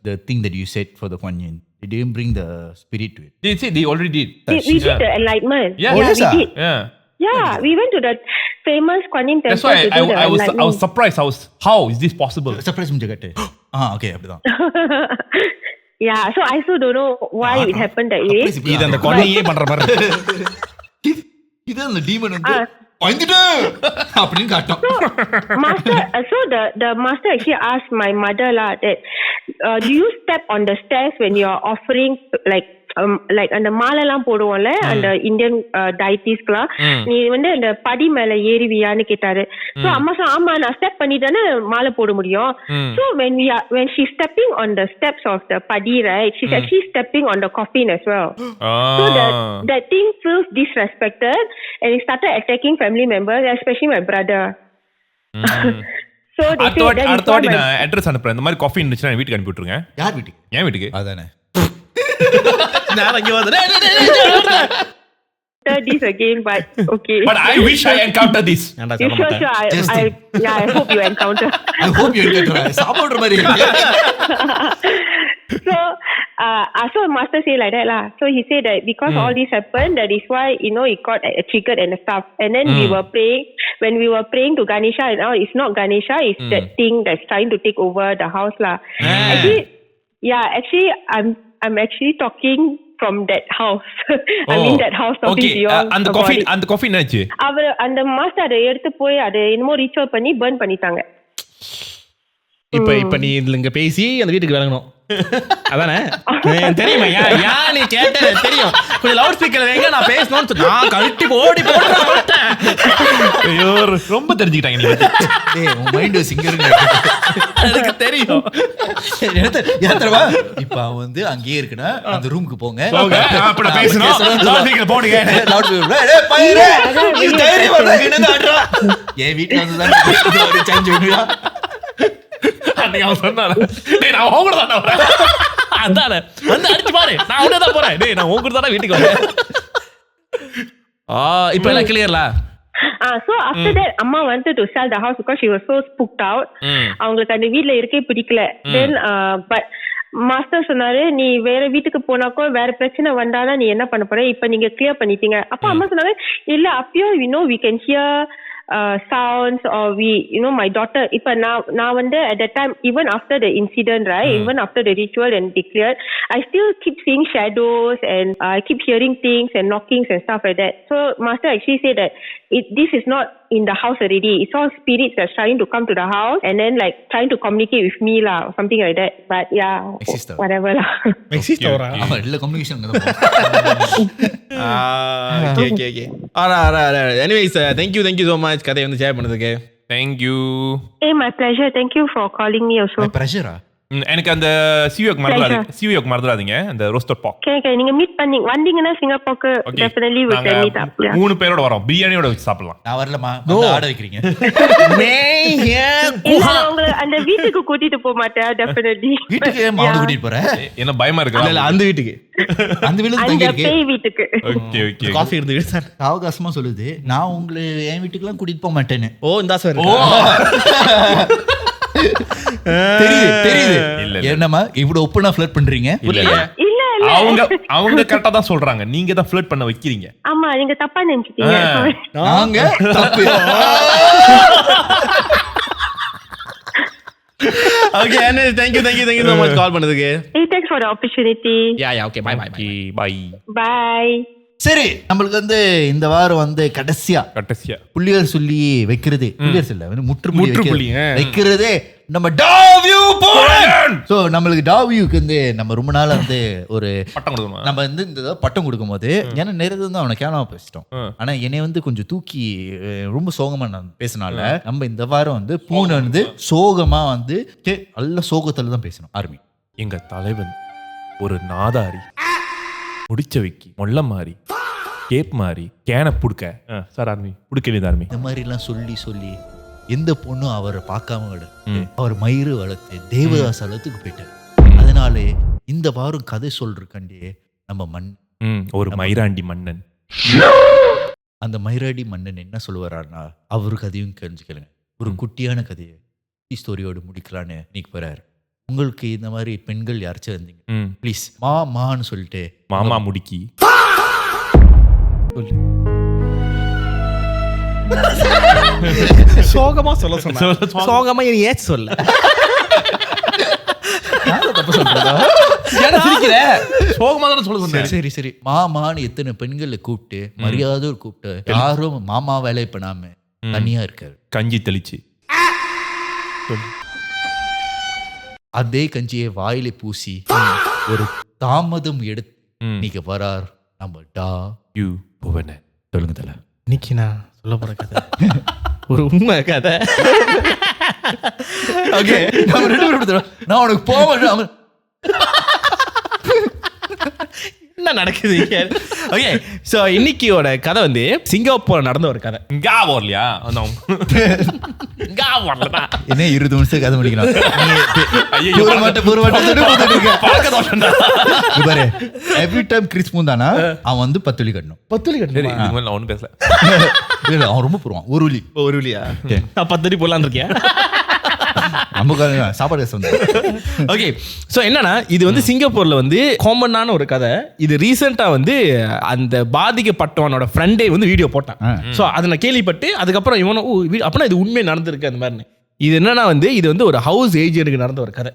the thing that you said for the Kuan Yin. They didn't bring the spirit to it. They already did. We did the enlightenment. Yeah, we did. Yeah, we went to the famous Kuan Yin temple. That's why I was surprised. How is this possible? Surprise munjagatte. Okay, அப்படிதான். Yeah, so I also don't know why it happened that way. இது அந்த கொன்னையே பண்ற மாதிரி. இது அந்த demon வந்து வந்துட்டு அப்படினு காட்டும். So the master actually asked my mother lah that do you step on the stairs when you are offering like like அந்த மாலை எல்லாம் போடுவோம்ல அந்த இந்தியன் டயட்டிஸ்க்குலாம், நீ வந்து அந்த படி மேல ஏறிவியான்னு கேட்டாரு. சோ அம்மா சொன்னா ஆமா நான் ஸ்டெப் பண்ணிட்டானே மாலை போட முடியும். So when she's stepping on the steps of the padi, right, she's actually stepping on the coffin as well. So that thing feels disrespected and it started attacking family members, especially my brother. So they say that அடுத்த வாட்டி நான் address அனுப்புறேன். இந்த மாதிரி coffee இருந்துச்சுன்னா என் வீட்டுக்கு அனுப்பி விட்டுருங்க. யார் வீட்டுக்கு? என் வீட்டுக்கு. அதானே. நான் அங்க வந்து this again, but okay. But I wish I encounter this. You sure? I hope you encounter. I hope you encounter. சாப்பிடுற மாதிரி இருக்கு. So master say like that lah. So he said that because all this happened, that is why it got triggered and stuff. And then we were praying. When we were praying to Ganesha, and now it's not Ganesha, it's that thing that's trying to take over the house lah. Actually, I'm actually talking from that house. I'm in that house talking to you all. அந்த coffee என்னாச்சு? அவர் அந்த master அதை எடுத்து போய் அதை என்னமோ ritual பண்ணி burn பண்ணிட்டாங்க. இப்ப நீ இங்க பேசி அந்த வீட்டுக்கு விளங்கணும் அதானே? தெரியுமா நீ கேட்ட தெரியும். கொஞ்சம் லவுட் ஸ்பீக்கர் வைங்க, நான் பேசணும்னு நான் கழட்டி ஓடி போட்டேன். ஐயோ ரொம்ப தெரிஞ்சுக்கிட்டாங்க நீங்க. டேய் உன் மைண்ட் சிங்கர்ங்க. எனக்கு தெரியும். ஏத்தறவா இப்ப வந்து அங்கேயே இருக்குனா அந்த ரூமுக்கு போங்க. அப்படி பேசணும். லவுட் ஸ்பீக்கர் போடுங்க. Loud speaker. டேய் பையரே நீ தைரியம் பண்ண என்னது ஆட்றா. ஏன் வீட்ல வந்து தான் ஒரு சேஞ்ச் பண்ணுடா. அன்னைக்கு அவன் சொன்னானே, டேய் நான் உன் கூட தான் வரேன். அதானே வந்து அடிச்சு பாரு, நான் உடனே தான் போறேன். டேய் நான் உன் கூட தான் வீட்டுக்கு வரேன். இப்போ எல்லாம் கிளியர்ல. So after that amma wanted to sell the house because she was so spooked out. அவங்களுக்கு அந்த வீட்ல இருக்கே பிடிக்கல. Then but மாஸ்டர் சொன்னாரு நீ வேற வீட்டுக்கு போனாக்கோ வேற பிரச்சனை வந்தாலும் நீ என்ன பண்ண போற, இப்ப நீங்க கிளியர் பண்ணிட்டீங்க. அப்ப அம்மா சொன்னாங்க இல்ல அப்பயோ we can hear sounds or my daughter ipa na vande at that time even after the incident, right, even after the ritual and declared, I still keep seeing shadows and I keep hearing things and knockings and stuff like that. So master actually said that this is not in the house already, it's all spirits that's trying to come to the house and then like trying to communicate with me lah or something like that. But whatever lah. ஆமா இல்ல communication தான். Okay. Alright. Anyways, thank you so much கதை வந்து share பண்ணதுக்கு. Thank you. Hey, my pleasure. Thank you for calling me also. My pleasure. எனக்கு அந்த சிவியோக் மறந்துடாதீங்க அந்த ரோஸ்டர் பாக். Okay, நீங்க மீட் பண்ணி வந்தீங்கன்னா சிங்கப்பூருக்கு definitely we can meet up. 3 பேரோட வரோம், பிரியாணியோட வச்சு சாப்பிடலாம். நான் வரலமா, வந்து ஆட வைக்கிறீங்க. உங்களை அந்த வீட்டுக்கு கூட்டிட்டு போக மாட்டேன் definitely. வீட்டுக்கு மாடு கூட்டிட்டு போறேன். என்ன பயமா இருக்கா? இல்ல அந்த வீட்டுக்கு. அந்த வீட்டுல தங்கி இருக்கு. பேய் வீட்டுக்கு. ஓகே. காஃபி இருந்து சார். அவகாசமா சொல்லுது. நான் உங்களை என் வீட்டுக்குலாம் கூட்டிட்டு போக மாட்டேன்னு. இந்த சார். தெரியுது. என்னமா இவ்வளவு ஓப்பனா ஃப்ளர்ட் பண்றீங்க? அவங்க கரெக்ட்டா தான் சொல்றாங்க, நீங்க தான் ஃப்ளர்ட் பண்ண வைக்கிறீங்க. ஆமா நீங்க தப்பா நினைச்சிட்டீங்க. நாங்க தப்பு. Okay, Anis, thank you so much call பண்ணதுக்கு. Hey, thanks for the opportunity. Yeah, okay, bye. சரி, நம்மளுக்கு வந்து இந்த வாரம் வந்து கடைசியா புள்ளியர் சொல்லி வைக்கிறதே, புள்ளியர் சொல்ல முற்றுப்புள்ளி வைக்கிறதே நம்ம டாவியூ போறேன். சோ நம்மளுக்கு டாவியூக்கு வந்து நம்ம ரொம்ப நாள் வந்து ஒரு பட்டம் கொடுக்கணும். நம்ம வந்து இந்த பட்டம் கொடுக்கும்போது ஏன்னா நேரத்துல வந்து அவனை கேவலமா பேசிட்டோம். ஆனா என்னை வந்து கொஞ்சம் தூக்கி ரொம்ப சோகமா நான் பேசினால நம்ம இந்த வாரம் வந்து பூனை வந்து சோகமா வந்து நல்ல சோகத்துல தான் பேசணும். ஆர்மி எங்க தலைவன் ஒரு நாதாரி, முடிச்ச வைக்கி மொல்ல மாறி கேப் மாறி கேன புடுக்க சார் ஆர்மி புடுக்க ஆர்மி இந்த மாதிரி எல்லாம் சொல்லி எந்த பொண்ணும் அவரை பார்க்காம விட அவர் மயிறு வளர்த்து தேவதாஸ் அளத்துக்கு போயிட்டார். அதனால இந்த வாரம் கதை சொல்றதுக்காண்டியே நம்ம மண் ஒரு மயிராண்டி மன்னன், அந்த மயிராண்டி மன்னன் என்ன சொல்லுவாரான்னா அவரு கதையும் தெரிஞ்சுக்கலுங்க. ஒரு குட்டியான கதையை ஸ்டோரியோடு முடிக்கலான்னு இன்னைக்கு போறாரு. உங்களுக்கு இந்த மாதிரி பெண்கள் யாராச்சும் இருந்தீங்க ப்ளீஸ் மான்னு சொல்லிட்டு மாமா முடிக்கி சோகமா சொல்ல சொன்ன சோகமா ஏச்சு சொல்ல சரி மாமான்னு எத்தனை பெண்களை கூப்பிட்டு மரியாதை கூப்பிட்டு யாரும் மாமா வேலையை பண்ணாம தனியா இருக்காரு. கஞ்சி தெளிச்சு அதே கஞ்சியை வாயில பூசி ஒரு தாமதம் எடுத்து நீக்க போறார் நம்ம டா யூ புவன. சொல்லுங்க தல. இன்னைக்கு நான் சொல்ல போற கதை ஒரு உண்மை கதை. ஓகே நம்ம 2 பேரும் நான் உனக்கு போவேன். என்ன நடக்குது இங்க? ஓகே சோ இன்னைக்கியோட கதை வந்து சிங்கப்பூர் நடந்த ஒரு கதை. இங்கா வரலையா? என்ன 20 நிமிஷம் கதை முடிக்கணும். ஐயோ பாரு எவ்ரி டைம் கிறிஸ் மூந்தானா அவன் வந்து 10 வழி கட்டணும். 10 வழி கட்டணும். இதுக்கு மேல நான் ஒண்ணும் பேசல. இல்ல அவன் ரொம்ப போடுவான். ஒரு வழி ஒரு வழியா? நான் 10 வழி போடலான்னு இருக்கேன். நம்ம சாப்பாடு வந்து ஓகே சோ என்னன்னா இது வந்து சிங்கப்பூர்ல வந்து காமனான ஒரு கதை. இது ரீசெண்டா வந்து அந்த பாதிக்கப்பட்டவனோட ஃப்ரெண்டே வந்து வீடியோ போட்டான். சோ அதை நான் கேள்விப்பட்டு அதுக்கப்புறம் இவனும் அப்படின்னா இது உண்மையை நடந்திருக்கு அந்த மாதிரி. இது என்னன்னா வந்து இது வந்து ஒரு ஹவுஸ் ஏஜென்ட்க்கு நடந்த ஒரு கதை.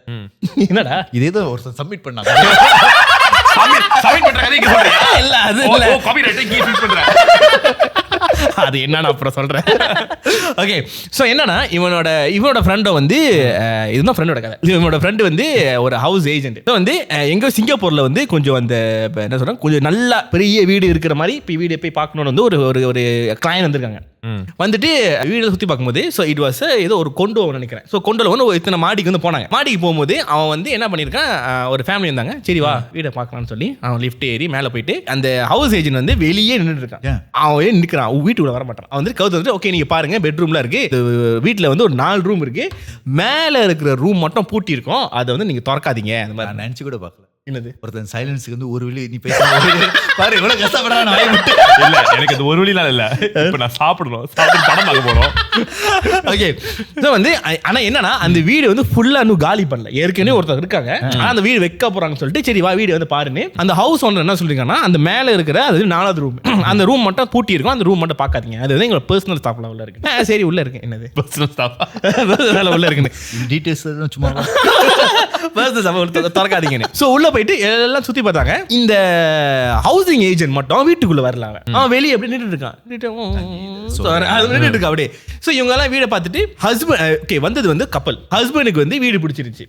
என்னடா இதே தான் ஒரு சப்மிட் பண்ணாங்க. சப்மிட் பண்ற கதை இங்க சொல்றியா? இல்ல அது இல்ல. ஓ காப்பிரைட் கீ ஃபில் பண்ற. அது என்னன்னு அப்புறம் சொல்றேன். ஓகே சோ என்னன்னா இவனோட ஃப்ரெண்டோ வந்து இதுதான் ஃப்ரெண்டோட கதை. இவனோட ஃப்ரெண்டு வந்து ஒரு ஹவுஸ் ஏஜென்ட். வந்து எங்க சிங்கப்பூர்ல வந்து கொஞ்சம் அந்த என்ன சொல்றேன் கொஞ்சம் நல்ல பெரிய வீடு இருக்கிற மாதிரி இப்போ வீடு போய் பார்க்கணும்னு வந்து ஒரு கிளையன் வந்திருக்காங்க. வந்துட்டு வீடு சுத்தி பார்க்கும்போது ஸோ இட் வாஸ் ஏதோ ஒரு கொண்டோ நினைக்கிறேன். ஸோ கொண்டோல வந்து இத்தனை மாடிக்கு வந்து போனாங்க. மாடிக்கு போகும்போது அவன் வந்து என்ன பண்ணியிருக்கான், ஒரு ஃபேமிலி இருந்தாங்க. சரி வா வீடை பார்க்கலாம்னு சொல்லி அவன் லிஃப்ட் ஏறி மேலே போயிட்டு அந்த ஹவுஸ் ஏஜென்ட் வந்து வெளியே நின்றுட்டு இருக்கான். அவன் நிற்கிறான், வீட்டுக்குள்ள வர மாட்டான். அவன் வந்து கவுத்து வந்துட்டு ஓகே நீங்க பாருங்க பெட்ரூம்ல இருக்கு, வீட்டில் வந்து ஒரு 4 ரூம் இருக்கு, மேலே இருக்கிற ரூம் மட்டும் பூட்டி இருக்கும், அதை வந்து நீங்க திறக்காதீங்க. அந்த மாதிரி நினைச்சு கூட பார்க்கல. என்னது ஒருத்தன் சைலன்ஸுக்கு வந்து ஒரு வழி நீ பேச பாரு இவ்வளவு கஷ்டப்படுறான். இல்ல எனக்கு அது ஒரு வழிலாம் இல்ல. இப்ப நான் சாப்பிட்டு படம் பார்க்க போறோம். ஓகே ஸோ வந்து ஆனா என்னன்னா அந்த வீடு வந்து ஃபுல்லா இன்னும் காலி பண்ணல. ஏற்கனவே ஒருத்தர் இருக்காங்க, ஆனா அந்த வீடு வைக்க போறாங்கன்னு சொல்லிட்டு சரி வா வீடு வந்து பாருன்னு அந்த ஹவுஸ் ஓனர் என்ன சொல்லிருக்காங்கன்னா அந்த மேல இருக்கிற அது 4வது ரூம், அந்த ரூம் மட்டும் பூட்டி இருக்கும், அந்த ரூம் மட்டும் பார்க்காதீங்க, அது வந்து எங்களோட பர்சனல் ஸ்டாஃப் உள்ள இருக்கு. சரி உள்ள இருக்கு. என்னது பர்சனல் ஸ்டாஃப் உள்ள இருக்குன்னு டீடைல்ஸ் சும்மா திறக்காதீங்கன்னு. ஸோ உள்ள போயிட்டு எல்லாம் சுத்தி பார்த்தாங்க. இந்த ஹவுசிங் ஏஜென்ட் மட்டும் வீட்டுக்குள்ள வரல. அவன் வெளியே எப்படி நின்றுட்டு இருக்கான் அப்படியே. ஸோ இவங்க எல்லாம் வீடை பார்த்துட்டு ஹஸ்பண்ட் ஓகே வந்தது வந்து கப்பல். ஹஸ்பண்டுக்கு வந்து வீடு பிடிச்சிருச்சு,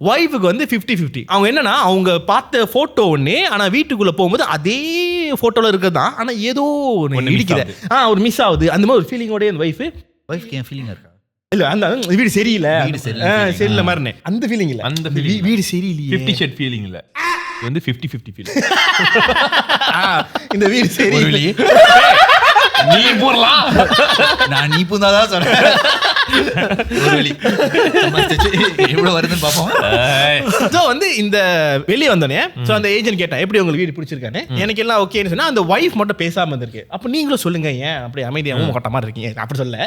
ஒய்ஃபுக்கு வந்து 50-50. அவங்க என்னன்னா அவங்க பார்த்த போட்டோ ஒண்ணு, ஆனா வீட்டுக்குள்ள போகும்போது அதே போட்டோல இருக்குதான், ஆனா ஏதோ இடிக்குது, ஒரு மிஸ் ஆகுது. அந்த மாதிரி ஒரு ஃபீலிங்கோட அந்த வைஃப்க்கு ஏன் ஃபீலிங் இருக்கா? இல்ல அந்த வீடு சரியில்லை சரியில்லை மாதிரி அந்த ஃபீலிங் இல்ல. அந்த வீடு சரியில்லையே 50 ஷேட் ஃபீலிங் இல்ல, இது வந்து 50-50 ஃபீலிங். இந்த வீடு சரியில்லை. நீ போறலாம், நான் நீ பூந்தாதான் சொல்றேன். எவ்வளவு வருதுன்னு பாப்போம். சோ வந்து இந்த வெளியே வந்தோடனே சோ அந்த ஏஜென்ட் கேட்டா எப்படி உங்களுக்கு வீடு பிடிச்சிருக்கானே, எனக்கு எல்லாம் ஓகேன்னு சொன்னா அந்த வைஃப் மட்டும் பேசாம இருந்திருக்கு. அப்ப நீங்களும் சொல்லுங்க ஏன் அப்படி அமைதியாவும் கொட்ட மாதிரி இருக்கீங்க அப்படி சொல்ல,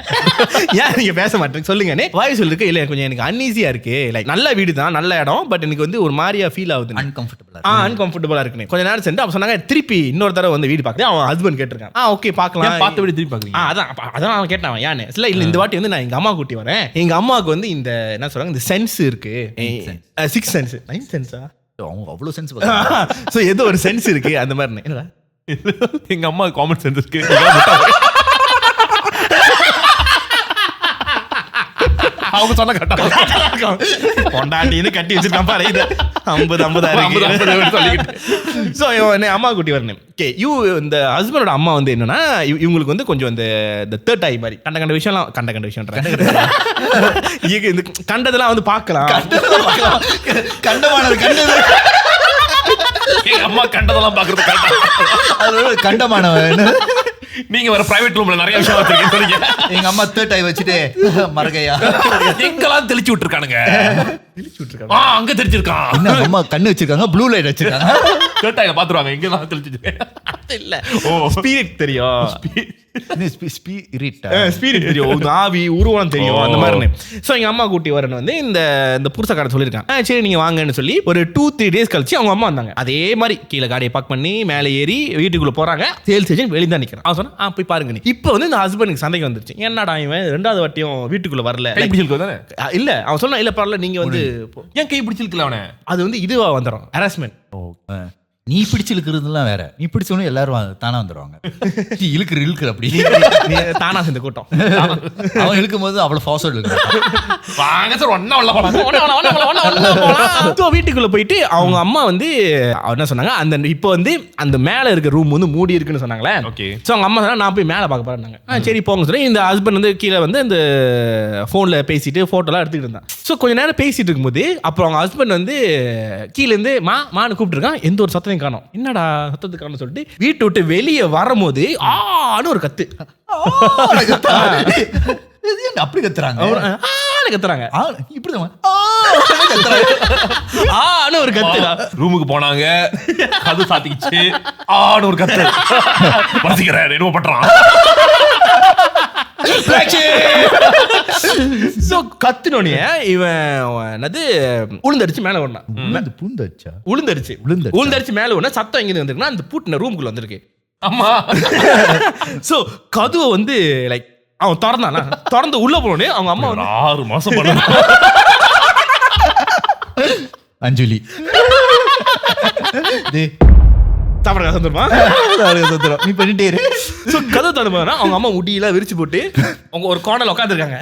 ஏன் நீங்க பேச மாட்டீங்க சொல்லுங்கன்னு வைஃப் சொல்லிருக்கு. இல்ல கொஞ்சம் எனக்கு அன்ஈஸியா இருக்கு, லைக் நல்ல வீடு தான் நல்ல இடம், பட் எனக்கு வந்து ஒரு மாதிரியா ஃபீல் ஆகுது, அன்கம்ஃபர்டபுளா இருக்குன்னு. கொஞ்ச நேரம் சென்று அப்ப சொன்னாங்க திருப்பி இன்னொரு தடவை வந்து வீடு பார்க்கல. அவன் ஹஸ்பண்ட் கேட்டிருக்கான், ஓகே பார்க்கலாம், பார்த்த வீடு திருப்பி பாக்குறீங்க. அதான் அவன் கேட்டான் ஏன்னு இல்ல இந்த வாட்டி வந்து நான் எங்க அம்மா கூட்டி வரேன், எங்க அம்மாவுக்கு வந்து இந்த என்ன சொல்றாங்க இந்த சென்ஸ் இருக்கு, 6 சென்ஸ் 9 சென்ஸா அவங்க அவ்வளவு சென்ஸ் சோ ஏதோ ஒரு சென்ஸ் இருக்கு அந்த மாதிரி. என்னடா எங்க அம்மா காமன் சென்ஸ் இருக்கு, அவங்க சொன்ன கரெக்டா பொண்டாட்டின்னு கட்டி வச்சிருக்கான் பாரு, இது 50 சொல்லிக்கிட்டு. ஸோ அம்மா குட்டி வரணும். ஓகே இந்த ஹஸ்பண்டோட அம்மா வந்து என்னன்னா இவங்களுக்கு வந்து கொஞ்சம் இந்த தேர்ட் ஐ மாதிரி கண்ட விஷயம்லாம் கண்ட விஷயம் இந்த கண்டதெல்லாம் வந்து பார்க்கலாம், கண்டமானது கண்டது அம்மா கண்டதெல்லாம் பாக்குறது கரெக்டா கண்டமானவன். நீங்க வர பிரைவேட் ரூம்ல நிறைய விஷயம் வச்சிருக்கீங்க சொல்லுங்க. எங்க அம்மா தேர்ட் ஐ வச்சுட்டு மறக்கையா எங்கெல்லாம் தெளிச்சு விட்டுருக்கானுங்க, அங்க தெரிஞ்சிருக்கான். அம்மா கண்ணு வச்சிருக்காங்க, ப்ளூ லைட் வச்சிருக்காங்க, தேர்ட் ஐல பாத்துருவாங்க எங்கெல்லாம் தெளிச்சு இல்ல. ஓ ஸ்பிரிட் தெரியும், ஸ்பிரிட் தெரியும், ஆவி உருவம் தெரியும் அந்த மாதிரி. ஸோ எங்க அம்மா கூட்டி வரணும் வந்து இந்த புருஷக்காரன் சொல்லியிருக்கான், சரி நீங்க வாங்கன்னு சொல்லி ஒரு 2-3 டேஸ் கழிச்சு அவங்க அம்மா வந்தாங்க. அதே மாதிரி கீழே காடியை பார்க் பண்ணி மேலே ஏறி வீட்டுக்குள்ள போறாங்க. சேல்ஸ் ஏஜென்ட் வெளியே தான் நிற்கிறான். அவன் சொன்னா போய் பாருங்க. நீ இப்போ வந்து இந்த ஹஸ்பண்டுக்கு சந்தேகம் வந்துருச்சு, என்னடா இவன் 2வது வாட்டியும் வீட்டுக்குள்ள வரல, கை பிடிச்சிருக்கு தானே? இல்ல அவன் சொன்னா இல்ல பரவாயில்ல நீங்க வந்து ஏன் கை பிடிச்சிருக்கல அவனை, அது வந்து இதுவா வந்துடும் ஹராஸ்மெண்ட். நீ பிடிச்சு இழுக்கிறதுலாம் வேற. நீ பிடிச்சோன்னு எல்லாரும் தானா வந்துடுவாங்க. இழுக்கிற அப்படி தானா சேர்ந்த கூட்டம். அவன் இழுக்கும் போது அவ்வளவு ஃபாஸ்ட் இழுக்கிறான். வாங்க சார் ஒன்னா உள்ள போலாம். வீட்டுக்குள்ள போயிட்டு அவங்க அம்மா வந்து என்ன சொன்னாங்க, அந்த இப்போ வந்து அந்த மேல இருக்க ரூம் வந்து மூடி இருக்குன்னு சொன்னாங்களே. ஓகே. சோ அவங்க அம்மா சொன்னா நான் போய் மேல பார்க்க போறேன்னாங்க. சரி போங்க சொல்லி இந்த ஹஸ்பண்ட் வந்து கீழே வந்து இந்த போன்ல பேசிட்டு போட்டோலாம் எடுத்துக்கிட்டு இருந்தான். சோ கொஞ்ச நேரம் பேசிட்டு இருக்கும்போது அப்புறம் அவங்க ஹஸ்பண்ட் வந்து கீழே இருந்து மான்னு கூப்பிட்டுருக்கான். எந்த ஒரு சத்தத்தையும் காணோம். என்னடா சத்தத்துக்கு காணோம் சொல்லிட்டு வீட்டை விட்டு வெளியே வரும்போது ஆன்னு ஒரு கத்து. அப்படி கத்துறாங்க கத்துறாங்க இப்படிதான் ஒரு கத்து. ரூமுக்கு போனாங்க, கது சாத்திக்கிச்சு, ஆன்னு ஒரு கத்து. வசிக்கிறேன் என்ன பண்றான். கத்துனோடனே இவன் என்னது உளுந்தடிச்சு மேல ஓடனான். உளுந்தடிச்சு மேல ஓட சத்தம் எங்க வந்துருக்குன்னா அந்த பூட்டின ரூமுக்குள்ள வந்திருக்கு. ஆமா. சோ கதுவை வந்து லைக் அவன் திறந்தானா, திறந்து உள்ள போனோடனே அவங்க அம்மா 6 மாசம் பண்ண அஞ்சலி நீ பண்ணிட்டே இரு. கதவு தடுமானா அவங்க அம்மா முடியெல்லாம் விரிச்சு போட்டு அவங்க ஒரு கார்னர்ல உட்காந்துருக்காங்க.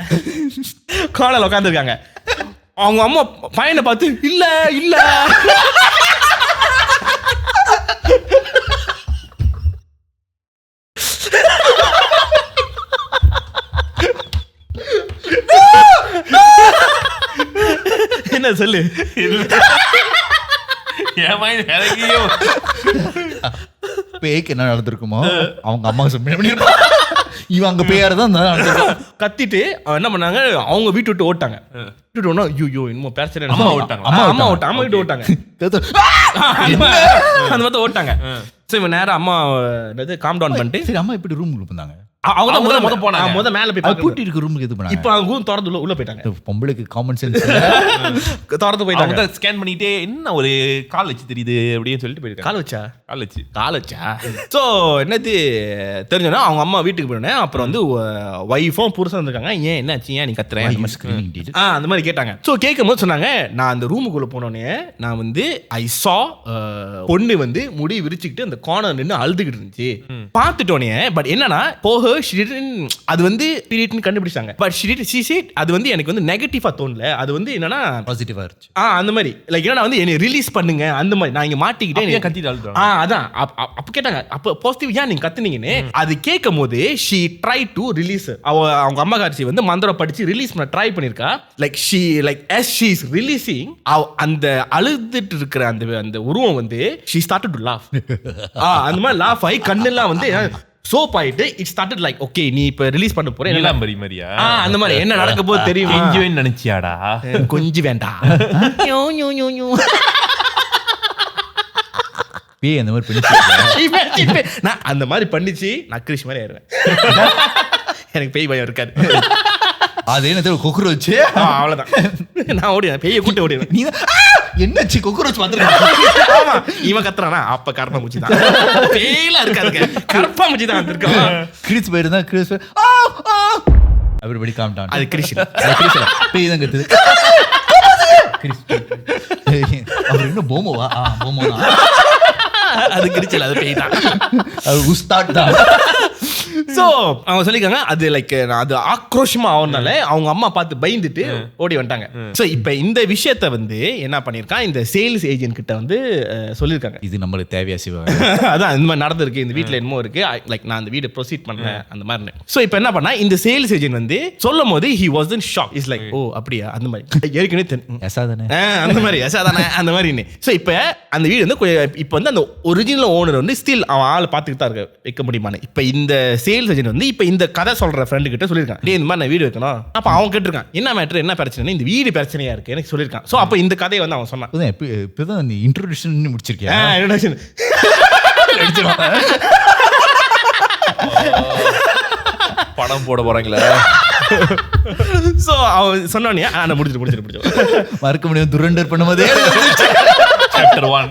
அவங்க அம்மா பையனை பார்த்து இல்ல இல்ல என்ன சொல்லு. பேய்க்கு என்ன நடந்திருக்குமோ அவங்க அம்மா இவன் அங்க பேயாரதான் கத்திட்டு என்ன பண்ணாங்க, அவங்க வீட்டு விட்டு ஓட்டாங்க. வீட்டு ஓட்டா ஐயோ இன்னும் பேச அம்மா ஓட்டாங்க. அம்மா வீட்டு ஓட்டாங்க. அந்த மாதிரி ஓட்டாங்க. சோ இவன் நேரம் அம்மா காம் டவுன் பண்ணிட்டு சரி அம்மா இப்படி ரூம் போனாங்க. அவங்க முத போனாங்க. மேல போய் பூட்டி இருக்க ரூமுக்கு எது பண்ணாங்க. இப்போ அவங்க திறந்து உள்ள போயிட்டாங்க. பொம்பளைக்கு காமன் சென்ஸ் திறந்து போயிட்டாங்க. ஸ்கேன் பண்ணிட்டே என்ன ஒரு கால் வச்சு தெரியுது அப்படின்னு சொல்லிட்டு போயிருக்காங்க. கால் வச்சா சோ என்னது தெரிஞ்சோன்னா அவங்க அம்மா வீட்டுக்கு போயிட்டேன். அப்புறம் வந்து வைஃபும் புருஷன் இருக்காங்க. ஏன் என்னாச்சு, ஏன் நீ கத்துறேன் அந்த மாதிரி கேட்டாங்க. சோ கேட்கும் போது சொன்னாங்க, நான் அந்த ரூமுக்குள்ள போனோடனே நான் வந்து ஐ சா பொண்ணு வந்து முடி விரிச்சுக்கிட்டு அந்த கார்னர் நின்று அழுதுகிட்டு இருந்துச்சு. பார்த்துட்டோனே பட் என்னன்னா போக அது வந்து பீரியட்னு கண்டுபிடிச்சாங்க. பட் she said அது வந்து எனக்கு வந்து நெகட்டிவா தோணல. அது வந்து என்னன்னா பாசிட்டிவா இருந்துச்சு. அந்த மாதிரி லைக் என்னன்னா வந்து என்னை ரிலீஸ் பண்ணுங்க அந்த மாதிரி. நான் இங்க மாட்டிக்கிட்டேன் கத்திட்டு அழுதுறாங்க. அதான் அப்ப கேட்டாங்க அப்ப பாசிட்டிவ் ஏன் நீங்க கத்துனீங்கன்னு. அது கேட்கும் போது she tried to release. அவங்க அம்மா காட்சி வந்து மந்திரம் படிச்சு ரிலீஸ் பண்ண ட்ரை பண்ணிருக்கா. Like she like as she is releasing அந்த அழுதுட்டு இருக்கிற அந்த உருவம் வந்து she started to laugh. அந்த மாதிரி லாஃப் ஆகி கண்ணெல்லாம் வந்து சோப் ஆயிட்டு இட் ஸ்டார்டட் லைக் ஓகே நீ இப்ப ரிலீஸ் பண்ண போற மாதிரியா அந்த மாதிரி என்ன நடக்க போது தெரியும். என்ஜாய் நினைச்சியாடா கொஞ்சம் வேண்டாம். பேய் அந்த மாதிரி பண்ணிச்சு. நான் அந்த மாதிரி பண்ணிச்சு நான் கிரிஷ் மாதிரி ஆயிடுவேன். எனக்கு பேய் பயம் இருக்காது. அது என்ன கொக்குரு வச்சு அவ்வளவுதான். நான் ஓடிடுவேன், பேயை கூட்டு ஓடிடுவேன். நீ என்னச்சு கொக்குரோச் பாத்துருக்க. ஆமா இவன் கத்துறானா அப்ப கரப்பா முச்சி தான். பேய்லாம் இருக்காதுங்க, கரப்பா முச்சி தான் வந்திருக்கான். கிரிஸ் போயிருந்தா கிரிஸ் அப்படி படி காமிட்டான். அது கிரிஷ் பேய் தான் கத்துது. அவர் என்ன போமோவா? போமோதான் அது கிரிச்சல், அது பேய் தான். அது உஸ்தாத் தான். சோ அவங்க சொல்லிருக்காங்க அது லைக் அது ஆக்ரோஷமா ஆகுறதுனால அவங்க அம்மா பார்த்து பயந்துட்டு ஓடி வந்துட்டாங்க. சோ இப்ப இந்த விஷயத்த வந்து என்ன பண்ணிருக்கான், இந்த சேல்ஸ் ஏஜென்ட் கிட்ட வந்து சொல்லிருக்காங்க. இது நம்மளுக்கு தேவையா சிவா? அதான் இந்த மாதிரி நடந்திருக்கு, இந்த வீட்டுல என்னமோ இருக்கு, லைக் நான் அந்த வீடு ப்ரொசீட் பண்றேன் அந்த மாதிரி. சோ இப்ப என்ன பண்ணா இந்த சேல்ஸ் ஏஜென்ட் வந்து சொல்லும் போது he wasn't shocked. Is like oh அப்படியா அந்த மாதிரி ஏற்கனவே அந்த மாதிரி யசாதானே அந்த மாதிரி. சோ இப்ப அந்த வீடு வந்து இப்ப வந்து அந்த ஒரிஜினல் ஓனர் வந்து ஸ்டில் அவன் ஆள் பாத்துக்கிட்டு தான் இருக்க வைக்க முடியுமான்னு. இப்ப இந்த சேல்ஸ் ஏஜென்ட் வந்து இப்ப இந்த கதை சொல்ற ஃப்ரெண்டு கிட்ட சொல்லிருக்கான், டேய் இந்த மாதிரி நான் வீடு வைக்கணும். அப்ப அவன் கேட்டிருக்கான் என்ன மேட்டர் என்ன பிரச்சனை, இந்த வீடு பிரச்சனையா இருக்கு எனக்கு சொல்லிருக்கான். சோ அப்ப இந்த கதையை வந்து அவன் சொன்னான். இப்பதான் நீ இன்ட்ரோடக்ஷன் முடிச்சிருக்கியா? இன்ட்ரோடக்ஷன் படம் போட போறாங்களே. சோ அவன் சொன்னோனே நான் முடிச்சிட்டு மறக்க முடியும் துரண்டர் பண்ணும்போதே Chapter 1.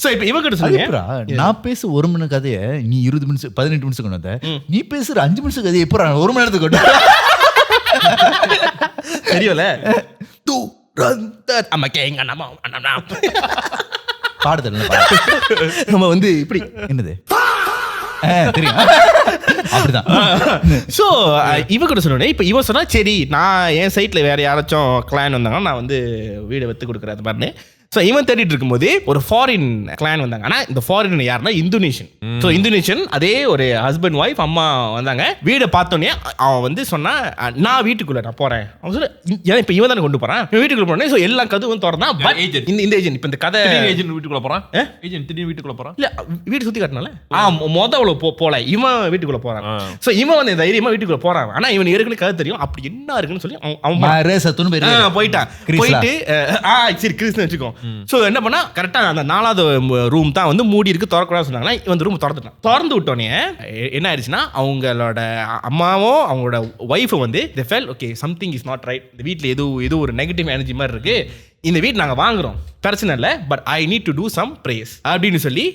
சோ இப்போ இவகிட்ட சொல்லுங்க, நான் பேச 1 மணி கதைய நீ 20 நிமிஷம் 18 நிமிஷம் கொண்டு வந்த, நீ பேசுற 5 நிமிஷம் கதையை எப்போ 1 மணி நேரத்துக்கு கொண்டு தெரியும்ல. தூ ரந்த அம்மா கேங்க நம்ம பாடுதல் நம்ம வந்து இப்படி என்னது தெரியும் அப்படிதான். ஸோ இவ கூட சொன்னோடனே இப்போ இவன் சொன்னா சரி நான் என் சைட்ல வேற யாராச்சும் கிளான் வந்தாங்கன்னா நான் வந்து வீடு வித்து கொடுக்குறேன் அது மாதிரி. ஸோ இவன் தேடிட்டு இருக்கும்போது ஒரு ஃபாரின் கிளான் வந்தாங்க. ஆனால் இந்த ஃபாரின் யாருன்னா இந்தோனேஷியன். ஸோ இந்தோனேஷியன் அதே ஒரு ஹஸ்பண்ட் ஒய்ஃப் அம்மா வந்தாங்க. வீடை பார்த்தோன்னே அவன் வந்து சொன்னா நான் வீட்டுக்குள்ள நான் போறேன். அவன் சொல்ல ஏன் இப்போ இவன் தானே கொண்டு போறான் வீட்டுக்குள்ள போனேன். ஸோ எல்லா கதவும் திறந்தான். இந்த ஏஜென்ட் இப்போ இந்த கதை ஏஜென்ட் வீட்டுக்குள்ள போறான். ஏஜென்ட் திடீர்னு வீட்டுக்குள்ள போறான். இல்ல வீடு சுத்தி காட்டினால மொதல் போல இவன் வீட்டுக்குள்ள போறான். ஸோ இவன் வந்து தைரியமா வீட்டுக்குள்ள போறான். ஆனா இவன் ஏற்கனவே கதை தெரியும் அப்படி என்ன இருக்குன்னு சொல்லி அவன் போயிட்டான். போயிட்டு சரி கிறிஸ்து வச்சுக்கோ. சோ என்ன பண்ணா கரெக்டா அந்த 4வது ரூம் தான் வந்து மூடி இருக்கு திறக்கூடாது சொன்னாங்கன்னா இந்த ரூம் திறந்துட்டான். திறந்து விட்டோன்னே என்ன ஆயிடுச்சுன்னா அவங்களோட அம்மாவும் அவங்களோட ஒய்ஃபும் வந்து they felt okay something is not right. இந்த வீட்டில் ஏதோ ஒரு நெகட்டிவ் எனர்ஜி மாதிரி இருக்கு. இந்த வீட்டு நாங்கள் வாங்குறோம் பிரச்சனை இல்லை but I need to do some prayers அப்படின்னு சொல்லி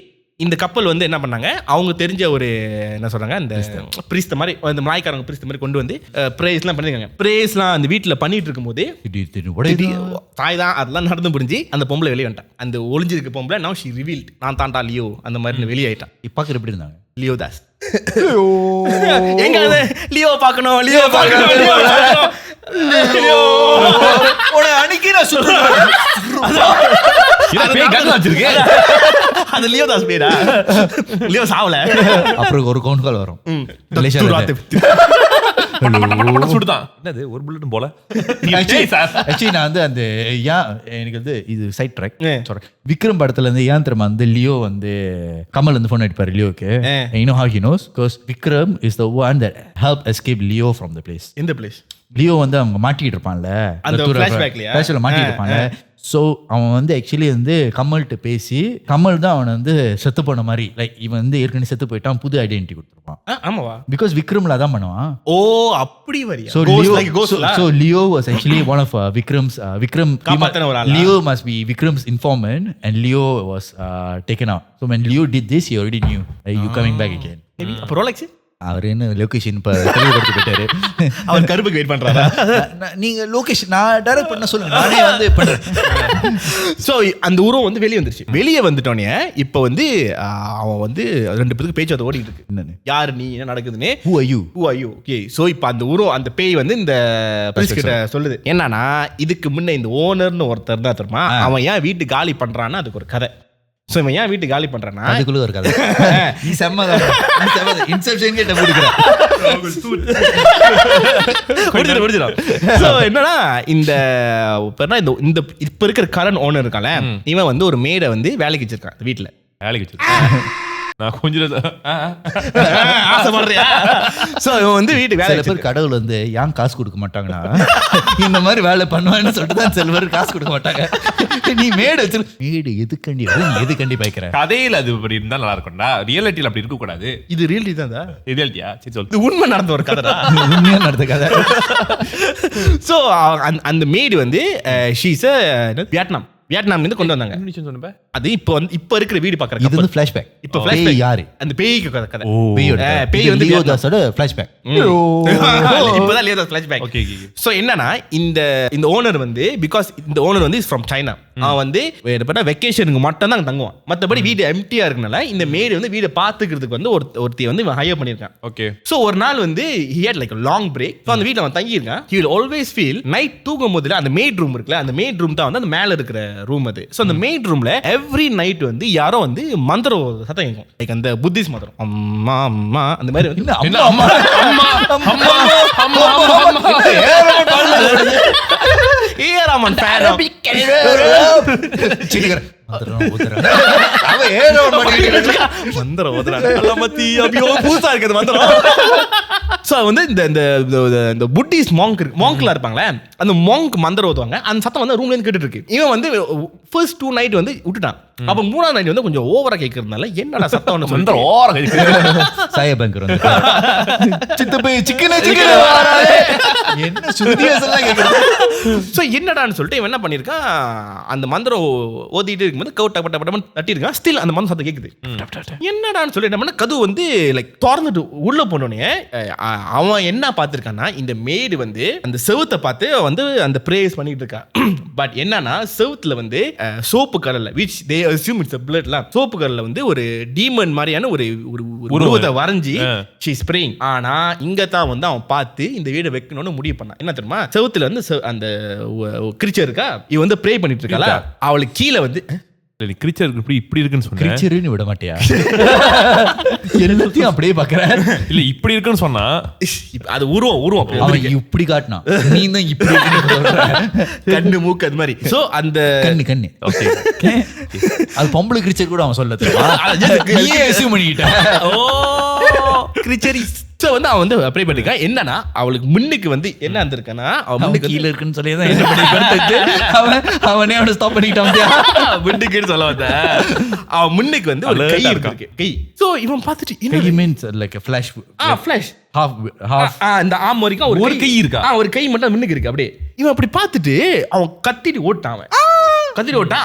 இந்த கப்பல் வந்து என்ன பண்ணாங்க அவங்க தெரிஞ்ச ஒரு என்ன சொல்றாங்க இந்த பிரீஸ்ட் மாதிரி இந்த மலாய்க்காரங்க பிரீஸ்ட் மாதிரி கொண்டு வந்து ப்ரேயர்ஸ்லாம் பண்ணிருக்காங்க. ப்ரேயர்ஸ்லாம் அந்த வீட்டில் பண்ணிட்டு இருக்கும்போது தாய் தான் அதெல்லாம் நடந்து புரிஞ்சு அந்த பொம்பளை வெளியே வந்துட்டான். அந்த ஒளிஞ்சிருக்க பொம்பளை now she revealed நான் தாண்டா லியோ அந்த மாதிரி வெளியே ஆயிட்டான். பார்க்குற எப்படி இருந்தாங்க லியோ தாஸ் எங்க லியோ பார்க்கணும் லியோ பார்க்கணும் அன்னைக்கு நான் சொல்றேன் அது லியோ தாஸ் பேரா லியோ சாவல. அப்புறம் ஒரு கவுண்ட் கால் வரும் சுடுதான் என்னது ஒரு புல்லட்டும் போல. ஆக்சுவலி நான் வந்து அந்த எனக்கு வந்து இது சைட் ட்ராக் சொல்றேன். விக்ரம் படத்துல இருந்து ஏன் தெரியுமா வந்து லியோ வந்து கமல் வந்து போன் அடிப்பாரு லியோக்கு. you know how he knows because Vikram is the one that helped escape Leo from the place. இந்த பிளேஸ் லியோ வந்து அவங்க மாட்டிட்டு இருப்பான்ல அந்த ஃபிளாஷ்பேக்ல மாட்டிட்டு இருப்பாங்க. ஸோ அவன் வந்து ஆக்சுவலி வந்து கமல்கிட்ட பேசி கமல் தான் அவனை வந்து செத்து போன மாதிரி லைக் இவன் வந்து ஏற்கனவே செத்து போயிட்டான் புது ஐடென்டிட்டி கொடுத்துருப்பான். ஆமாவா பிகாஸ் விக்ரம்ல அதான் பண்ணுவான். ஓ அப்படி வரியா. So Leo was actually one of Vikram's Leo must be Vikram's informant and Leo was taken out. So when Leo did this he already knew you coming back again. அப்போ Rolex அவர் என்ன location இப்போ தெளிவுபடுத்தி போயிட்டாரு. அவர் கருப்புக்கு wait பண்றாரா? நீங்க location நான் direct பண்ண சொல்லுங்க நானே வந்து பண்றேன். ஸோ அந்த உருவம் வந்து வெளியே வந்துருச்சு. வெளியே வந்துட்டோன்னே இப்போ வந்து அவன் வந்து 2 பேருக்கு பேச்சு ஓடிட்டு இருக்கு. என்னன்னு யாரு நீ என்ன நடக்குதுன்னு who are you okay. So இப்போ அந்த உருவம் அந்த பேய் வந்து இந்த பிரின்ஸ் கிட்ட சொல்லுது என்னன்னா இதுக்கு முன்ன இந்த ஓனர்னு ஒருத்தர் தான் தெரியுமா அவன் ஏன் வீட்டு காலி பண்றான்னு அதுக்கு ஒரு கதை. ஸோ இவன் ஏன் வீட்டு காலி பண்றான்னா அதுக்குள்ள ஒரு கதை. நீ செம்மதான் இன்செப்ஷன் கிட்ட முடிக்கிறேன். ஸோ என்னன்னா இந்த இப்ப இருக்கிற கரண்ட் ஓனர் இருக்கால இவன் வந்து ஒரு மேடை வந்து வேலைக்கு வச்சிருக்கான் வீட்டுல. வேலைக்கு வச்சிருக்கேன் நான் கொஞ்சம் ஆசைப்படுறியா? ஸோ இவன் வந்து வீட்டு வேலை பேர் கடவுள் வந்து ஏன் காசு கொடுக்க மாட்டாங்கன்னா இந்த மாதிரி வேலை பண்ணுவான்னு சொல்லிட்டு தான் சில பேர் காசு கொடுக்க மாட்டாங்க. நீ மேடு வச்சு மேடு எதுக்கண்டி எதுக்கண்டி பாய்க்கிற கதையில் அது இப்படி இருந்தா நல்லா இருக்கும்டா. ரியாலிட்டியில் அப்படி இருக்க கூடாது. இது ரியலிட்டி தான். ரியாலிட்டியா சரி சொல்லு. இது உண்மை நடந்த ஒரு கதை. உண்மையா நடந்த கதை. ஸோ அந்த மேடு வந்து ஷீஸ் வியட்நாம்ல கொண்டு வந்தாங்க. அது இப்ப இருக்கிற வீடு பாக்குற இது வந்து ஃபிளாஷ்பேக். இப்ப ஃபிளாஷ்பேக் யாரு அந்த பேய்க்கு கதை. பேய் வந்து லியோ தாஸோட ஃபிளாஷ்பேக். இப்பதான் Leo Das flashback. Okay. So என்னன்னா இந்த ஓனர் வந்து பிகாஸ் இந்த ஓனர் வந்து ஃப்ரம் சைனா. அவன் வந்து வெக்கேஷனுக்கு மட்டும் தான் தங்குவான். மத்தபடி வீடு எம்டியா இருக்கனால இந்த மேடு வந்து வீடை பாத்துக்கிறதுக்கு வந்து ஒருத்தி வந்து ஹையர் பண்ணிருக்கான். ஓகே. சோ ஒரு நாள் வந்து he had like a long break. So அந்த வீட்ல அவன் தங்கி இருக்கான். he will always feel night தூங்கும் போதுல அந்த மேட் ரூம் இருக்குல அந்த மேட் ரூம் தான் வந்து அந்த மேல இருக்கிற ரூம் அது. சோ அந்த மேட் ரூம்ல எவ்ரி நைட் வந்து யாரோ வந்து மந்திரம் சத்தம் கேட்கும். லைக் அந்த புத்திஸ்ட் மந்திரம் அம்மா அம்மா அந்த மாதிரி வந்து அம்மா அம்மா அம்மா அம்மா அம்மா ஏராமன் ஃபேன் மந்திரம் புதுசா இருக்குது மந்திரம். சோ வந்து இந்த புத்திஸ்ட் மாங்க்ல இருப்பாங்களே அந்த மாங்க் மந்திரம் ஓதுவாங்க. அந்த சத்தம் வந்து ரூம்ல இருந்து கேட்டுட்டு இருக்கு. இவன் வந்து ஃபர்ஸ்ட் 2 நைட் வந்து விட்டுட்டான். அப்ப 3ஆவது நைட் வந்து கொஞ்சம் ஓவரா கேட்கறதுனால என்னடா சத்தம் ஒன்று மந்திரம் ஓவரா கேட்குது. சாயபங்கர் வந்து சித்தப்பை சிக்கன என்ன ஸோ என்னடான்னு சொல்லிட்டு இவன் என்ன பண்ணியிருக்கான், அந்த மந்திரம் ஓதிட்டு இருக்கும்போது கவுட்டப்பட்ட தட்டியிருக்கான். ஸ்டில் அந்த மந்திரம் சத்தம் கேட்குது. என்னடான்னு சொல்லி என்ன பண்ண, கதவு வந்து லைக் திறந்துட்டு உள்ள போனோடனே அவன் என்ன பார்த்துருக்கான்னா, இந்த மேடு வந்து அந்த செவுத்தை பார்த்து வந்து அந்த பிரேயர்ஸ் பண்ணிட்டு இருக்கா. பட் என்னன்னா செவுத்துல வந்து சோப்பு கலர்ல which they assume it's a bloodலாம், சோப்பு கலர்ல வந்து ஒரு டீமன் மாதிரியான ஒரு உருவத்தை வரைஞ்சி she is praying. ஆனா இங்க தான் வந்து அவன் பார்த்து இந்த வீடை வைக்கணும்னு முடிவு பண்ணான். என்ன தெரியுமா, செவுத்துல வந்து அந்த கிரிச்சர் இருக்கா, இவ வந்து ப்ரே பண்ணிட்டு இருக்காளா, அவளுக்கு கீழே வந்து கிரிச்சர் இப்படி இருக்குன்னு சொன்னா கிரிச்சர்னு விட மாட்டியா? எல்லாத்தையும் அப்படியே பாக்குறேன். இல்ல இப்படி இருக்குன்னு சொன்னா அது உருவம் அவன் இப்படி காட்டினான், நீ தான் இப்படி கண்ணு மூக்கு அது மாதிரி. சோ அந்த கண்ணு ஓகே, அது பொம்பளை கிரிச்சர் கூட அவன் சொல்ல நீயே அசியூம் பண்ணிக்கிட்ட. ஓ கிரிச்சரி. ஸோ வந்து அவன் வந்து ப்ரே பண்ணிருக்கான். என்னன்னா அவளுக்கு முன்னுக்கு வந்து என்ன இருந்திருக்கானா, அவன் முன்னுக்கு கீழே இருக்குன்னு சொல்லி தான் என்ன பண்ணி அவனே அவனை ஸ்டாப் பண்ணிக்கிட்டான். முன்னுக்குன்னு சொல்ல வந்த அவன் முன்னுக்கு வந்து ஒரு கை இருக்கு, கை. ஸோ இவன் பார்த்துட்டு கை means like flash flash half இந்த ஆம் வரைக்கும் ஒரு கை இருக்கா, ஒரு கை மட்டும் முன்னுக்கு இருக்கு அப்படியே. இவன் அப்படி பார்த்துட்டு அவன் கத்திட்டு ஓட்டான்.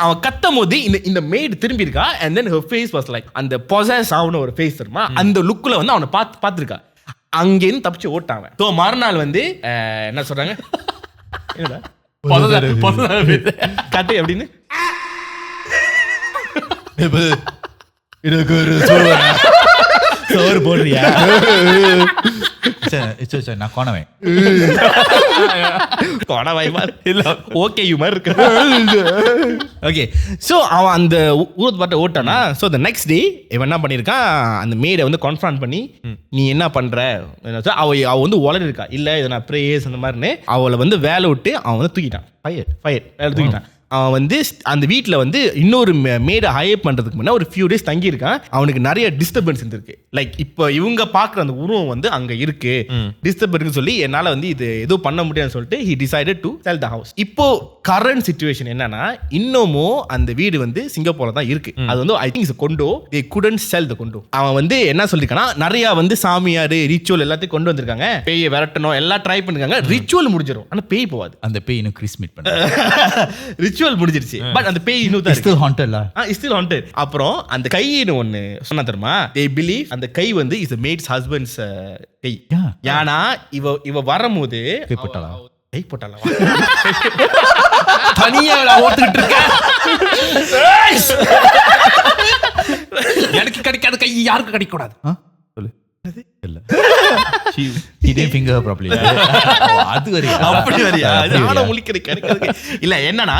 அவன் கத்தும் போது இந்த மேட் திரும்பி இருக்கா. and then her face was like அந்த பொசஸ் ஆவன ஒரு ஃபேஸ் தெரியுமா, அந்த லுக்ல வந்து அவனை பார்த்துருக்கா. அங்கேருந்து தப்பிச்சு ஓட்டான். ஸோ மறுநாள் வந்து என்ன சொல்றாங்க, கட்டு அப்படின்னு சோறு போடுறியா? நான் கோணவன் ஓகே யூ மாதிரி இருக்கு. ஓகே ஸோ அவன் அந்த ஊரத்து பாட்டை ஓட்டானா. ஸோ த நெக்ஸ்ட் டே இவன் என்ன பண்ணியிருக்கான், அந்த மேடை வந்து கான்ஃபரன்ட் பண்ணி நீ என்ன பண்ற, அவ வந்து உளறி இருக்கா, இல்லை இதை நான் ப்ரேயர்ஸ் அந்த மாதிரின்னு அவளை வந்து வேலை விட்டு அவன் வந்து தூக்கிட்டான். ஃபயர் வேலை தூக்கிட்டான். அவன் வந்து அந்த வீட்டில் வந்து இன்னொரு மேடை ஹையர் பண்ணுறதுக்கு முன்னாடி ஒரு ஃபியூ டேஸ் தங்கியிருக்கான். அவனுக்கு நிறைய டிஸ்டர்பன்ஸ் இருந்திருக்கு. லைக் இப்போ இவங்க பார்க்குற அந்த உருவம் வந்து அங்கே இருக்கு, டிஸ்டர்பன்ஸ் சொல்லி என்னால் வந்து இது எதுவும் பண்ண முடியாதுன்னு சொல்லிட்டு he decided to sell the house. இப்போ கரண்ட் சிச்சுவேஷன் என்னன்னா, இன்னமும் அந்த வீடு வந்து சிங்கப்பூர்ல தான் இருக்கு. அது வந்து ஐ திங்க் இஸ் கொண்டோ, they couldn't sell the condo. அவன் வந்து என்ன சொல்லிருக்கானா, நிறைய வந்து சாமியார் ரிச்சுவல் எல்லாத்தையும் கொண்டு வந்திருக்காங்க, பேயை விரட்டணும் எல்லாம் ட்ரை பண்ணிருக்காங்க. ரிச்சுவல் முடிஞ்சிடும், ஆனால் பேய் போகாது. அந்த பேய் இன்னும் கிறிஸ் மீட் பண்ண ரிச்சுவல் முடிஞ்சிருச்சு, பட் அந்த பேய் இன்னும் தான் still haunted la still haunted. அப்புறம் அந்த கைன்னு ஒன்னு சொன்னா தெரியுமா, they believe அந்த கை வந்து is the maid's husband's கை. ஏன்னா இவ வரும்போது கை போட்டாளா தனியா ஓட்டுக்கிட்டு இருக்க, எனக்கு கிடைக்காத கை யாருக்கு கிடைக்க கூடாது. சொல்லு இல்ல என்னன்னா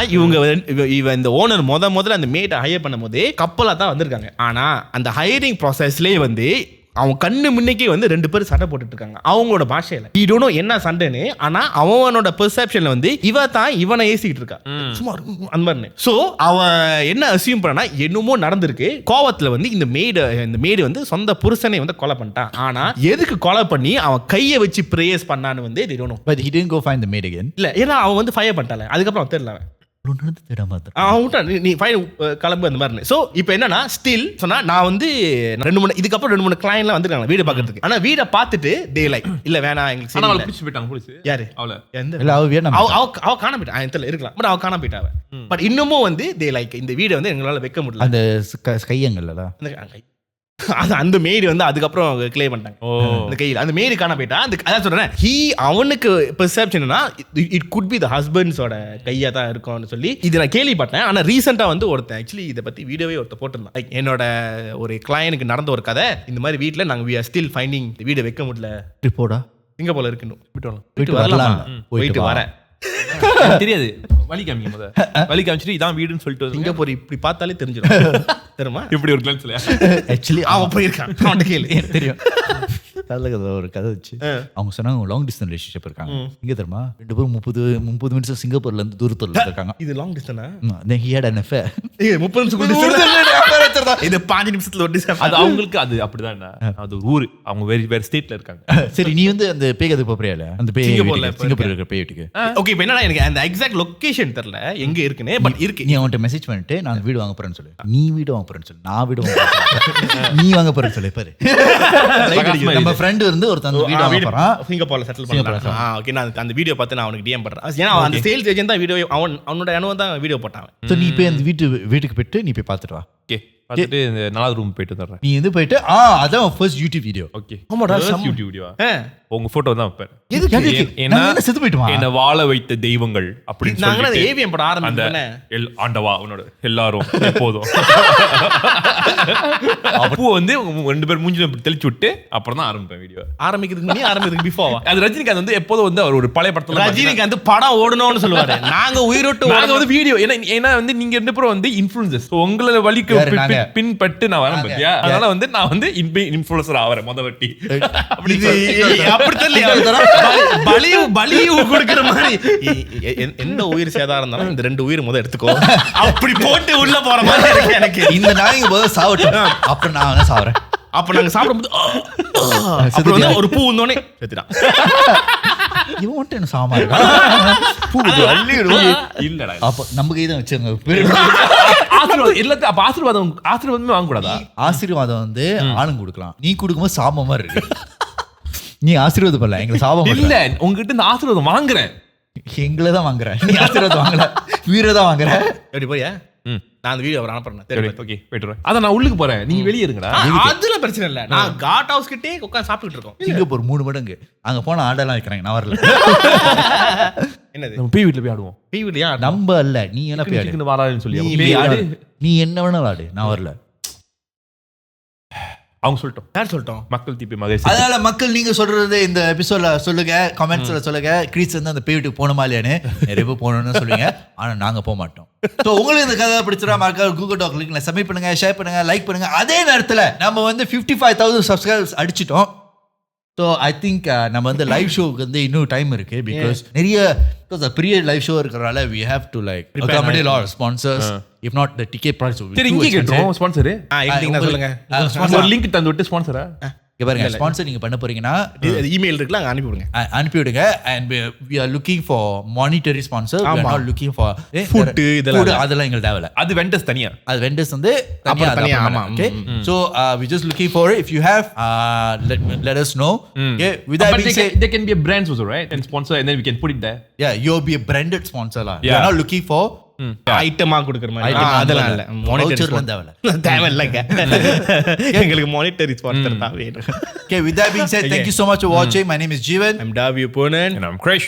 இவ இந்த ஓனர் முதல்ல அந்த மேட்டை ஹையர் பண்ணும் போது கப்பலா தான் வந்திருக்காங்க. ஆனா அந்த ஹையரிங் ப்ராசஸ்லயே வந்து அவன் கண்ணு முன்னைக்கே வந்து 2 பேரும் சண்டை போட்டுட்டு இருக்காங்க அவங்களோட பாஷையில. he don't know என்ன சண்டைன்னு, ஆனா அவனோட பெர்செப்ஷன்ல வந்து இவ தான் இவனை ஏசிக்கிட்டு இருக்கா சும்மா அந்த மாதிரி. சோ அவன் என்ன அசியூம் பண்ணா, என்னமோ நடந்திருக்கு. கோவத்துல வந்து இந்த மேடு வந்து சொந்த புருஷனை வந்து கொலை பண்ணிட்டான். ஆனா எதுக்கு கொலை பண்ணி அவன் கையை வச்சு பிரேயர்ஸ் பண்ணான்னு வந்து they don't know. but he didn't go find the maid again. இல்ல ஏன்னா அவன் வந்து ஃபயர் பண்ணிட்டால, அதுக்கப்புறம் அவன் தெரியல நீ கிளம்பு அந்த மாதிரி. சோ இப்போ என்னன்னா ஸ்டில் சொன்னா நான் வந்து 2-3 கிளையன்ட்லாம் வந்துருக்காங்க வீடு பாக்குறதுக்கு. ஆனா வீட பாத்துட்டு தே லைக் இல்ல வேணாம் எங்களுக்கு பிடிச்சு போயிட்டாங்க போலீஸ். யாரு அவள அவ காண போயிட்டா இருக்கலாம், பட் அவ காண போயிட்டா. பட் இன்னமும் வந்து தே லைக் இந்த வீடை வந்து எங்களால வைக்க முடியல. அந்த கையங்கள்ல அந்த மேடு வந்து அதுக்கப்புறம் கிளே பண்ணிட்டாங்க. அந்த கையில் அந்த மேடு காண போயிட்டா. அதான் சொல்றேன், அவனுக்கு பெர்செப்ஷன்னா இட் குட் பி த ஹஸ்பண்ட்ஸோட கையா தான் இருக்கும்னு சொல்லி இது நான் கேள்விப்பட்டேன். ஆனா ரீசெண்டா வந்து ஒருத்தன் ஆக்சுவலி இதை பத்தி வீடியோவே ஒருத்தர் போட்டிருந்தான். லைக் என்னோட ஒரு கிளையனுக்கு நடந்த ஒரு கதை, இந்த மாதிரி வீட்டுல நாங்க we are still finding வீடு வைக்க முடியல. ரிப்போர்ட்டா சிங்கப்பூர்ல இருக்கணும், போயிட்டு வரேன் தெரியாது. வழி காமிங்க முத, வழி காமிச்சிட்டு இதான் வீடுன்னு சொல்லிட்டு சிங்கப்பூர் இப்படி பார்த்தாலே தெரிஞ்சிடும் தெரியுமா, இப்படி ஒரு கிளன்ஸ்ல ஆக்சுவலி அவன் போயிருக்கான். அவன் கேள்வி தெரியும். ஒரு கதை வச்சு அவங்க சொன்னாங்க லாங் டிஸ்டன்ஸ் ரிலேஷன்ஷிப் இருக்காங்க. இங்க தெரியுமா 2 பேரும் 30 நிமிஷம் சிங்கப்பூர்ல இருந்து தூரத்துல இருக்காங்க. இது long distance. then he had an affair. 30 நிமிஷம் பாத்துறதா இது 5 நிமிஷத்துல ஒரு டிஷ் அது அவங்களுக்கு அது அப்படிதான் அது ஒரு ஊரு அவங்க வேற ஸ்டேட்ல இருக்காங்க சரி நீ வந்து அந்த பேய் கதை போறியால அந்த பேய் சிங்கப்பூர்ல இருக்கிற பேய் வீட்டுக்கு ஓகே இப்போ என்னன்னா எனக்கு அந்த எக்ஸாக்ட் லொகேஷன் தெரியல எங்க இருக்குன்னு பட் இருக்கு நீ அவன்கிட்ட மெசேஜ் பண்ணிட்டு நான் வீடு வாங்க போறேன்னு சொல்லு நீ வீடு வாங்க போறேன்னு சொல்லு நான் வீடு வாங்க போறேன் நீ வாங்க போறேன்னு சொல்லு பாரு நம்ம ஃப்ரெண்ட் வந்து ஒருத்தன் வீடு வாங்க போறான் சிங்கப்பூர்ல செட்டில் பண்ணலாம் ஓகே நான் அந்த வீடியோ பார்த்து நான் அவனுக்கு டிஎம் பண்றேன் ஏன்னா அந்த சேல்ஸ் ஏஜென்ட் தான் வீடியோ அவனோட அனுபவம் தான் வீடியோ போட்டான் சோ நீ போய் அந்த வீட்டுக்கு போயிட்டு நீ போய் பார்த்துட்டு வா ஓகே பார்த்துட்டு இந்த 4வது ரூம் போயிட்டு வந்துடுறேன் நீ வந்து போயிட்டு அதான் ஃபர்ஸ்ட் யூடியூப் வீடியோ ஓகே ஆமாடா யூடியூப் வீடியோ உங்க போட்டோ தான் வைப்பேன் ஏன்னா செத்து போயிட்டுமா என்ன வாழ வைத்த தெய்வங்கள் அப்படின்னு நாங்க சொல்லிட்டு ஏவிஎம் படம் ஆரம்பிச்சோனே ஆண்டவா உன்னோட எல்லாரும் எப்போதும் அப்போ வந்து உங்க 2 பேர் மூஞ்சில தெளிச்சு விட்டு அப்புறம் தான் ஆரம்பிப்பேன் வீடியோ ஆரம்பிக்கிறதுக்கு பிஃபோவா அது ரஜினிகாந்த் வந்து எப்போதும் வந்து அவர் ஒரு பழைய படத்துல ரஜினிகாந்த் படம் ஓடணும்னு சொல்லுவாரு நாங்க உயிரோட்டு நாங்க வந்து வீடியோ ஏன்னா வந்து நீங்க 2 பேரும் வந்து இன்ஃப்ளூயன்சர்ஸ் உங்களோட வழிக்கு பின்பட்டு நான் வரேன் பத்தியா அதனால வந்து நான் வந்து இன்ஃப்ளூயன்சர் ஆவறேன் முதவட்டி அப்படி தெரியல பலியும் கொடுக்கிற மாதிரி எந்த உயிர் சேதாரம் இருந்தாலும் இந்த 2 உயிர் முதல் எடுத்துக்கோ அப்படி போட்டு உள்ள போற மாதிரி இருக்கு எனக்கு இந்த நாய்க்கு முதல்ல சாவட்டும் அப்புறம் நான் சாவறேன் அப்ப நாங்க சாப்பிடும்போது அப்புறம் வந்து ஒரு பூ வந்தோடனே செத்துட்டான் இவன் மட்டும் என்ன சாமா பூ இல்லடா அப்ப நம்ம கைதான் வச்சிருங்க ஆசீர்வாதம் எல்லாத்தையும் அப்ப ஆசீர்வாதமே வாங்க கூடாதா ஆசீர்வாதம் வந்து ஆளுங்க கொடுக்கலாம் நீ கொடுக்கும்போது சாப மாதிரி இருக்கு நீ ஆசீர்வாதம் பண்ணல எங்களை சாபம் இல்ல உங்ககிட்ட இந்த ஆசீர்வாதம் வாங்குறேன் எங்களை தான் வாங்குற நீ ஆசீர்வாதம் வாங்கல வீர தான் வாங்குற எப்படி போயா நான் அந்த வீடியோ அவர் அனுப்புறேன் ஓகே போயிட்டு அதான் நான் உள்ளுக்கு போறேன் நீங்க வெளியே இருங்கடா அதுல பிரச்சனை இல்ல நான் காட் ஹவுஸ் கிட்டே உட்கார்ந்து சாப்பிட்டுட்டு இருக்கோம் சிங்கப்பூர் 3 மடங்கு அங்க போன ஆடெல்லாம் வைக்கிறாங்க நான் வரல என்னது நம்ம பேய் வீட்டுல போய் ஆடுவோம் பேய் வீடியா நம்ப அல்ல நீ என்ன போய் ஆடு வாராதுன்னு சொல்லி நீ என்ன வேணா ஆடு நான் வரல அவங்க சொல்லிட்டோம் யார் சொல்லிட்டோம் மக்கள் தீபி மகேஷ் அதனால மக்கள் நீங்க சொல்றது இந்த எபிசோட்ல சொல்லுங்க கமெண்ட்ஸ்ல சொல்லுங்க கிரீஸ் வந்து அந்த பேய்ட்டு போகணுமா இல்லையான்னு நிறைய பேர் போகணும்னு சொல்லுங்க ஆனா நாங்க போக மாட்டோம் ஸோ உங்களுக்கு இந்த கதை பிடிச்சிடா மக்கள் கூகுள் டாக் லிங்க்ல சப்மிட் பண்ணுங்க ஷேர் பண்ணுங்க லைக் பண்ணுங்க அதே நேரத்தில் நம்ம வந்து 55,000 சப்ஸ்கிரைபர்ஸ் அடிச்சிட்டோம் ஸோ ஐ திங்க் நம்ம வந்து லைவ் ஷோக்கு வந்து இன்னும் டைம் இருக்கு பிகாஸ் நிறைய பெரிய லைவ் ஷோ இருக்கிறனால we have to like accommodate a lot of sponsors if not the ticket price will be சரி இங்க கேட்டோம் ஸ்பான்சர் எப்படிங்க சொல்லுங்க ஒரு லிங்க் தந்து விட்டு ஸ்பான்சரா இங்க பாருங்க ஸ்பான்சர் நீங்க பண்ண போறீங்கன்னா இமெயில் இருக்குல அங்க அனுப்பி விடுங்க and we are looking for monetary sponsor we are not looking for food அதெல்லாம் எங்களுக்கு தேவையில்ல அது வெண்டர்ஸ் தனியா அது வெண்டர்ஸ் வந்து தனியா ஆமா okay so we just looking for it if you have let us know okay with that being said there can be a brands also right and sponsor and then we can put it there yeah you'll be a branded sponsor la we are not looking for ஐட்டமா கொடுக்குற மாதிரி அதெல்லாம் இல்ல monetary தேவையில்லைங்க எங்களுக்கு monetary sponsor தான் வேணும் okay with that being said thank you so much for watching my name is Jeevan I'm Davio Ponan and I'm Krish